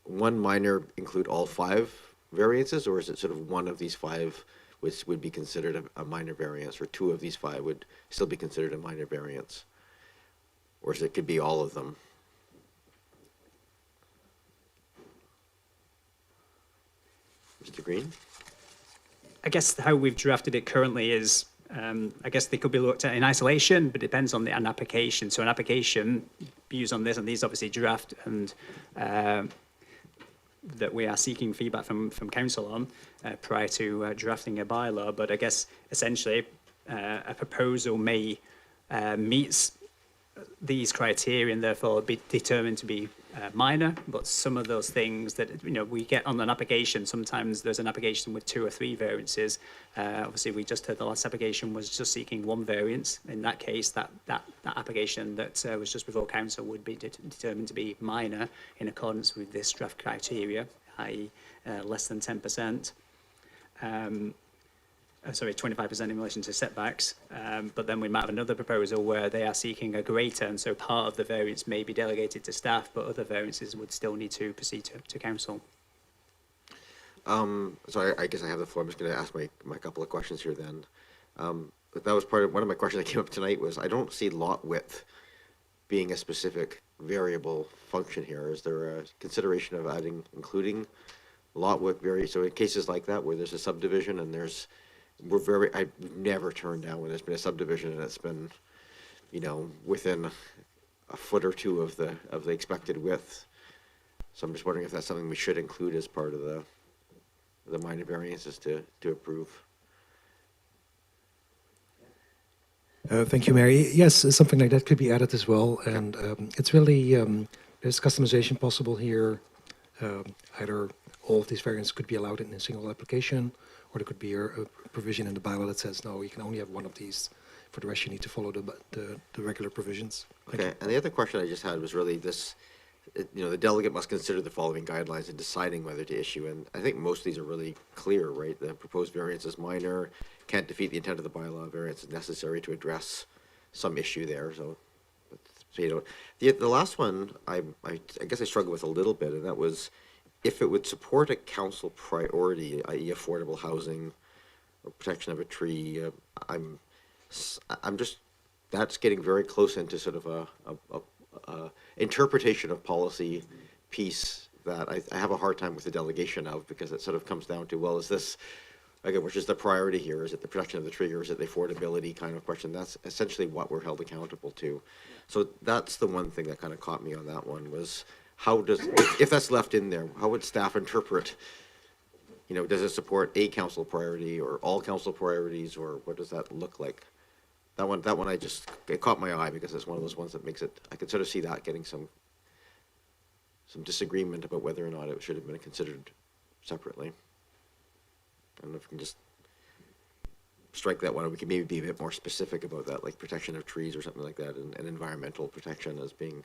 one minor include all 5 variances, or is it sort of one of these 5 which would be considered a minor variance, or 2 of these 5 would still be considered a minor variance? Or it could be all of them? Mr. Green? I guess how we've drafted it currently is, I guess they could be looked at in isolation, but it depends on an application. So an application, views on this, and these obviously draft, and that we are seeking feedback from council on prior to drafting a bylaw. But I guess essentially a proposal may meets these criteria and therefore be determined to be minor, but some of those things that we get on an application, sometimes there's an application with 2 or 3 variances. Obviously, we just heard the last application was just seeking 1 variance. In that case, that application that was just before council would be determined to be minor in accordance with this draft criteria, i.e. Less than 10%. Sorry, 25% in relation to setbacks, but then we might have another proposal where they are seeking a greater, and so part of the variance may be delegated to staff, but other variances would still need to proceed to council. So I guess I have the floor. I'm just going to ask my couple of questions here then. But that was one of my questions that came up tonight was I don't see lot width being a specific variable function here. Is there a consideration of including lot width variance? So in cases like that where there's a subdivision and I've never turned down when there's been a subdivision and it's been, within a foot or 2 of the expected width. So I'm just wondering if that's something we should include as part of the minor variances to approve. Thank you, Mary. Yes, something like that could be added as well. And it's really, there's customization possible here. Either all of these variants could be allowed in a single application, or there could be a provision in the bylaw that says, no, you can only have 1 of these. For the rest, you need to follow the regular provisions. Okay, and the other question I just had was really this, the delegate must consider the following guidelines in deciding whether to issue, and I think most of these are really clear, right? The proposed variance is minor, can't defeat the intent of the bylaw, variance is necessary to address some issue there, so the last one, I guess I struggled with a little bit, and that was if it would support a council priority, i.e. affordable housing or protection of a tree. I'm just, that's getting very close into sort of interpretation of policy piece that I have a hard time with the delegation of, because it sort of comes down to, well, is this, again, which is the priority here? Is it the protection of the tree, or is it the affordability kind of question? That's essentially what we're held accountable to. So that's the one thing that kind of caught me on that one, was how does, if that's left in there, how would staff interpret, you know, does it support a council priority or all council priorities, or what does that look like? That one it caught my eye, because it's one of those ones that makes it, I could sort of see that getting some disagreement about whether or not it should have been considered separately. I don't know if we can just strike that one, or we can maybe be a bit more specific about that, like protection of trees or something like that, and environmental protection as being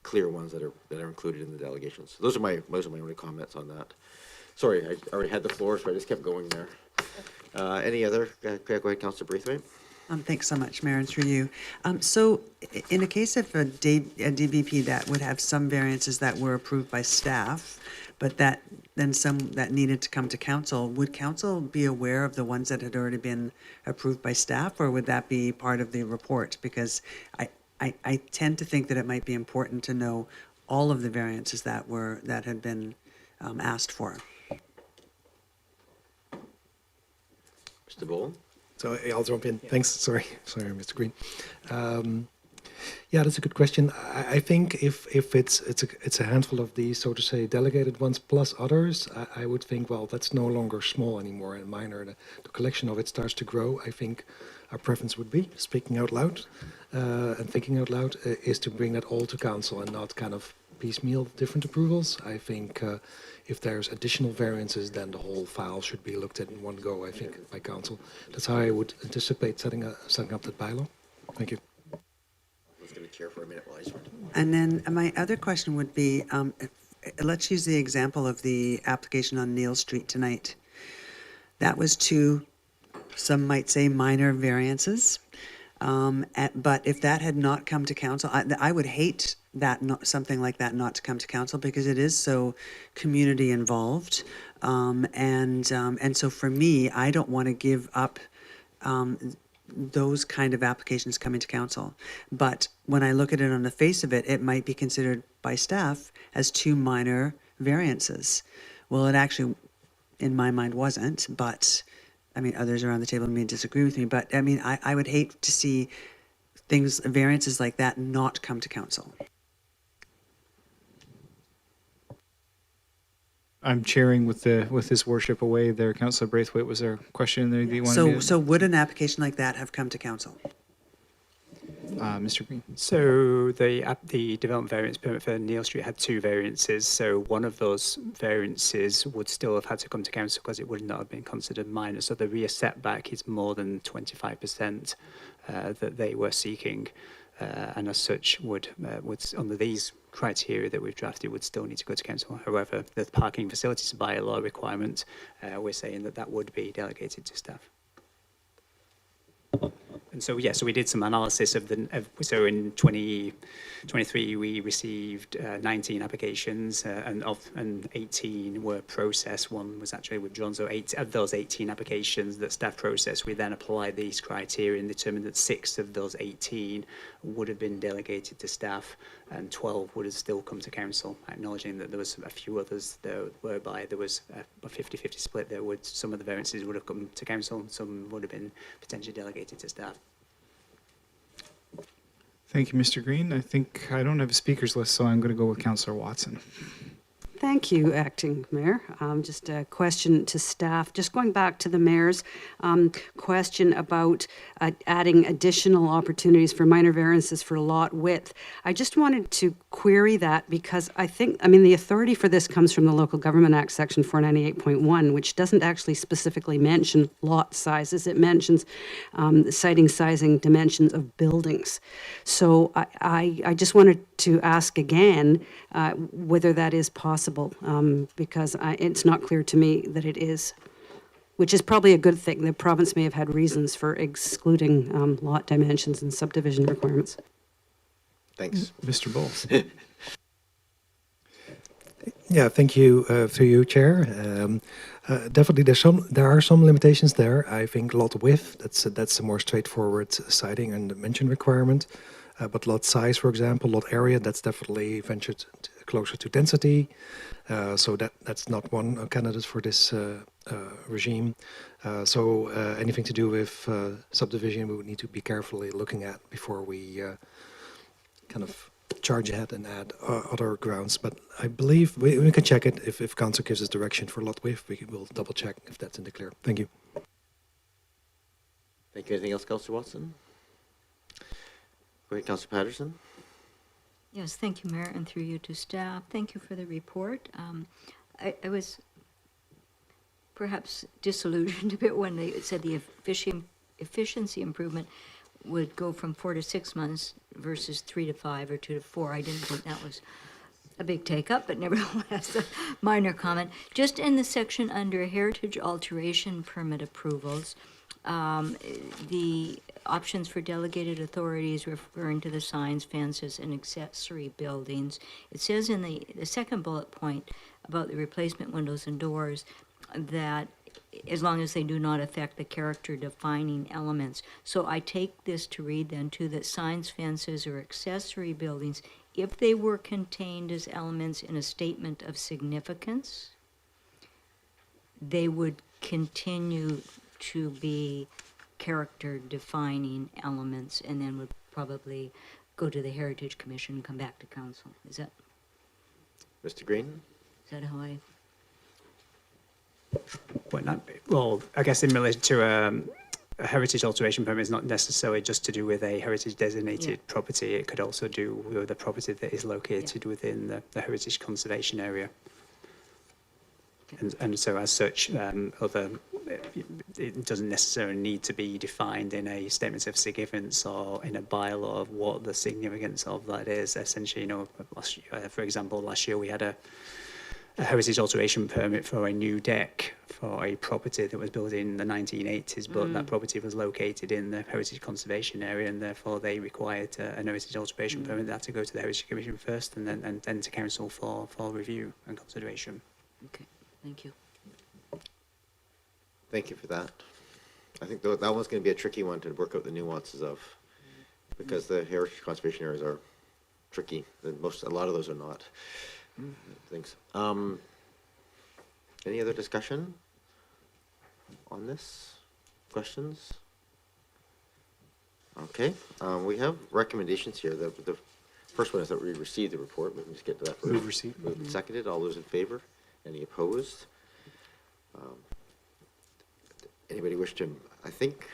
clear ones that are included in the delegations. So those are my only comments on that. Sorry, I already had the floor, so I just kept going there. Any other? Go ahead, Councillor Braithwaite. Thanks so much, Mayor, and through you. So in a case of a DVP that would have some variances that were approved by staff, but that then some that needed to come to council, would council be aware of the ones that had already been approved by staff, or would that be part of the report? Because I tend to think that it might be important to know all of the variances that had been asked for. Mr. Boland? So I'll jump in. Thanks. Sorry, Mr. Green. Yeah, that's a good question. I think if it's a handful of these, so to say, delegated ones plus others, I would think, well, that's no longer small anymore and minor. The collection of it starts to grow. I think our preference would be, speaking out loud and thinking out loud, is to bring that all to council and not kind of piecemeal different approvals. I think if there's additional variances, then the whole file should be looked at in one go, I think, by council. That's how I would anticipate setting up that bylaw. Thank you. I was going to chair for a minute while I started. And then my other question would be, let's use the example of the application on Neil Street tonight. That was two, some might say, minor variances. But if that had not come to council, I would hate that something like that not to come to council, because it is so community involved. And so for me, I don't want to give up those kind of applications coming to council. But when I look at it on the face of it, it might be considered by staff as two minor variances. Well, it actually, in my mind, wasn't, but I mean, others around the table may disagree with me, but I mean, I would hate to see variances like that not come to council. I'm chairing with his worship away there. Councillor Braithwaite, was there a question there that you wanted to... So would an application like that have come to council? Mr. Green. So the development variance permit for Neil Street had two variances. So one of those variances would still have had to come to council because it would not have been considered minor. So the rear setback is more than 25% that they were seeking, and as such would under these criteria that we've drafted would still need to go to council. However, the parking facilities bylaw requirement, we're saying that would be delegated to staff. And so, yeah, so we did some analysis so in 2023 we received 19 applications and 18 were processed. One was actually withdrawn. So 8 of those 18 applications that staff processed, we then applied these criteria and determined that 6 of those 18 would have been delegated to staff and 12 would have still come to council, acknowledging that there was a few others whereby there was a 50-50 split. Some of the variances would have come to council, some would have been potentially delegated to staff. Thank you, Mr. Green. I think I don't have a speakers list, so I'm going to go with Councillor Watson. Thank you, Acting Mayor. Just a question to staff. Just going back to the Mayor's question about adding additional opportunities for minor variances for lot width. I just wanted to query that because the authority for this comes from the Local Government Act, Section 498.1, which doesn't actually specifically mention lot sizes. It mentions citing sizing dimensions of buildings. So I just wanted to ask again whether that is possible, because it's not clear to me that it is, which is probably a good thing. The province may have had reasons for excluding lot dimensions and subdivision requirements. Thanks. Mr. Bowles. Yeah, thank you, through you, Chair. Definitely, there are some limitations there. I think lot width, that's a more straightforward citing and dimension requirement. But lot size, for example, lot area, that's definitely ventured closer to density. So that's not one candidate for this regime. So anything to do with subdivision, we would need to be carefully looking at before we kind of charge ahead and add other grounds. But I believe we can check it. If council gives us direction for lot width, we'll double check if that's in the clear. Thank you. Thank you. Anything else, Councillor Watson? Go ahead, Councillor Patterson. Yes, thank you, Mayor, and through you to staff. Thank you for the report. I was perhaps disillusioned a bit when they said the efficiency improvement would go from 4 to 6 months versus 3 to 5 or 2 to 4. I didn't think that was a big take up, but nevertheless, a minor comment. Just in the section under heritage alteration permit approvals, the options for delegated authorities referring to the signs, fences, and accessory buildings. It says in the second bullet point about the replacement windows and doors that as long as they do not affect the character defining elements. So I take this to read then too that signs, fences, or accessory buildings, if they were contained as elements in a statement of significance, they would continue to be character defining elements and then would probably go to the Heritage Commission and come back to council. Is that? Mr. Green? Is that how I? Well, I guess in relation to a heritage alteration permit is not necessarily just to do with a heritage designated property. It could also do with a property that is located within the heritage conservation area. And so as such, it doesn't necessarily need to be defined in a statement of significance or in a bylaw of what the significance of that is. Essentially, for example, last year we had a heritage alteration permit for a new deck for a property that was built in the 1980s, but that property was located in the heritage conservation area, and therefore they required a heritage alteration permit that had to go to the Heritage Commission first, and then to council for review and consideration. Okay, thank you. Thank you for that. I think that one's going to be a tricky one to work out the nuances of, because the heritage conservation areas are tricky. A lot of those are not. Thanks. Any other discussion on this? Questions? Okay. We have recommendations here. The first one is that we receive the report. We can just get to that first. Move receipt. Moved and seconded. All those in favor? Any opposed? Anybody wish to, I think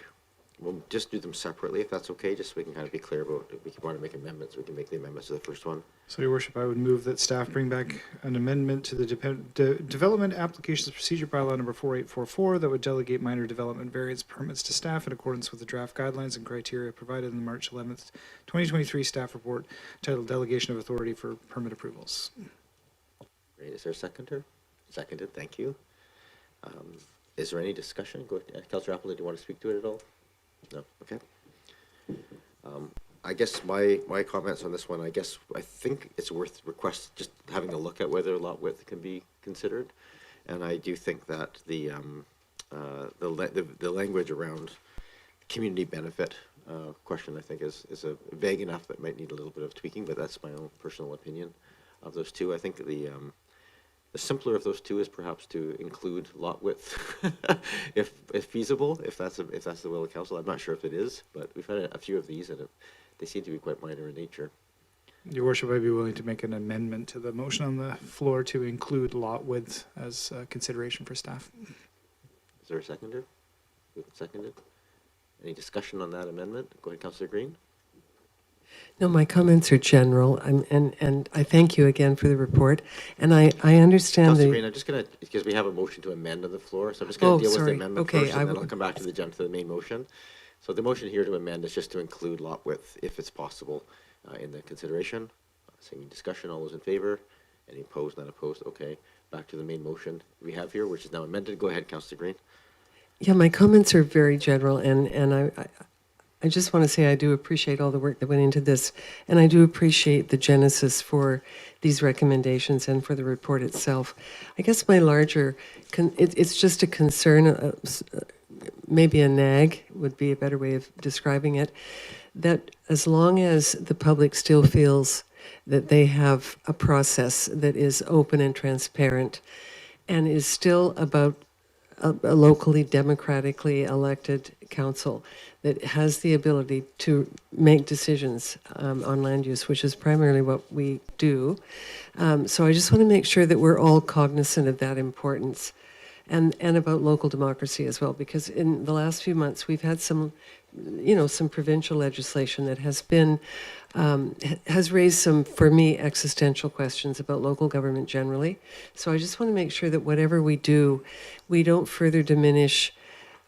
we'll just do them separately if that's okay, just so we can kind of be clear about if we want to make amendments, we can make the amendments to the first one. So, Your Worship, I would move that staff bring back an amendment to the Development Applications Procedure Bylaw number 4844 that would delegate minor development variance permits to staff in accordance with the draft guidelines and criteria provided in the March 11th, 2023 staff report titled Delegation of Authority for Permit Approvals. Great. Is there a seconder? Seconded. Thank you. Is there any discussion? Go ahead. Councillor Appleton, do you want to speak to it at all? No? Okay. I guess my comments on this one, I think it's worth just having a look at whether lot width can be considered. And I do think that the language around community benefit question, I think, is a vague enough that might need a little bit of tweaking, but that's my own personal opinion of those two. I think the simpler of those two is perhaps to include lot width, if feasible, if that's the will of council. I'm not sure if it is, but we've had a few of these, and they seem to be quite minor in nature. Your Worship, I'd be willing to make an amendment to the motion on the floor to include lot width as consideration for staff. Is there a seconder? Seconded. Any discussion on that amendment? Go ahead, Councillor Green. No, my comments are general, and I thank you again for the report. And I understand Councillor Green, I'm just going to, because we have a motion to amend on the floor, so I'm just going to deal with the amendment first, and then I'll come back to the main motion. So the motion here to amend is just to include lot width, if it's possible, in the consideration. Seeing discussion, all those in favor? Any opposed, not opposed? Okay. Back to the main motion we have here, which is now amended. Go ahead, Councillor Green. Yeah, my comments are very general, and I I just want to say I do appreciate all the work that went into this, and I do appreciate the genesis for these recommendations and for the report itself. I guess my larger, it's just a concern, maybe a nag would be a better way of describing it, that as long as the public still feels that they have a process that is open and transparent and is still about a locally democratically elected council that has the ability to make decisions on land use, which is primarily what we do. So I just want to make sure that we're all cognizant of that importance and about local democracy as well, because in the last few months we've had some provincial legislation that has been has raised some, for me, existential questions about local government generally. So I just want to make sure that whatever we do, we don't further diminish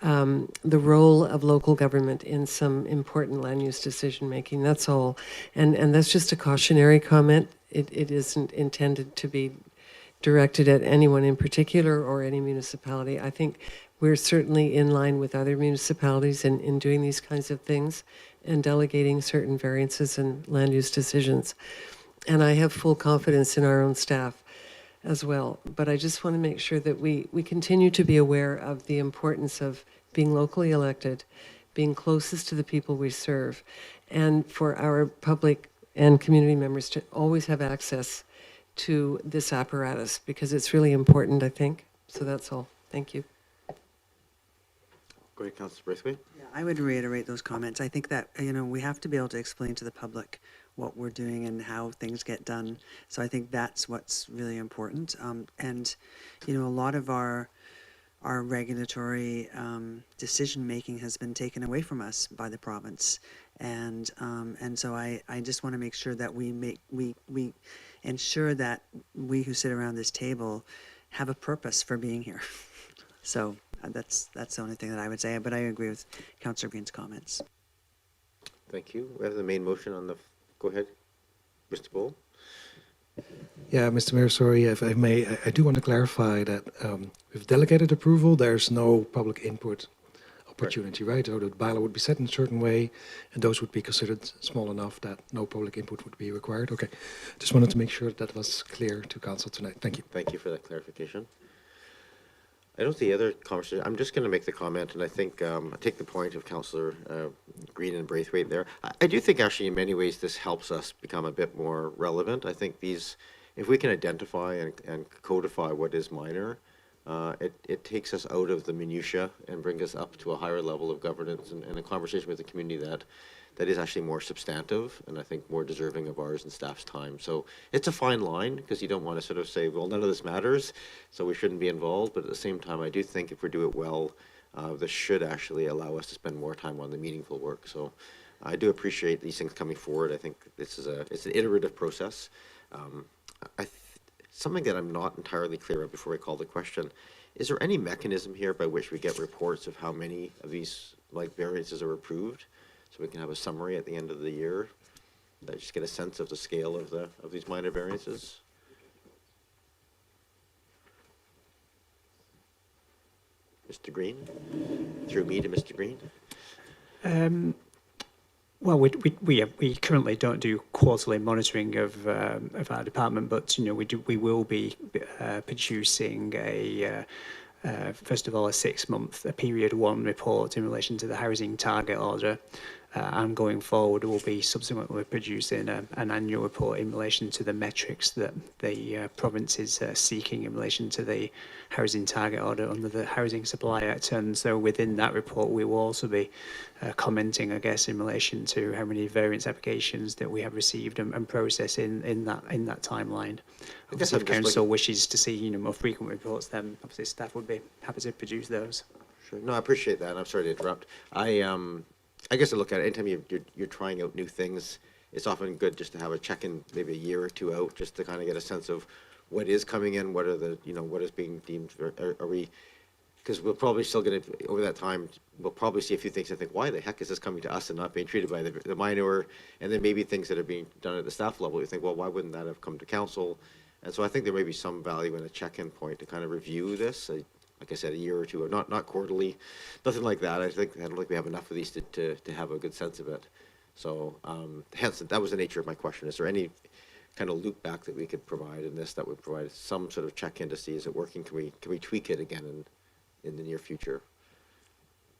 the role of local government in some important land use decision making. That's all, and that's just a cautionary comment. It isn't intended to be directed at anyone in particular or any municipality. I think we're certainly in line with other municipalities in doing these kinds of things and delegating certain variances and land use decisions. And I have full confidence in our own staff as well. But I just want to make sure that we continue to be aware of the importance of being locally elected, being closest to the people we serve, and for our public and community members to always have access to this apparatus, because it's really important, I think. So that's all. Thank you. Go ahead, Councillor Braithwaite. Yeah, I would reiterate those comments. I think that, we have to be able to explain to the public what we're doing and how things get done. So I think that's what's really important. And a lot of our regulatory decision-making has been taken away from us by the province. And so I just want to make sure that we ensure that we who sit around this table have a purpose for being here. So that's the only thing that I would say, but I agree with Councillor Green's comments. Thank you. We have the main motion on the, go ahead, Mr. Bull. Yeah, Mr. Mayor, sorry, if I may, I do want to clarify that with delegated approval, there's no public input opportunity, right? So the bylaw would be set in a certain way, and those would be considered small enough that no public input would be required. Okay, just wanted to make sure that was clear to council tonight. Thank you. Thank you for that clarification. I don't see other conversation. I'm just going to make the comment, and I think I take the point of Councillor Green and Braithwaite there. I do think actually in many ways this helps us become a bit more relevant. I think these, if we can identify and codify what is minor, it takes us out of the minutiae and brings us up to a higher level of governance and a conversation with the community that is actually more substantive and I think more deserving of ours and staff's time. So it's a fine line because you don't want to sort of say, well, none of this matters, so we shouldn't be involved. But at the same time, I do think if we do it well, this should actually allow us to spend more time on the meaningful work. So I do appreciate these things coming forward. I think this is it's an iterative process. Something that I'm not entirely clear of before I call the question, is there any mechanism here by which we get reports of how many of these variances are approved? So we can have a summary at the end of the year that just get a sense of the scale of these minor variances. Mr. Green, through me to Mr. Green. Well, we currently don't do quarterly monitoring of our department, but we will be producing first of all a 6-month period 1 report in relation to the housing target order. And going forward, we'll be subsequently producing an annual report in relation to the metrics that the province is seeking in relation to the housing target order under the Housing Supply Act. And so within that report, we will also be commenting, I guess, in relation to how many variance applications that we have received and processed in that timeline. Obviously, if council wishes to see more frequent reports, then obviously staff would be happy to produce those. Sure. No, I appreciate that. And I'm sorry to interrupt. I guess I look at it, anytime you're trying out new things, it's often good just to have a check-in maybe a year or two out, just to kind of get a sense of what is coming in, what are the, what is being deemed, are we, because we'll probably still get it over that time, we'll probably see a few things and think, why the heck is this coming to us and not being treated by the minor, and then maybe things that are being done at the staff level, you think, well, why wouldn't that have come to council? And so I think there may be some value in a check-in point to kind of review this. like I said, a year or two, or not quarterly, nothing like that. I don't think we have enough of these to have a good sense of it. So hence, that was the nature of my question. Is there any kind of loop back that we could provide in this that would provide some sort of check-in to see, is it working? Can we tweak it again in the near future?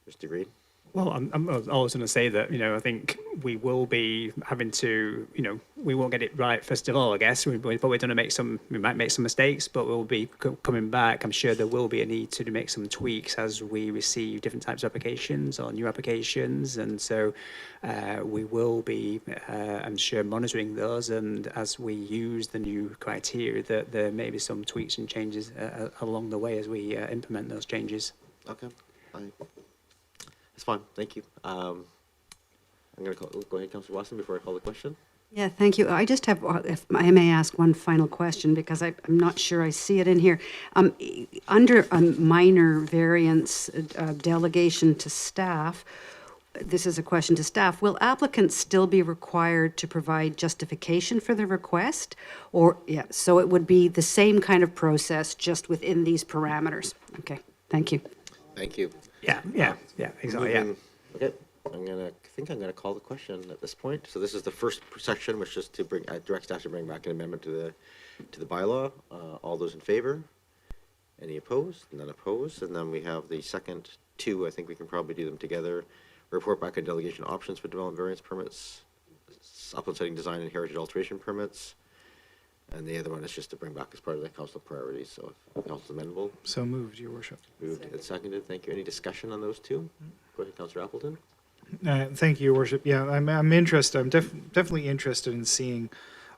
Mr. Green? Well, I was going to say that, I think we will be having to, we won't get it right first of all, I guess. We're probably going to we might make some mistakes, but we'll be coming back. I'm sure there will be a need to make some tweaks as we receive different types of applications or new applications. And so we will be, I'm sure, monitoring those. And as we use the new criteria, that there may be some tweaks and changes along the way as we implement those changes. Okay. That's fine. Thank you. I'm going to go ahead, Councillor Watson, before I call the question. Yeah, thank you. I just have, if I may ask one final question, because I'm not sure I see it in here. Under a minor variance delegation to staff, this is a question to staff, will applicants still be required to provide justification for the request? Or, yeah, so it would be the same kind of process, just within these parameters. Okay, thank you. Thank you. Yeah, exactly, yeah. Okay, I think I'm gonna call the question at this point. So this is the first section, which is to bring, direct staff to bring back an amendment to the bylaw. All those in favor? Any opposed? None opposed. And then we have the second two, I think we can probably do them together. Report back on delegation options for development variance permits, upland setting design and heritage alteration permits. And the other one is just to bring back as part of the council priorities. So if council amendable. So moved, Your Worship. Moved and seconded. Thank you. Any discussion on those two? Go ahead, Councillor Appleton. Thank you, Your Worship. Yeah, I'm interested. I'm definitely interested in seeing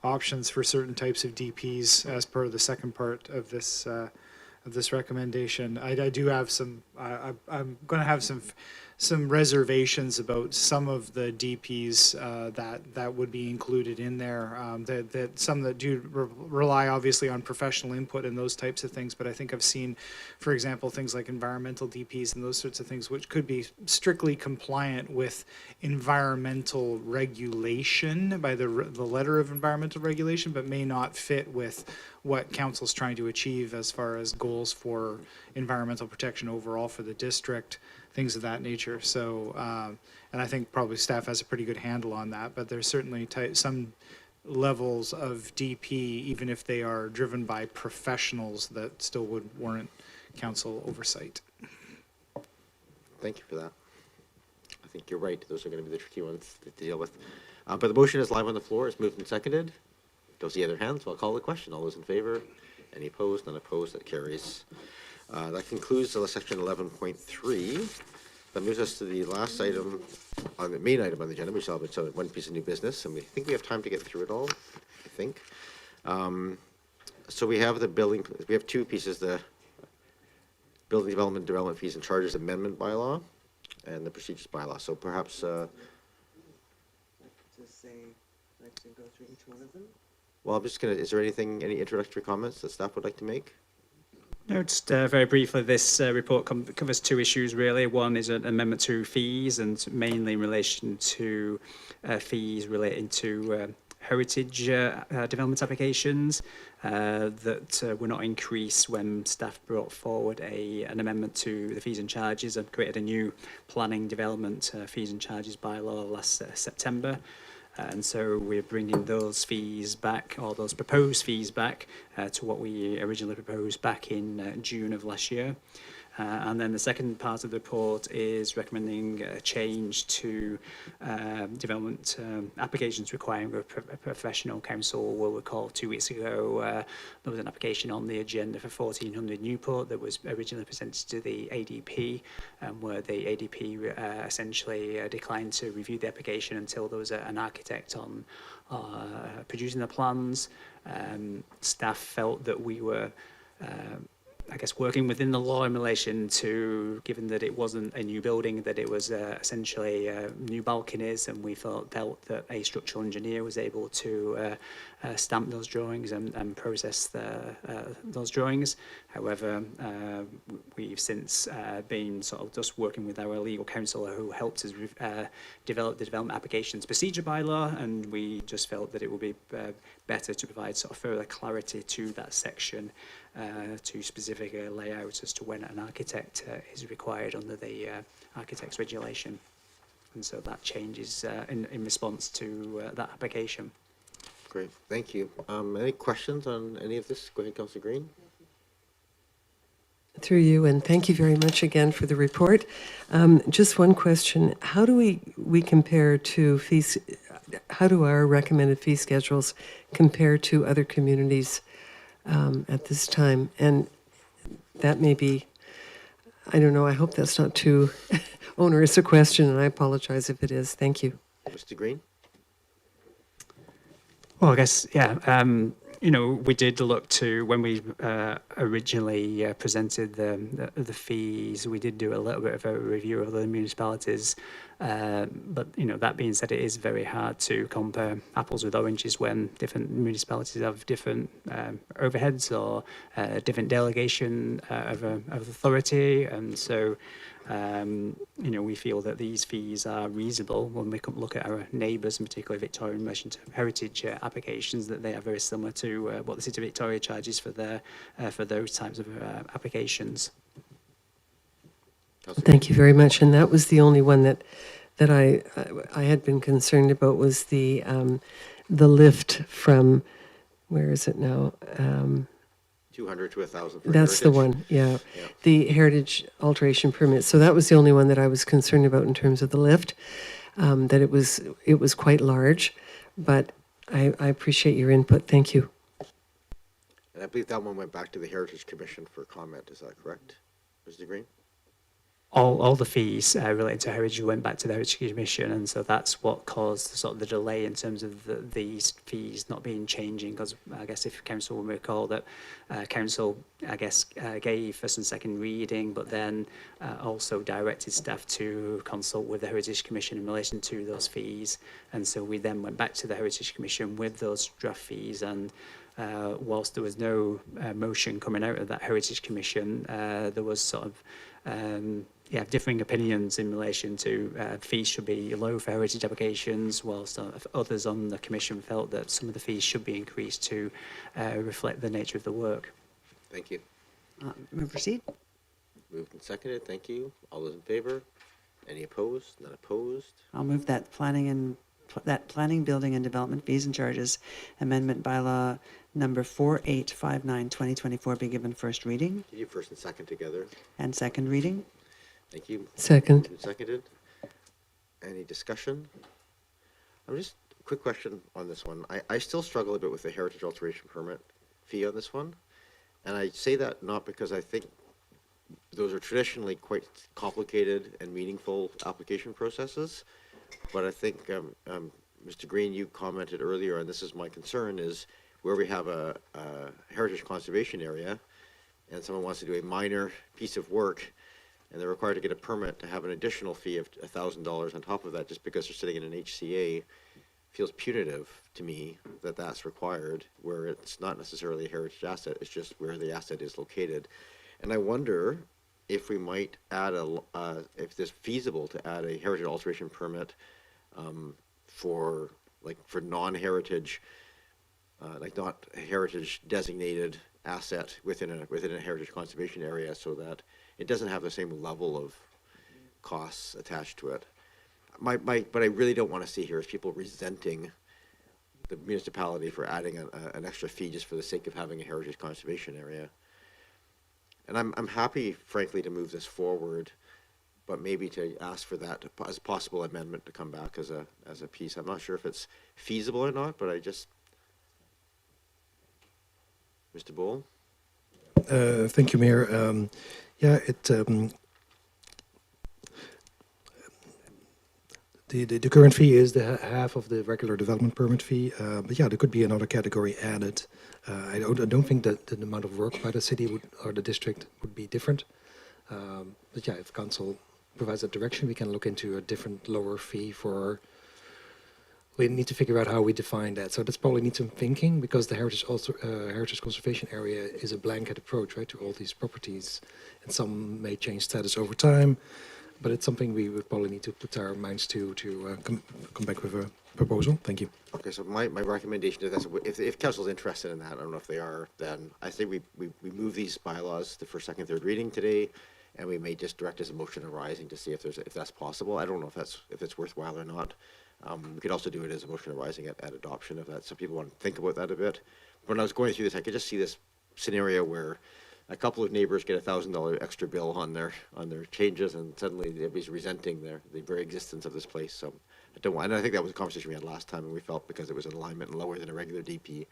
options for certain types of DPs as per the second part of this recommendation. I do have some. I'm going to have some reservations about some of the DPs that would be included in there. That some that do rely obviously on professional input and those types of things. But I think I've seen, for example, things like environmental DPs and those sorts of things, which could be strictly compliant with environmental regulation by the letter of environmental regulation, but may not fit with what council's trying to achieve as far as goals for environmental protection overall for the district, things of that nature. So, and I think probably staff has a pretty good handle on that, but there's certainly some levels of DP, even if they are driven by professionals, that still would warrant council oversight. Thank you for that. I think you're right. Those are going to be the tricky ones to deal with. But the motion is live on the floor. It's moved and seconded. Don't see other hands, so I'll call the question. All those in favor? Any opposed? None opposed? That carries. That concludes the section 11.3. That moves us to the last item, on the main item on the agenda. We still have one piece of new business, and we think we have time to get through it all, I think. So we have the building, we have two pieces, the building development fees and charges amendment bylaw and the procedures bylaw. So perhaps... go through each one of them? Well, I'm just going to, is there any introductory comments that staff would like to make? No, just very briefly, this report covers two issues, really. One is an amendment to fees, and mainly in relation to fees relating to heritage development applications that were not increased when staff brought forward an amendment to the fees and charges and created a new planning development fees and charges bylaw last September. And so we're bringing those fees back, or those proposed fees back, to what we originally proposed back in June of last year. And then the second part of the report is recommending a change to development applications requiring a professional counsel. We'll recall 2 weeks ago there was an application on the agenda for 1400 Newport that was originally presented to the ADP, where the ADP essentially declined to review the application until there was an architect on producing the plans. Staff felt that we were I guess working within the law in relation to, given that it wasn't a new building, that it was essentially new balconies, and we felt that a structural engineer was able to stamp those drawings and process those drawings. However, we've since been sort of just working with our legal counsel who helped us develop the development applications procedure bylaw, and we just felt that it would be better to provide sort of further clarity to that section to specific layouts as to when an architect is required under the architect's regulation. And so that changes in response to that application. Great, thank you. Any questions on any of this? Go ahead, Councillor Green. Through you, and thank you very much again for the report. Just one question. How do we compare to fees? How do our recommended fee schedules compare to other communities at this time? And that may be, I don't know, I hope that's not too onerous a question, and I apologize if it is. Thank you. Mr. Green? Well, I guess, yeah, you know, we did look to, when we originally presented the fees, we did do a little bit of a review of the municipalities. But, you know, that being said, it is very hard to compare apples with oranges when different municipalities have different overheads or different delegation of authority. And so, you know, we feel that these fees are reasonable when we look at our neighbours, and particularly Victoria, in relation to heritage applications, that they are very similar to what the City of Victoria charges for those types of applications. Thank you very much. And that was the only one that I had been concerned about, was the lift from, where is it now? 200 to 1,000 for That's the heritage. one, yeah. The heritage alteration permit. So that was the only one that I was concerned about in terms of the lift, that it was quite large, but I appreciate your input. Thank you. And I believe that one went back to the Heritage Commission for comment. Is that correct, Mr. Green? All the fees related to heritage went back to the Heritage Commission, and so that's what caused sort of the delay in terms of these fees not being changing. Because I guess if council will recall that council, I guess, gave first and second reading, but then also directed staff to consult with the Heritage Commission in relation to those fees, and so we then went back to the Heritage Commission with those draft fees. And whilst there was no motion coming out of that Heritage Commission, there was sort of differing opinions in relation to fees should be low for heritage applications, whilst others on the commission felt that some of the fees should be increased to reflect the nature of the work. Thank you. Proceed. Moved and seconded. Thank you. All those in favor? Any opposed? None opposed? I'll move that planning, building, and development fees and charges amendment bylaw number 4859/2024 be given first reading. Did you first and second together? And second reading. Thank you. Second. Moved and seconded. Any discussion? Just a quick question on this one. I still struggle a bit with the heritage alteration permit fee on this one. And I say that not because I think those are traditionally quite complicated and meaningful application processes, but I think, Mr. Green, you commented earlier, and this is my concern, is where we have a heritage conservation area and someone wants to do a minor piece of work and they're required to get a permit to have an additional fee of $1,000 on top of that just because they're sitting in an HCA, feels punitive to me that that's required, where it's not necessarily a heritage asset, it's just where the asset is located. And I wonder if we might add if it's feasible to add a heritage alteration permit for non-heritage, like not a heritage designated asset within a heritage conservation area, so that it doesn't have the same level of costs attached to it. But I really don't want to see here is people resenting the municipality for adding an extra fee just for the sake of having a heritage conservation area. And I'm happy, frankly, to move this forward, but maybe to ask for that as a possible amendment to come back as a piece. I'm not sure if it's feasible or not, but Mr. Bull? Thank you, Mayor. The current fee is the half of the regular development permit fee, but yeah, there could be another category added. I don't think that the amount of work by the city or the district would be different. But yeah, if council provides that direction, we can look into a different lower fee for. We need to figure out how we define that. So that's probably needs some thinking, because the heritage conservation area is a blanket approach, right, to all these properties, and some may change status over time. but it's something we would probably need to put our minds to come back with a proposal. Thank you. Okay, so my recommendation is if council's interested in that, I don't know if they are, then I think we move these bylaws to first, second, third reading today, and we may just direct as a motion arising to see if that's possible. I don't know if it's worthwhile or not. We could also do it as a motion arising at adoption if some people want to think about that a bit. When I was going through this, I could just see this scenario where a couple of neighbors get $1,000 extra bill on their changes, and suddenly everybody's resenting the very existence of this place. So I don't want. And I think that was a conversation we had last time, and we felt because it was in alignment and lower than a regular DP.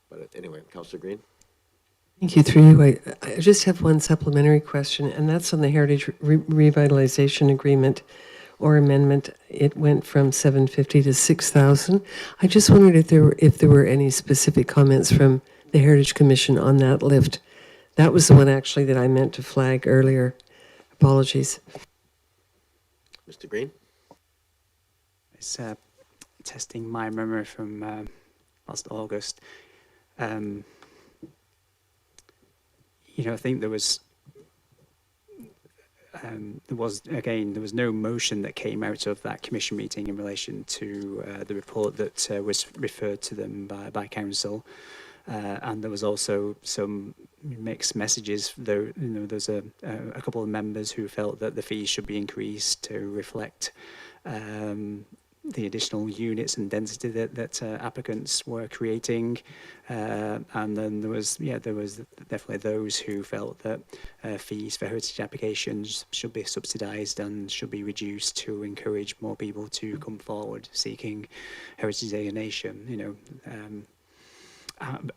But anyway, Councillor Green. Thank you. Through you, I just have one supplementary question, and that's on the Heritage Revitalization Agreement or amendment. It went from 750 to 6,000. I just wondered if there were any specific comments from the Heritage Commission on that lift. That was the one actually that I meant to flag earlier. Apologies. Mr. Green. It's testing my memory from last August. I think there was no motion that came out of that commission meeting in relation to the report that was referred to them by council, and there was also some mixed messages. There's a couple of members who felt that the fees should be increased to reflect the additional units and density that applicants were creating, and then there was definitely those who felt that fees for heritage applications should be subsidised and should be reduced to encourage more people to come forward seeking heritage designation.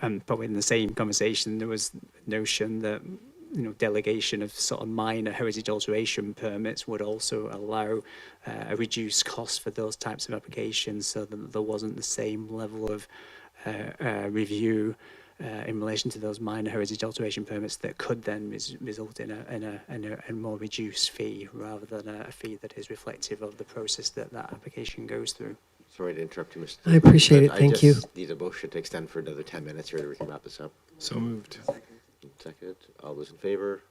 And probably in the same conversation, there was notion that delegation of sort of minor heritage alteration permits would also allow a reduced cost for those types of applications, so that there wasn't the same level of review in relation to those minor heritage alteration permits that could then result in a more reduced fee rather than a fee that is reflective of the process that application goes through. Sorry to interrupt you, Mr. I appreciate it. Thank you. I just need a motion to extend for another 10 minutes here so we can wrap this up. So moved. Second. All those in favor?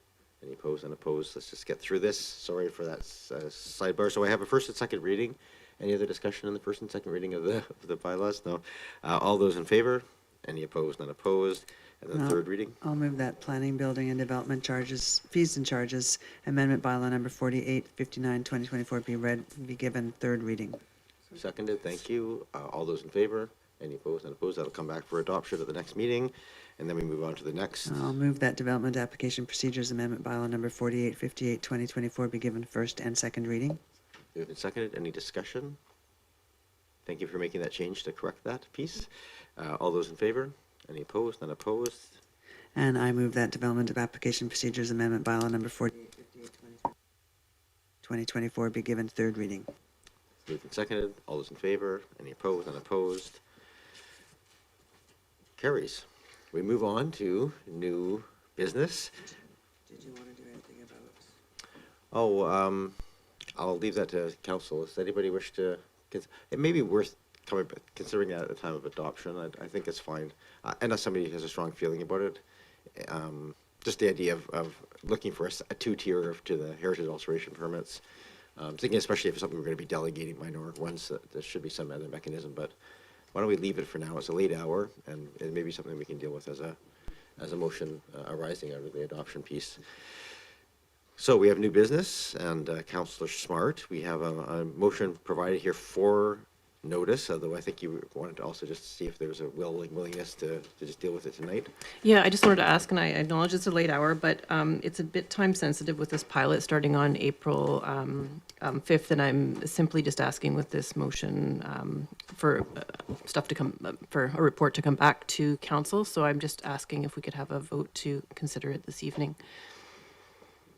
Any opposed? Unopposed? Let's just get through this. Sorry for that sidebar. So I have a first and second reading. Any other discussion on the first and second reading of the bylaws? No. All those in favor? Any opposed? None opposed? And then third reading. I'll move that planning, building, and development charges, fees and charges, amendment bylaw number 4859, 2024 be given third reading. Seconded. Thank you. All those in favor? Any opposed? None opposed? That'll come back for adoption at the next meeting. And then we move on to the next. I'll move that development application procedures amendment bylaw number 4858, 2024 be given first and second reading. Moved and seconded. Any discussion? Thank you for making that change to correct that piece. All those in favor? Any opposed? None opposed? And I move that development of application procedures amendment bylaw number 4858, 2024 be given third reading. Moved and seconded. All those in favor? Any opposed? None opposed? Carries. We move on to new business. Did you want to do anything about? Oh, I'll leave that to council. Does anybody wish to? It may be worth considering that at the time of adoption. I think it's fine, unless somebody has a strong feeling about it. Just the idea of looking for a two-tier to the heritage alteration permits. Thinking especially if it's something we're going to be delegating minor ones, there should be some other mechanism. But why don't we leave it for now? It's a late hour, and it may be something we can deal with as a motion arising out of the adoption piece. So we have new business, and Councillor Smart, we have a motion provided here for notice, although I think you wanted to also just see if there's a willingness to just deal with it tonight. Yeah, I just wanted to ask, and I acknowledge it's a late hour, but it's a bit time sensitive with this pilot starting on April 5th, and I'm simply just asking with this motion for stuff to come, for a report to come back to council. So I'm just asking if we could have a vote to consider it this evening.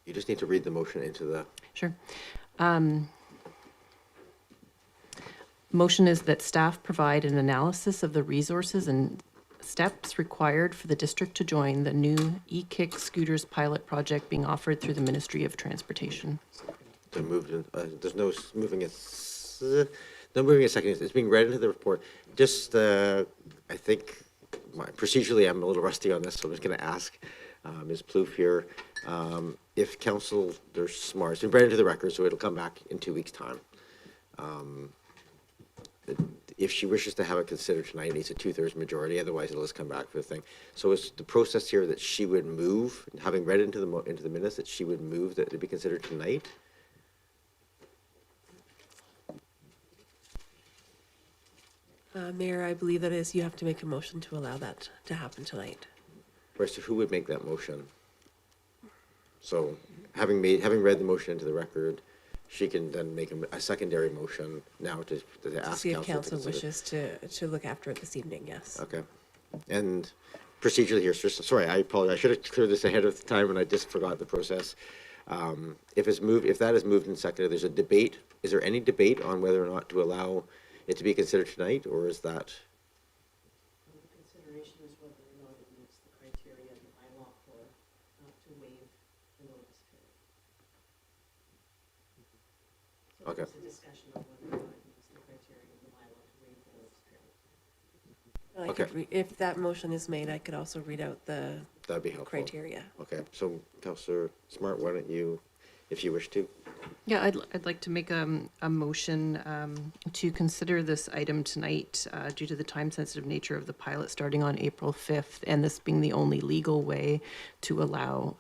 You just need to read the motion into the... Sure. Motion is that staff provide an analysis of the resources and steps required for the district to join the new e-kick scooters pilot project being offered through the Ministry of Transportation. So moved. There's no moving it. No moving a second. It's being read into the report. Just, I think, procedurally, I'm a little rusty on this, so I'm just going to ask Ms. Plouffe here. If council, they're smart, it's been read into the record, so it'll come back in 2 weeks' time. If she wishes to have it considered tonight, it needs a 2/3 majority, otherwise it'll just come back for the thing. So is the process here that she would move, having read into the minutes, that she would move that it be considered tonight? Mayor, I believe that is, you have to make a motion to allow that to happen tonight. Right, so who would make that motion? So having read the motion into the record, she can then make a secondary motion now to ask See if council council to consider. wishes to look after it this evening, yes. Okay. And procedurally here, sorry, I apologize. I should have cleared this ahead of the time and I just forgot the process. If that is moved and seconded, there's a debate. Is there any debate on whether or not to allow it to be considered tonight, or is that? The consideration is whether or not it meets the criteria of the bylaw for to waive the notice period. So Okay. there's a discussion of whether or not it meets the criteria of the bylaw to waive the notice period. Okay. If that motion is made, I could also read out the That'd be helpful. criteria. Okay, so Councillor Smart, why don't you, if you wish to? Yeah, I'd like to make a motion to consider this item tonight due to the time-sensitive nature of the pilot starting on April 5th, and this being the only legal way to allow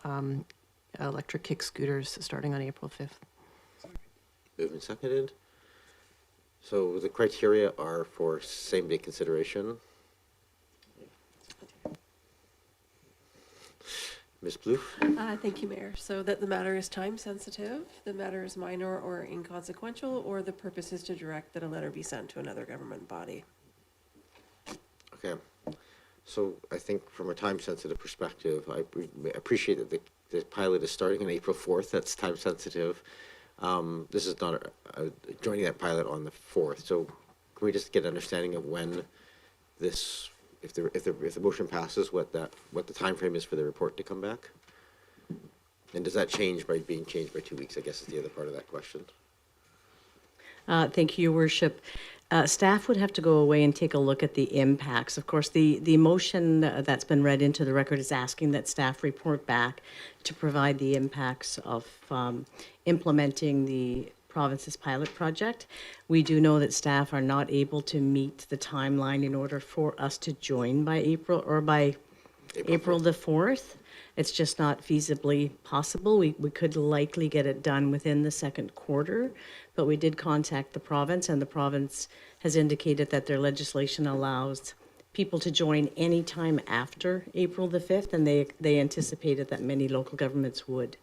electric kick scooters starting on April 5th. Moved and seconded. So the criteria are for same-day consideration. Ms. Blue? Thank you, Mayor. So that the matter is time sensitive, the matter is minor or inconsequential, or the purpose is to direct that a letter be sent to another government body. Okay. So I think from a time-sensitive perspective, I appreciate that the pilot is starting on April 4th. That's time-sensitive. This is not joining that pilot on the 4th. So can we just get an understanding of when this, if the motion passes, what the timeframe is for the report to come back? And does that change by being changed by 2 weeks, I guess is the other part of that question. Thank you, Your Worship. Staff would have to go away and take a look at the impacts. Of course, the motion that's been read into the record is asking that staff report back to provide the impacts of implementing the province's pilot project. We do know that staff are not able to meet the timeline in order for us to join by April the 4th. It's just not feasibly possible. We could likely get it done within the second quarter, but we did contact the province, and the province has indicated that their legislation allows people to join any time after April the 5th, and they anticipated that many local governments would.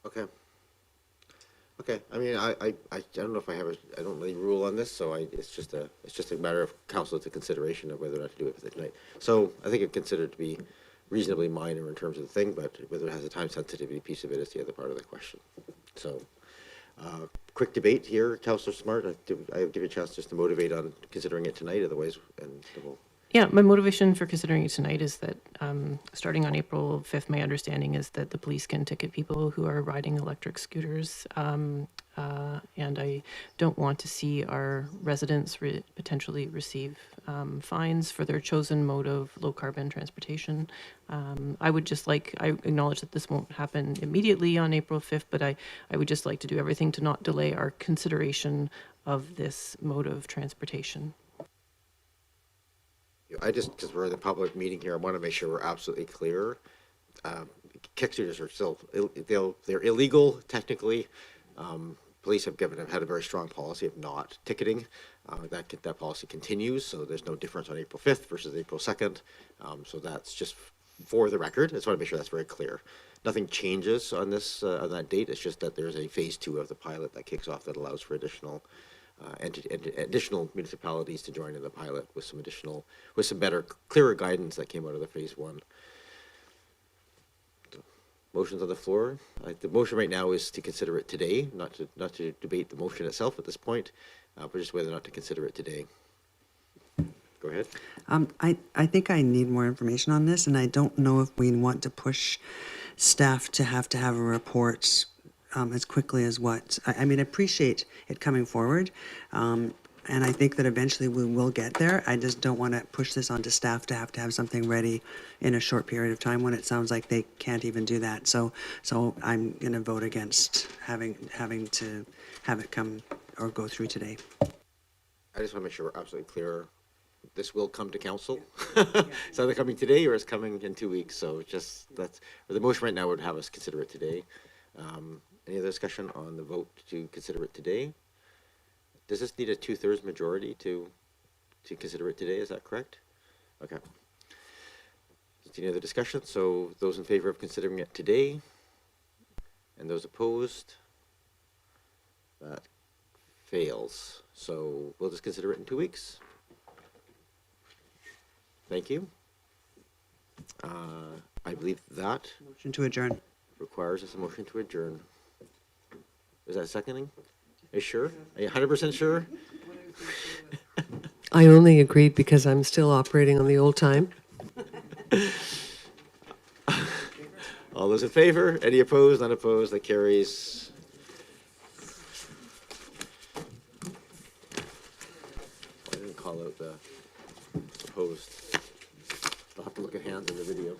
Okay. Okay, I mean, I don't know if I don't really rule on this, so it's just a matter of council to consideration of whether or not to do it tonight. So I think it's considered to be reasonably minor in terms of the thing, but whether it has a time sensitivity piece of it is the other part of the question. So, quick debate here, Councillor Smart. I give you a chance just to motivate on considering it tonight, otherwise, and we'll. Yeah, my motivation for considering it tonight is that starting on April 5th, my understanding is that the police can ticket people who are riding electric scooters. And I don't want to see our residents potentially receive fines for their chosen mode of low carbon transportation. I would just I acknowledge that this won't happen immediately on April 5th, but I would just like to do everything to not delay our consideration of this mode of transportation. Because we're in the public meeting here, I want to make sure we're absolutely clear. Kick scooters are still, they're illegal technically. Police have had a very strong policy of not ticketing. That policy continues, so there's no difference on April 5th versus April 2nd. So that's just for the record. I just want to make sure that's very clear. Nothing changes on this on that date. It's just that there's a phase 2 of the pilot that kicks off that allows for additional municipalities to join in the pilot with some better, clearer guidance that came out of the phase 1. So, motions on the floor. The motion right now is to consider it today, not to debate the motion itself at this point, but just whether or not to consider it today. Go ahead. I think I need more information on this, and I don't know if we want to push staff to have a report as quickly as what. I mean, I appreciate it coming forward. And I think that eventually we will get there. I just don't want to push this onto staff to have something ready in a short period of time when it sounds like they can't even do that. So I'm going to vote against having to have it come or go through today. I just want to make sure we're absolutely clear. This will come to council. It's either coming today or it's coming in 2 weeks. So just that's, or the motion right now would have us consider it today. Any other discussion on the vote to consider it today? Does this need a 2/3 majority to consider it today? Is that correct? Okay. Any other discussion? So those in favor of considering it today, and those opposed, that fails. So we'll just consider it in 2 weeks. Thank you. I believe that Motion to adjourn. requires us a motion to adjourn. Is that seconding? Are you sure? Are you 100% sure? I only agreed because I'm still operating on the old time. All those in favor? Any opposed? None opposed? That carries. I didn't call out the opposed. I'll have to look at hands in the video.